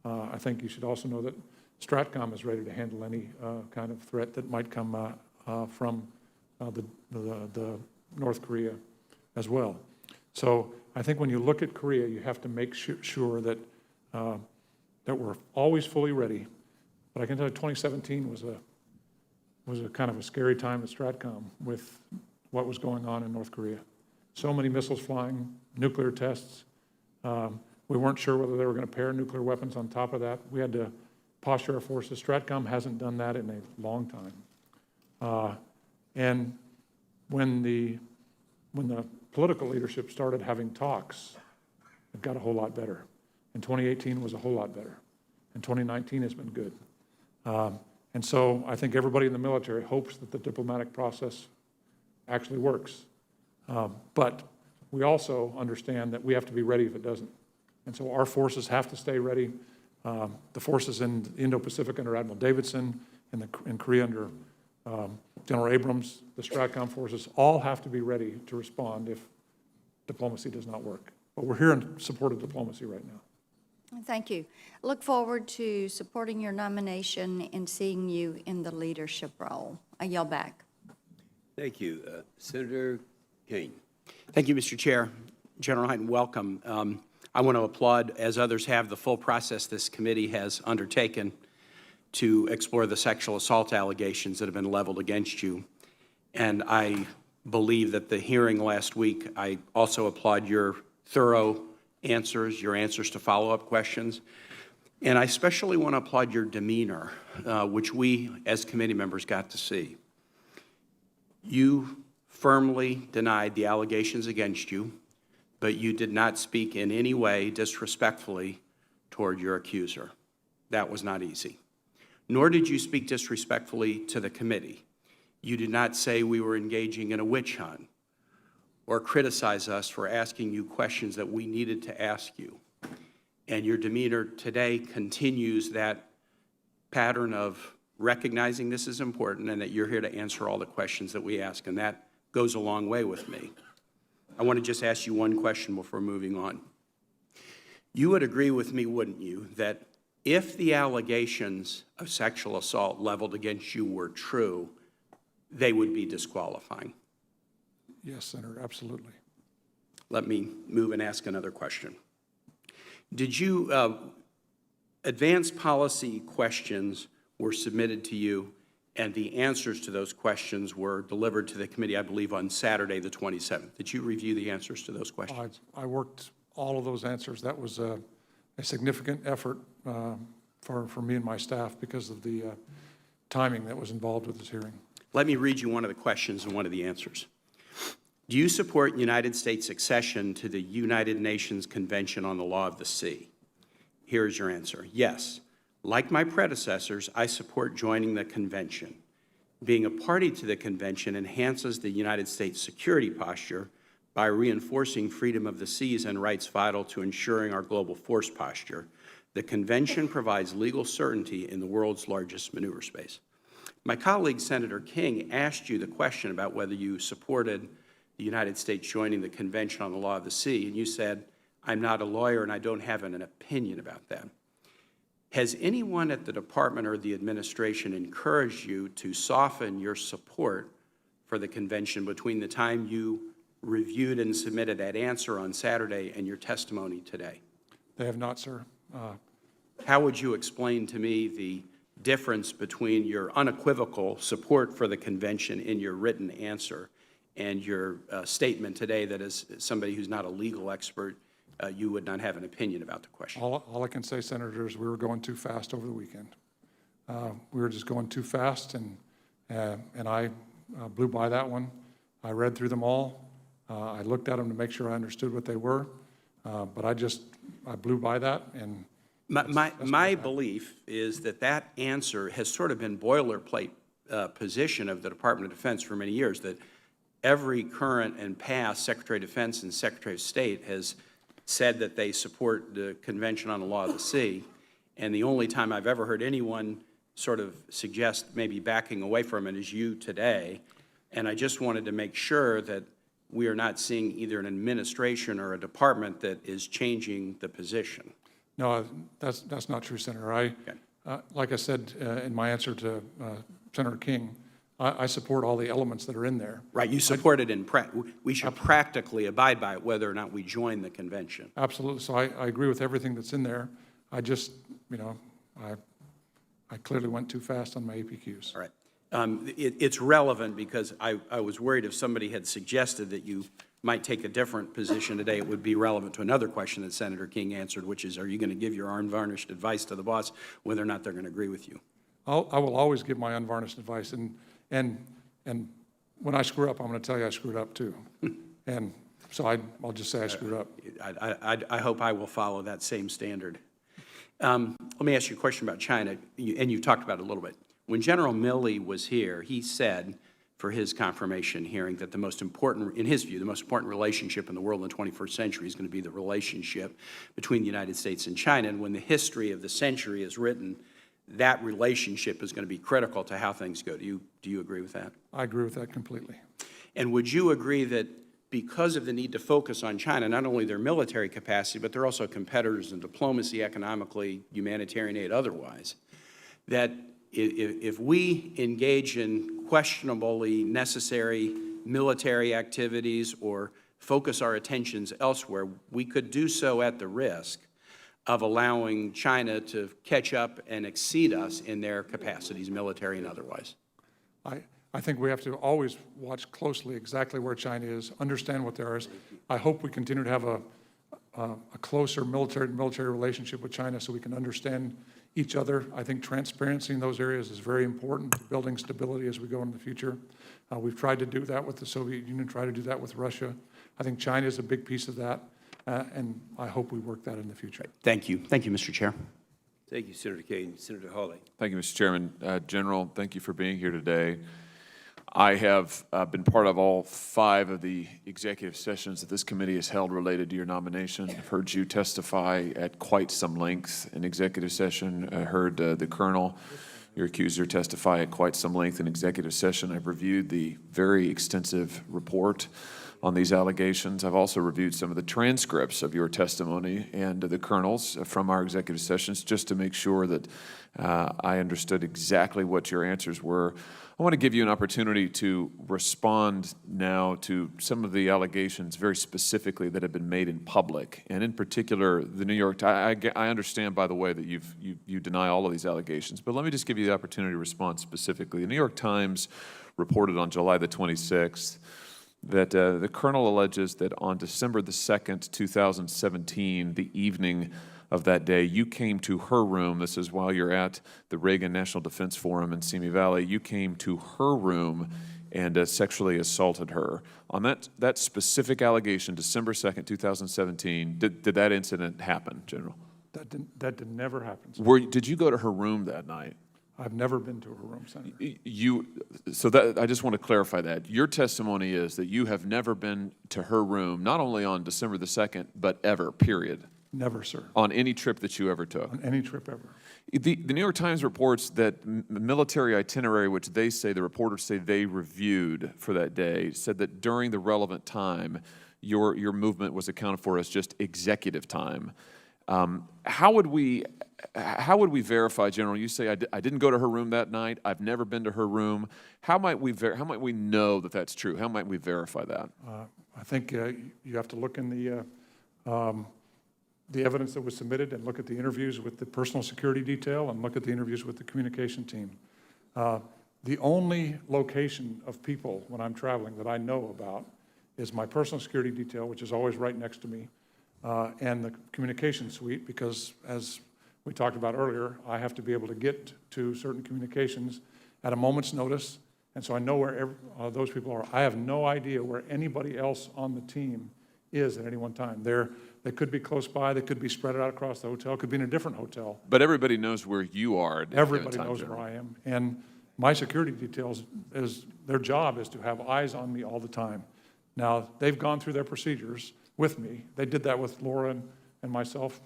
I think you should also know that STRATCOM is ready to handle any kind of threat that might come from the North Korea as well. So I think when you look at Korea, you have to make sure that that we're always fully ready. But I can tell you 2017 was a kind of a scary time at STRATCOM with what was going on in North Korea. So many missiles flying, nuclear tests. We weren't sure whether they were going to pair nuclear weapons on top of that. We had to posture our forces. STRATCOM hasn't done that in a long time. And when the political leadership started having talks, it got a whole lot better. And 2018 was a whole lot better. And 2019 has been good. And so I think everybody in the military hopes that the diplomatic process actually works. But we also understand that we have to be ready if it doesn't. And so our forces have to stay ready. The forces in the Indo-Pacific under Admiral Davidson, in Korea under General Abrams, the STRATCOM forces, all have to be ready to respond if diplomacy does not work. But we're here in support of diplomacy right now. Thank you. Look forward to supporting your nomination and seeing you in the leadership role. I yield back. Thank you. Senator King. Thank you, Mr. Chair. General Hyten, welcome. I want to applaud, as others have, the full process this committee has undertaken to explore the sexual assault allegations that have been leveled against you. And I believe that the hearing last week, I also applaud your thorough answers, your answers to follow-up questions. And I especially want to applaud your demeanor, which we as committee members got to see. You firmly denied the allegations against you, but you did not speak in any way disrespectfully toward your accuser. That was not easy. Nor did you speak disrespectfully to the committee. You did not say we were engaging in a witch hunt or criticize us for asking you questions that we needed to ask you. And your demeanor today continues that pattern of recognizing this is important and that you're here to answer all the questions that we ask, and that goes a long way with me. I want to just ask you one question before moving on. You would agree with me, wouldn't you, that if the allegations of sexual assault leveled against you were true, they would be disqualifying? Yes, Senator, absolutely. Let me move and ask another question. Did you, advanced policy questions were submitted to you, and the answers to those questions were delivered to the committee, I believe, on Saturday, the 27th. Did you review the answers to those questions? I worked all of those answers. That was a significant effort for me and my staff because of the timing that was involved with this hearing. Let me read you one of the questions and one of the answers. Do you support United States accession to the United Nations Convention on the Law of the Sea? Here's your answer. Yes. Like my predecessors, I support joining the convention. Being a party to the convention enhances the United States security posture by reinforcing freedom of the seas and rights vital to ensuring our global force posture. The convention provides legal certainty in the world's largest maneuver space. My colleague, Senator King, asked you the question about whether you supported the United States joining the Convention on the Law of the Sea, and you said, I'm not a lawyer and I don't have an opinion about that. Has anyone at the department or the administration encouraged you to soften your support for the convention between the time you reviewed and submitted that answer on Saturday and your testimony today? They have not, sir. How would you explain to me the difference between your unequivocal support for the convention in your written answer and your statement today that as somebody who's not a legal expert, you would not have an opinion about the question? All I can say, Senator, is we were going too fast over the weekend. We were just going too fast, and I blew by that one. I read through them all. I looked at them to make sure I understood what they were, but I blew by that, and my belief is that that answer has sort of been boilerplate position of the Department of Defense for many years, that every current and past Secretary of Defense and Secretary of State has said that they support the Convention on the Law of the Sea, and the only time I've ever heard anyone sort of suggest maybe backing away from it is you today, and I just wanted to make sure that we are not seeing either an administration or a department that is changing the position. no, that's not true, Senator. Like I said in my answer to Senator King, I support all the elements that are in there. Right, you support it in we should practically abide by it whether or not we join the convention. Absolutely. So I agree with everything that's in there. I just, I clearly went too fast on my APQs. All right. It's relevant because I was worried if somebody had suggested that you might take a different position today, it would be relevant to another question that Senator King answered, which is, are you going to give your unvarnished advice to the boss whether or not they're going to agree with you? I will always give my unvarnished advice, and when I screw up, I'm going to tell you I screwed up too. And so I'll just say I screwed up. I hope I will follow that same standard. Let me ask you a question about China, and you've talked about it a little bit. When General Milley was here, he said for his confirmation hearing that the most important, in his view, the most important relationship in the world in the 21st century is going to be the relationship between the United States and China. And when the history of the century is written, that relationship is going to be critical to how things go. Do you agree with that? I agree with that completely. And would you agree that because of the need to focus on China, not only their military capacity, but they're also competitors in diplomacy, economically, humanitarian aid, otherwise, that if we engage in questionably necessary military activities or focus our attentions elsewhere, we could do so at the risk of allowing China to catch up and exceed us in their capacities, military and otherwise? I think we have to always watch closely exactly where China is, understand what there is. I hope we continue to have a closer military relationship with China so we can understand each other. I think transparency in those areas is very important to building stability as we go into the future. We've tried to do that with the Soviet Union, tried to do that with Russia. I think China is a big piece of that, and I hope we work that in the future. Thank you. Thank you, Mr. Chair. Thank you, Senator Kane. Senator Hawley. Thank you, Mr. Chairman. General, thank you for being here today. I have been part of all 5 of the executive sessions that this committee has held related to your nomination. I've heard you testify at quite some length in executive session. I heard the Colonel, your accuser, testify at quite some length in executive session. I've reviewed the very extensive report on these allegations. I've also reviewed some of the transcripts of your testimony and the Colonel's from our executive sessions just to make sure that I understood exactly what your answers were. I want to give you an opportunity to respond now to some of the allegations very specifically that have been made in public, and in particular, the New York Times. I understand, by the way, that you deny all of these allegations, but let me just give you the opportunity to respond specifically. The New York Times reported on July the 26th that the Colonel alleges that on December the 2nd, 2017, the evening of that day, you came to her room. This is while you're at the Reagan National Defense Forum in Simi Valley. You came to her room and sexually assaulted her. On that specific allegation, December 2nd, 2017, did that incident happen, General? That did never happen. Did you go to her room that night? I've never been to her room, Senator. I just want to clarify that. Your testimony is that you have never been to her room, not only on December the 2nd, but ever, period. Never, sir. On any trip that you ever took? On any trip ever. The New York Times reports that military itinerary, which the reporters say they reviewed for that day, said that during the relevant time, your movement was accounted for as just executive time. How would we verify, General? You say I didn't go to her room that night. I've never been to her room. How might we know that that's true? How might we verify that? I think you have to look in the evidence that was submitted and look at the interviews with the personal security detail and look at the interviews with the communication team. The only location of people when I'm traveling that I know about is my personal security detail, which is always right next to me, and the communication suite, because as we talked about earlier, I have to be able to get to certain communications at a moment's notice, and so I know where those people are. I have no idea where anybody else on the team is at any one time. They could be close by, they could be spread out across the hotel, could be in a different hotel. But everybody knows where you are at any given Everybody time, knows General. where I am. And my security details, their job is to have eyes on me all the time. Now, they've gone through their procedures with me. They did that with Laura and myself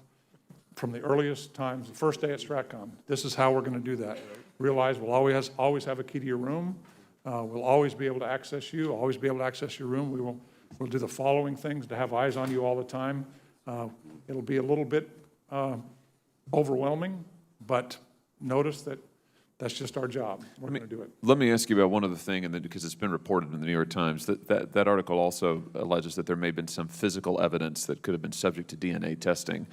from the earliest times, the first day at STRATCOM. This is how we're going to do that. Realize we'll always have a key to your room. We'll always be able to access you, always be able to access your room. We'll do the following things to have eyes on you all the time. It'll be a little bit overwhelming, but notice that that's just our job. We're going to do it. Let me ask you about one other thing, and then because it's been reported in the New York Times, that article also alleges that there may have been some physical evidence that could have been subject to DNA testing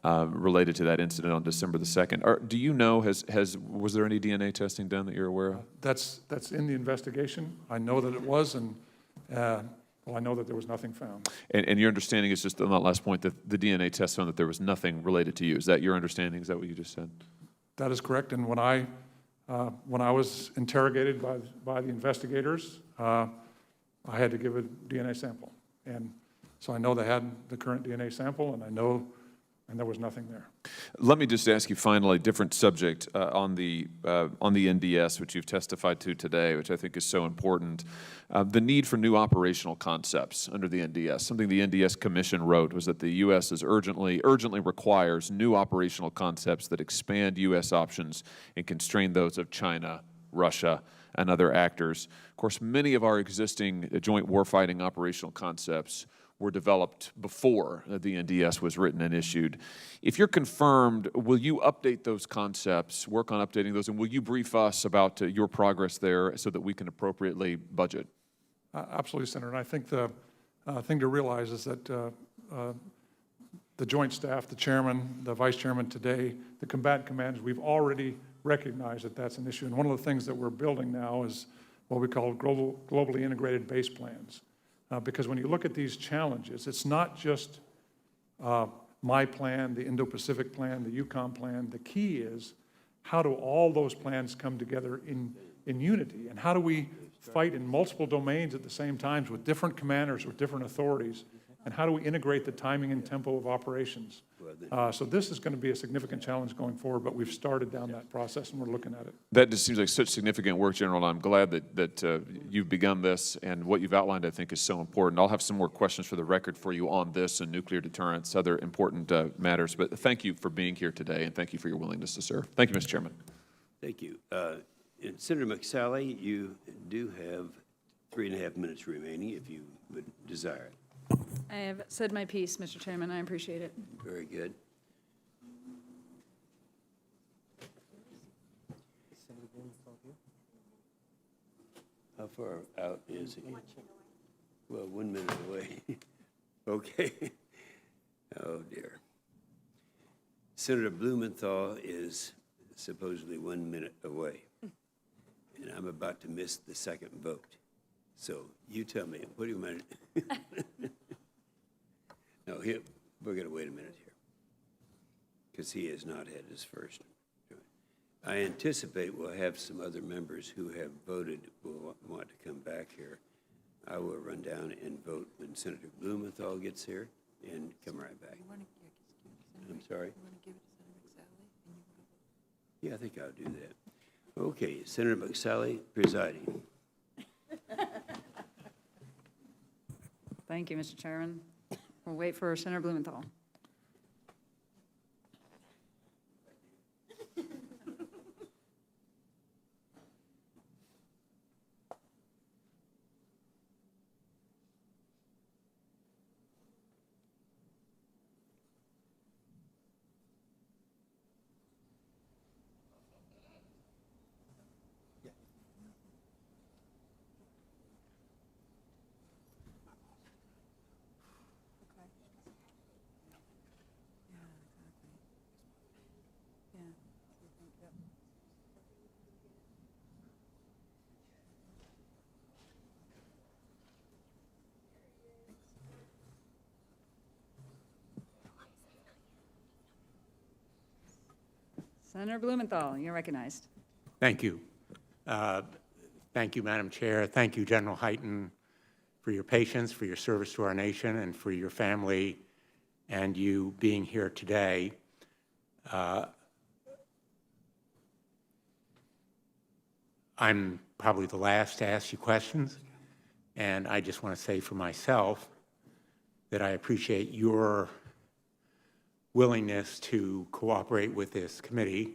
related to that incident on December the 2nd. Do you know, was there any DNA testing done that you're aware of? That's in the investigation. I know that it was, and I know that there was nothing found. And your understanding is just on that last point that the DNA test found that there was nothing related to you. Is that your understanding? Is that what you just said? That is correct. And when I was interrogated by the investigators, I had to give a DNA sample. And so I know they had the current DNA sample, and there was nothing there. Let me just ask you finally, different subject on the NDS, which you've testified to today, which I think is so important. The need for new operational concepts under the NDS. Something the NDS Commission wrote was that the U.S. urgently requires new operational concepts that expand U.S. options and constrain those of China, Russia, and other actors. Of course, many of our existing joint warfighting operational concepts were developed before the NDS was written and issued. If you're confirmed, will you update those concepts, work on updating those, and will you brief us about your progress there so that we can appropriately budget? Absolutely, Senator. And I think the thing to realize is that the Joint Staff, the Chairman, the Vice Chairman today, the combatant commanders, we've already recognized that that's an issue. And one of the things that we're building now is what we call globally integrated base plans. Because when you look at these challenges, it's not just my plan, the Indo-Pacific plan, the Yukon plan. The key is how do all those plans come together in unity? And how do we fight in multiple domains at the same time with different commanders, with different authorities? And how do we integrate the timing and tempo of operations? So this is going to be a significant challenge going forward, but we've started down that process and we're looking at it. That just seems like such significant work, General, and I'm glad that you've begun this, and what you've outlined, I think, is so important. I'll have some more questions for the record for you on this and nuclear deterrence, other important matters, but thank you for being here today, and thank you for your willingness to serve. Thank you, Mr. Chairman. Thank you. And Senator McSally, you do have 3.5 minutes remaining if you would desire it. I have said my piece, Mr. Chairman. I appreciate it. Very good. How far out is he? Well, 1 minute away. Okay. Oh, dear. Senator Blumenthal is supposedly 1 minute away, and I'm about to miss the second vote. So you tell me, what do you want? No, we're going to wait a minute here, because he has not had his first. I anticipate we'll have some other members who have voted will want to come back here. I will run down and vote when Senator Blumenthal gets here and come right back. I'm sorry? Yeah, I think I'll do that. Okay, Senator McSally presiding. Thank you, Mr. Chairman. We'll wait for Senator Blumenthal. Senator Blumenthal, you're recognized. Thank you. Thank you, Madam Chair. Thank you, General Hyten, for your patience, for your service to our nation, and for your family and you being here today. I'm probably the last to ask you questions, and I just want to say for myself that I appreciate your willingness to cooperate with this committee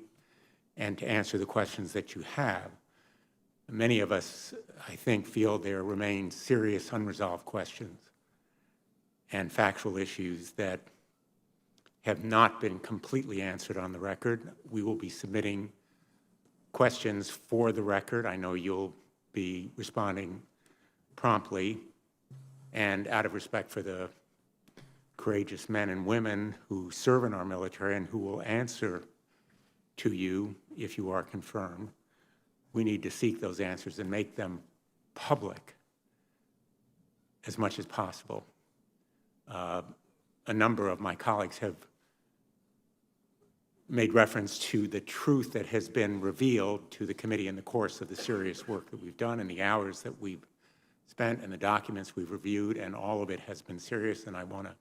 and to answer the questions that you have. Many of us, I think, feel there remain serious unresolved questions and factual issues that have not been completely answered on the record. We will be submitting questions for the record. I know you'll be responding promptly, and out of respect for the courageous men and women who serve in our military and who will answer to you if you are confirmed, we need to seek those answers and make them public as much as possible. A number of my colleagues have made reference to the truth that has been revealed to the committee in the course of the serious work that we've done and the hours that we've spent and the documents we've reviewed, and all of it has been serious, and I want to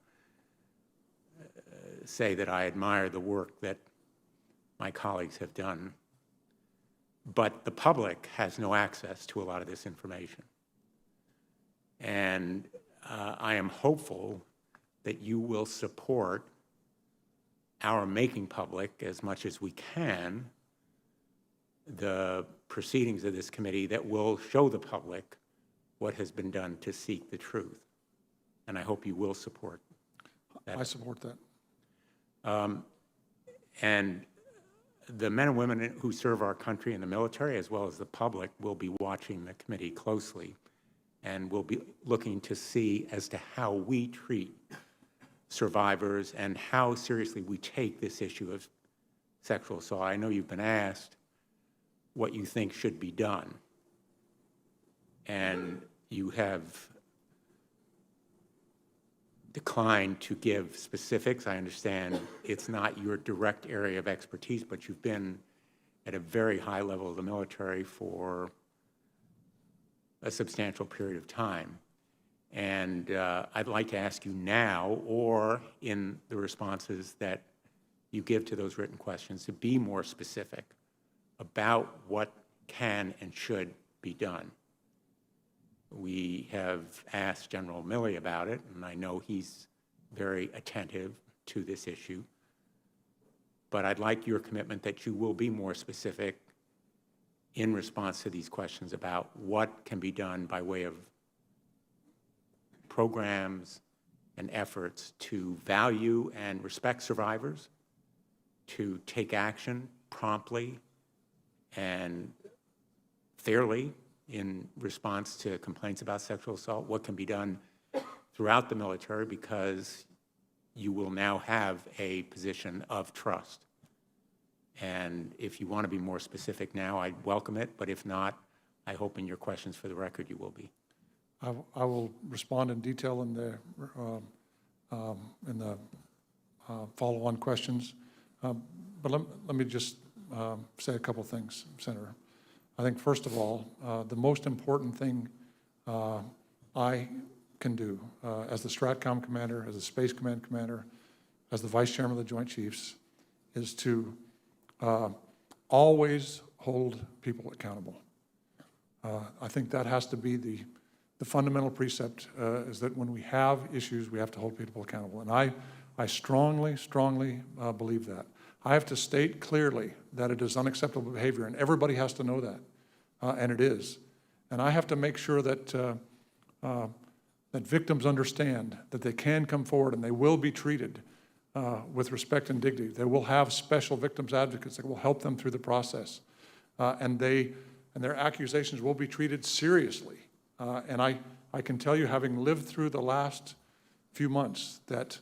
say that I admire the work that my colleagues have done. But the public has no access to a lot of this information. And I am hopeful that you will support our making public, as much as we can, the proceedings of this committee that will show the public what has been done to seek the truth. And I hope you will support that. I support that. And the men and women who serve our country in the military, as well as the public, will be watching the committee closely and will be looking to see as to how we treat survivors and how seriously we take this issue of sexual assault. I know you've been asked what you think should be done, and you have declined to give specifics. I understand it's not your direct area of expertise, but you've been at a very high level of the military for a substantial period of time. And I'd like to ask you now, or in the responses that you give to those written questions, to be more specific about what can and should be done. We have asked General Milley about it, and I know he's very attentive to this issue. But I'd like your commitment that you will be more specific in response to these questions about what can be done by way of programs and efforts to value and respect survivors, to take action promptly and fairly in response to complaints about sexual assault, what can be done throughout the military, because you will now have a position of trust. And if you want to be more specific now, I'd welcome it, but if not, I hope in your questions for the record you will be. I will respond in detail in the follow-on questions. But let me just say a couple things, Senator. I think, first of all, the most important thing I can do as the STRATCOM commander, as the Space Command commander, as the Vice Chairman of the Joint Chiefs, is to always hold people accountable. I think that has to be the fundamental precept, is that when we have issues, we have to hold people accountable. And I strongly, strongly believe that. I have to state clearly that it is unacceptable behavior, and everybody has to know that, and it is. And I have to make sure that that victims understand that they can come forward and they will be treated with respect and dignity. They will have special victims advocates that will help them through the process, and their accusations will be treated seriously. And I can tell you, having lived through the last few months, that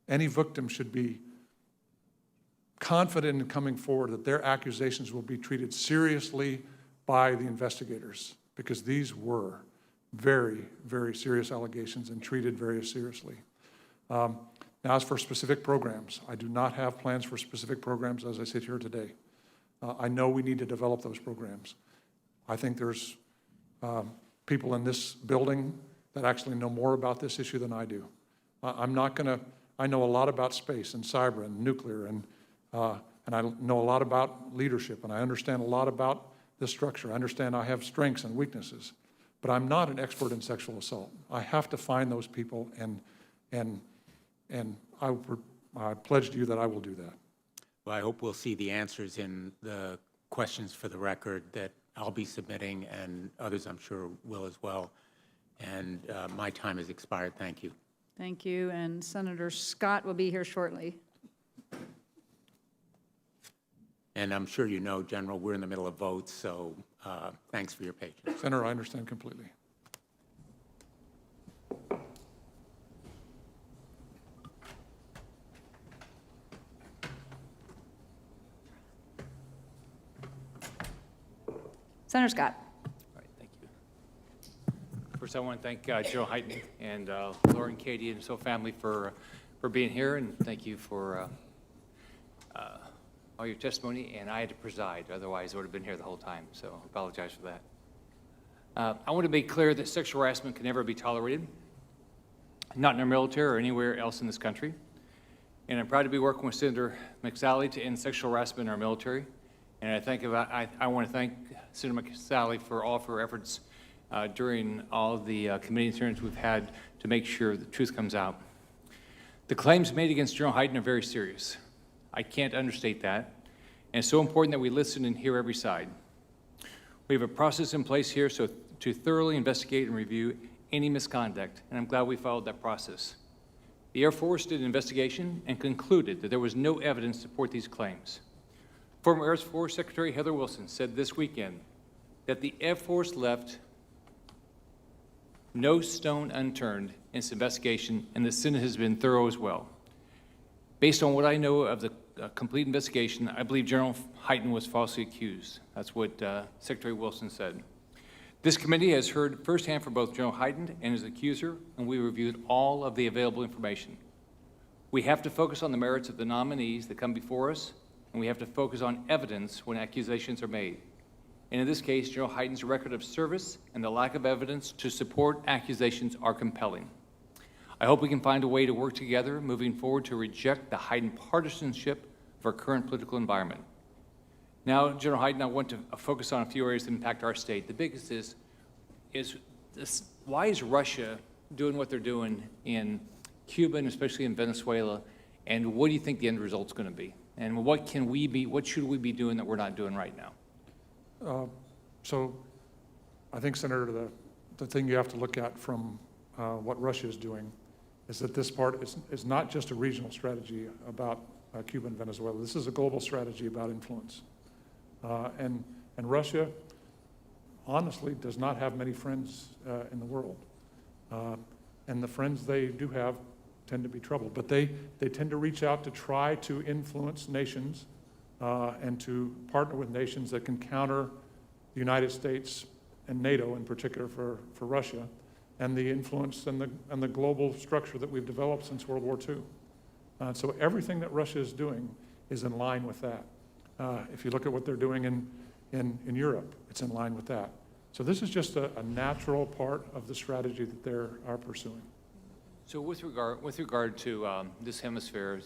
any victim should be confident in coming forward that their accusations will be treated seriously by the investigators, because these were very, very serious allegations and treated very seriously. Now, as for specific programs, I do not have plans for specific programs as I sit here today. I know we need to develop those programs. I think there's people in this building that actually know more about this issue than I do. I'm not going to, I know a lot about space and cyber and nuclear, and I know a lot about leadership, and I understand a lot about this structure. I understand I have strengths and weaknesses, but I'm not an expert in sexual assault. I have to find those people, and I pledge to you that I will do that. Well, I hope we'll see the answers in the questions for the record that I'll be submitting, and others I'm sure will as well. And my time has expired. Thank you. Thank you, and Senator Scott will be here shortly. And I'm sure you know, General, we're in the middle of votes, so thanks for your patience. Senator, I understand completely. Senator Scott. All right, thank you. First, I want to thank General Hyten and Laura and Katie and so family for being here, and thank you for all your testimony. And I had to preside, otherwise I would have been here the whole time, so I apologize for that. I want to make clear that sexual harassment can never be tolerated, not in our military or anywhere else in this country. And I'm proud to be working with Senator McSally to end sexual harassment in our military. And I want to thank Senator McSally for all of her efforts during all of the committee hearings we've had to make sure the truth comes out. The claims made against General Hyten are very serious. I can't understate that. And it's so important that we listen and hear every side. We have a process in place here to thoroughly investigate and review any misconduct, and I'm glad we followed that process. The Air Force did an investigation and concluded that there was no evidence to support these claims. Former Air Force Secretary Heather Wilson said this weekend that the Air Force left no stone unturned in this investigation, and the Senate has been thorough as well. Based on what I know of the complete investigation, I believe General Hyten was falsely accused. That's what Secretary Wilson said. This committee has heard firsthand from both General Hyten and his accuser, and we reviewed all of the available information. We have to focus on the merits of the nominees that come before us, and we have to focus on evidence when accusations are made. And in this case, General Hyten's record of service and the lack of evidence to support accusations are compelling. I hope we can find a way to work together moving forward to reject the Hyten partisanship of our current political environment. Now, General Hyten, I want to focus on a few areas that impact our state. The biggest is this, why is Russia doing what they're doing in Cuba and especially in Venezuela, and what do you think the end result's going to be? And what should we be doing that we're not doing right now? So I think, Senator, the thing you have to look at from what Russia is doing is that this part is not just a regional strategy about Cuba and Venezuela. This is a global strategy about influence. And Russia, honestly, does not have many friends in the world. And the friends they do have tend to be troubled. But they tend to reach out to try to influence nations and to partner with nations that can counter the United States and NATO in particular for Russia, and the influence and the global structure that we've developed since World War II. So everything that Russia is doing is in line with that. If you look at what they're doing in Europe, it's in line with that. So this is just a natural part of the strategy that they are pursuing. So with regard to this hemisphere,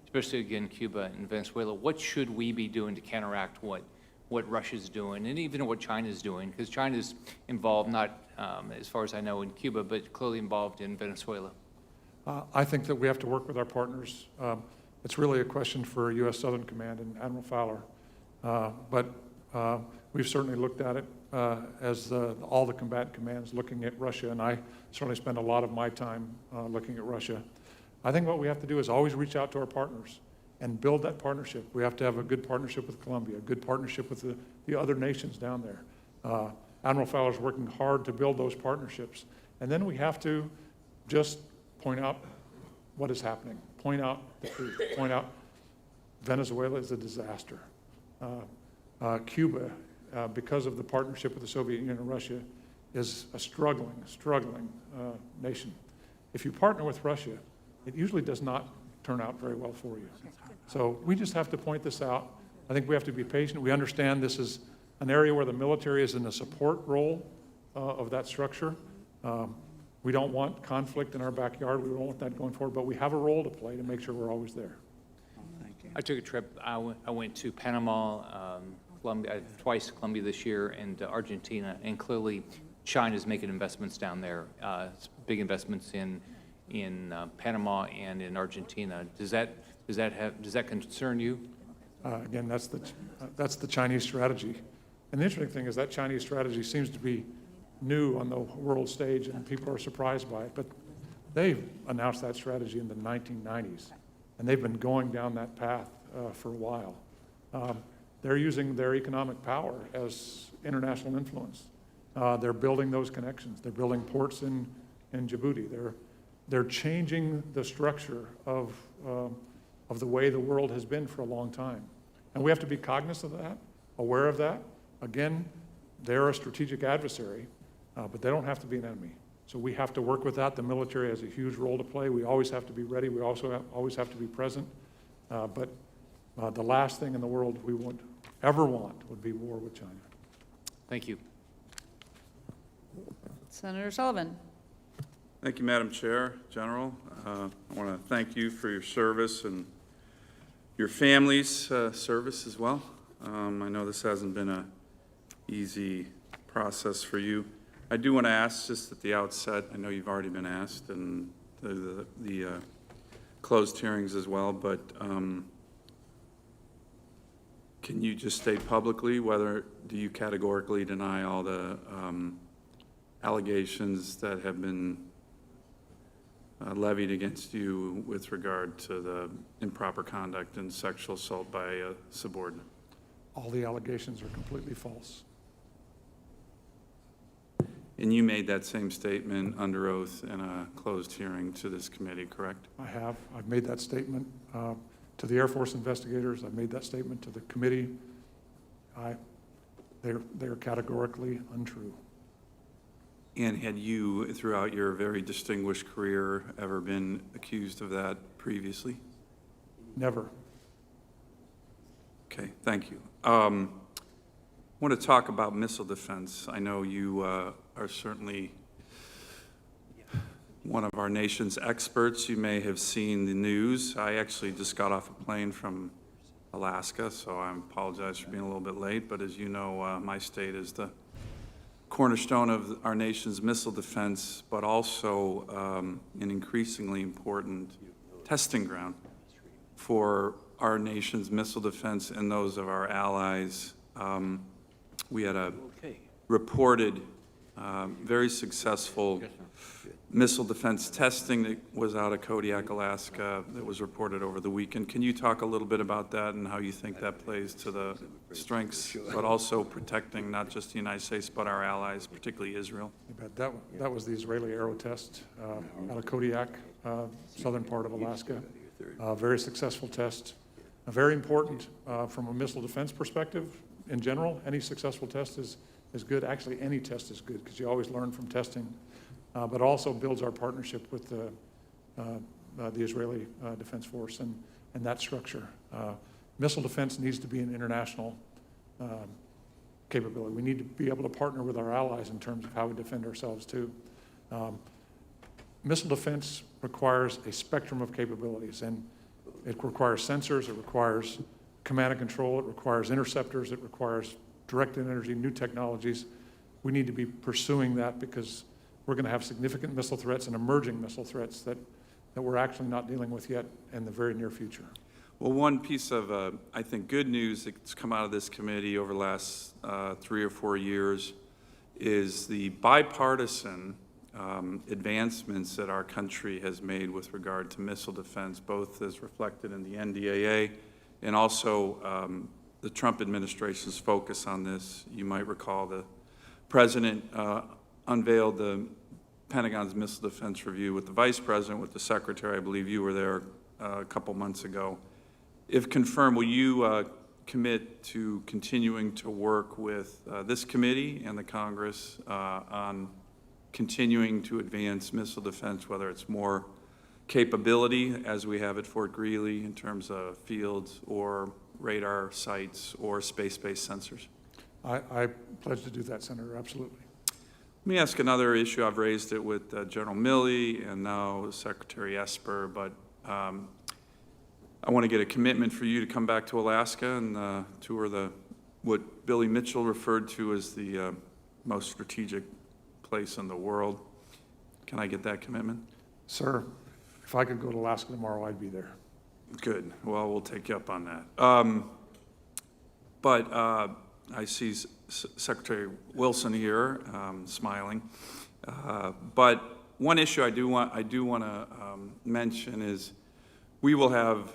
especially again Cuba and Venezuela, what should we be doing to counteract what Russia's doing, and even what China's doing? Because China's involved, not as far as I know, in Cuba, but clearly involved in Venezuela. I think that we have to work with our partners. It's really a question for U.S. Southern Command and Admiral Fowler. But we've certainly looked at it as all the combatant commands looking at Russia, and I certainly spend a lot of my time looking at Russia. I think what we have to do is always reach out to our partners and build that partnership. We have to have a good partnership with Colombia, a good partnership with the other nations down there. Admiral Fowler's working hard to build those partnerships. And then we have to just point out what is happening, point out the truth, point out Venezuela is a disaster. Cuba, because of the partnership with the Soviet Union and Russia, is a struggling nation. If you partner with Russia, it usually does not turn out very well for you. So we just have to point this out I think we have to be patient. We understand this is an area where the military is in a support role of that structure. We don't want conflict in our backyard. We don't want that going forward, but we have a role to play to make sure we're always there. I took a trip, I went to Panama, Colombia, twice Colombia this year, and Argentina, and clearly China's making investments down there, big investments in Panama and in Argentina. Does that concern you? Again, that's the Chinese strategy. And the interesting thing is that Chinese strategy seems to be new on the world stage, and people are surprised by it. But they announced that strategy in the 1990s, and they've been going down that path for a while. They're using their economic power as international influence. They're building those connections. They're building ports in Djibouti. They're changing the structure of the way the world has been for a long time. And we have to be cognizant of that, aware of that. Again, they're a strategic adversary, but they don't have to be an enemy. So we have to work with that. The military has a huge role to play. We always have to be ready. We also always have to be present. But the last thing in the world we would ever want would be war with China. Thank you. Senator Sullivan. Thank you, Madam Chair, General. I want to thank you for your service and your family's service as well. I know this hasn't been an easy process for you. I do want to ask just at the outset, I know you've already been asked, and the closed hearings as well, but can you just state publicly whether do you categorically deny all the allegations that have been levied against you with regard to the improper conduct and sexual assault by a subordinate? All the allegations are completely false. And you made that same statement under oath in a closed hearing to this committee, correct? I have. I've made that statement to the Air Force investigators. I've made that statement to the committee. They're categorically untrue. And had you, throughout your very distinguished career, ever been accused of that previously? Never. Okay, thank you. I want to talk about missile defense. I know you are certainly one of our nation's experts. You may have seen the news. I actually just got off a plane from Alaska, so I apologize for being a little bit late. But as you know, my state is the cornerstone of our nation's missile defense, but also an increasingly important testing ground for our nation's missile defense and those of our allies. We had a reported very successful missile defense testing that was out of Kodiak, Alaska, that was reported over the weekend. Can you talk a little bit about that and how you think that plays to the strengths, but also protecting not just the United States, but our allies, particularly Israel? That was the Israeli aero test out of Kodiak, southern part of Alaska. Very successful test. Very important from a missile defense perspective. In general, any successful test is good. Actually, any test is good because you always learn from testing. But also builds our partnership with the Israeli Defense Force and that structure. Missile defense needs to be an international capability. We need to be able to partner with our allies in terms of how we defend ourselves too. Missile defense requires a spectrum of capabilities, and it requires sensors, it requires command and control, it requires interceptors, it requires directed energy, new technologies. We need to be pursuing that because we're going to have significant missile threats and emerging missile threats that we're actually not dealing with yet in the very near future. Well, one piece of, I think, good news that's come out of this committee over the last 3 or 4 years is the bipartisan advancements that our country has made with regard to missile defense, both as reflected in the NDAA and also the Trump administration's focus on this. You might recall the president unveiled the Pentagon's Missile Defense Review with the Vice President, with the Secretary. I believe you were there a couple months ago. If confirmed, will you commit to continuing to work with this committee and the Congress on continuing to advance missile defense, whether it's more capability as we have at Fort Greely in terms of fields or radar sites or space-based sensors. I pledge to do that, Senator, absolutely. Let me ask another issue. I've raised it with General Milley and now Secretary Esper, but I want to get a commitment for you to come back to Alaska and tour what Billy Mitchell referred to as the most strategic place in the world. Can I get that commitment? Sir, if I could go to Alaska tomorrow, I'd be there. Good. Well, we'll take you up on that. But I see Secretary Wilson here smiling. But one issue I do want to mention is we will have,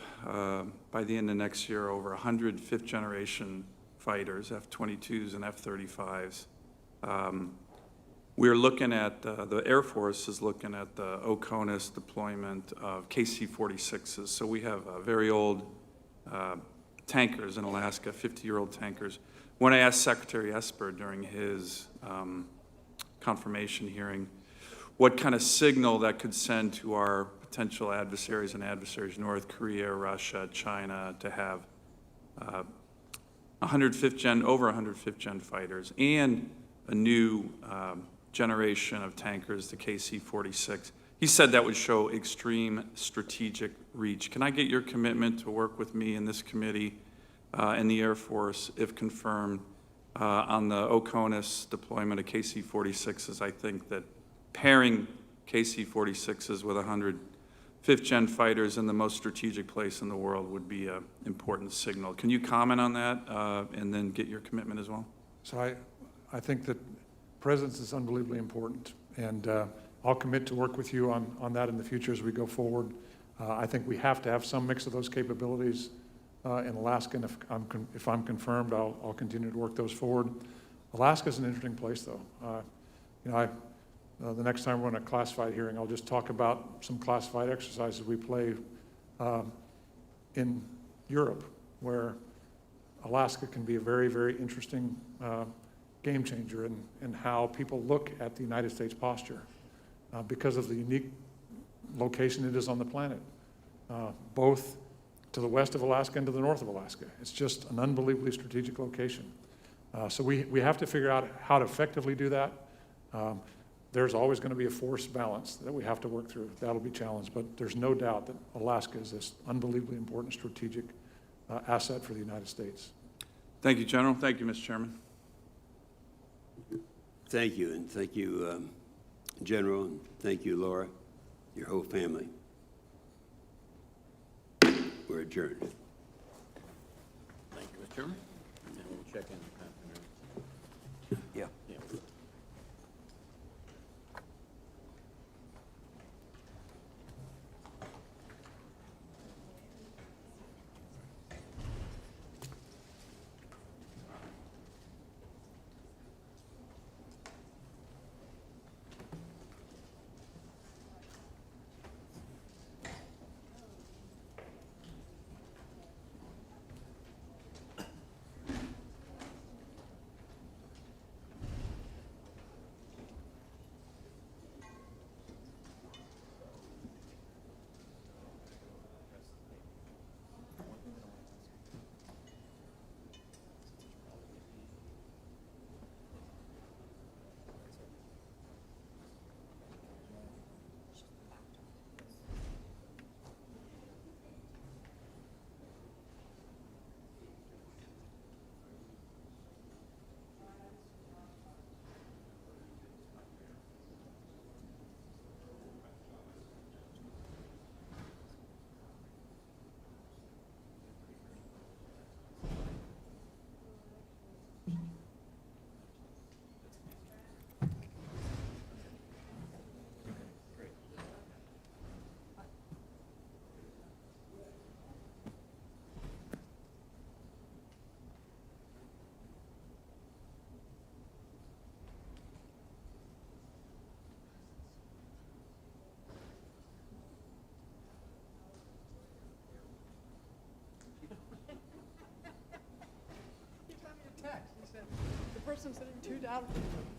by the end of next year, over 100 fifth-generation fighters, F-22s and F-35s. We're looking at, the Air Force is looking at the OCONUS deployment of KC-46s. So we have very old tankers in Alaska, 50-year-old tankers. When I asked Secretary Esper during his confirmation hearing what kind of signal that could send to our potential adversaries and adversaries, North Korea, Russia, China, to have over 100 fifth-gen fighters and a new generation of tankers, the KC-46. He said that would show extreme strategic reach. Can I get your commitment to work with me in this committee and the Air Force, if confirmed, on the OCONUS deployment of KC-46s? I think that pairing KC-46s with 100 fifth-gen fighters in the most strategic place in the world would be an important signal. Can you comment on that and then get your commitment as well? So I think that presence is unbelievably important, and I'll commit to work with you on that in the future as we go forward. I think we have to have some mix of those capabilities in Alaska, and if I'm confirmed, I'll continue to work those forward. Alaska's an interesting place, though. The next time we're in a classified hearing, I'll just talk about some classified exercises we play in Europe, where Alaska can be a very, very interesting game changer in how people look at the United States posture because of the unique location it is on the planet, both to the west of Alaska and to the north of Alaska. It's just an unbelievably strategic location. So we have to figure out how to effectively do that. There's always going to be a force balance that we have to work through. That'll be challenged, but there's no doubt that Alaska is this unbelievably important strategic asset for the United States. Thank you, General. Thank you, Mr. Chairman. Thank you, and thank you, General, and thank you, Laura, your whole family. We're adjourned. Thank you, Mr. Chairman. And then we'll check in. Yeah. The person sitting 2 down from you.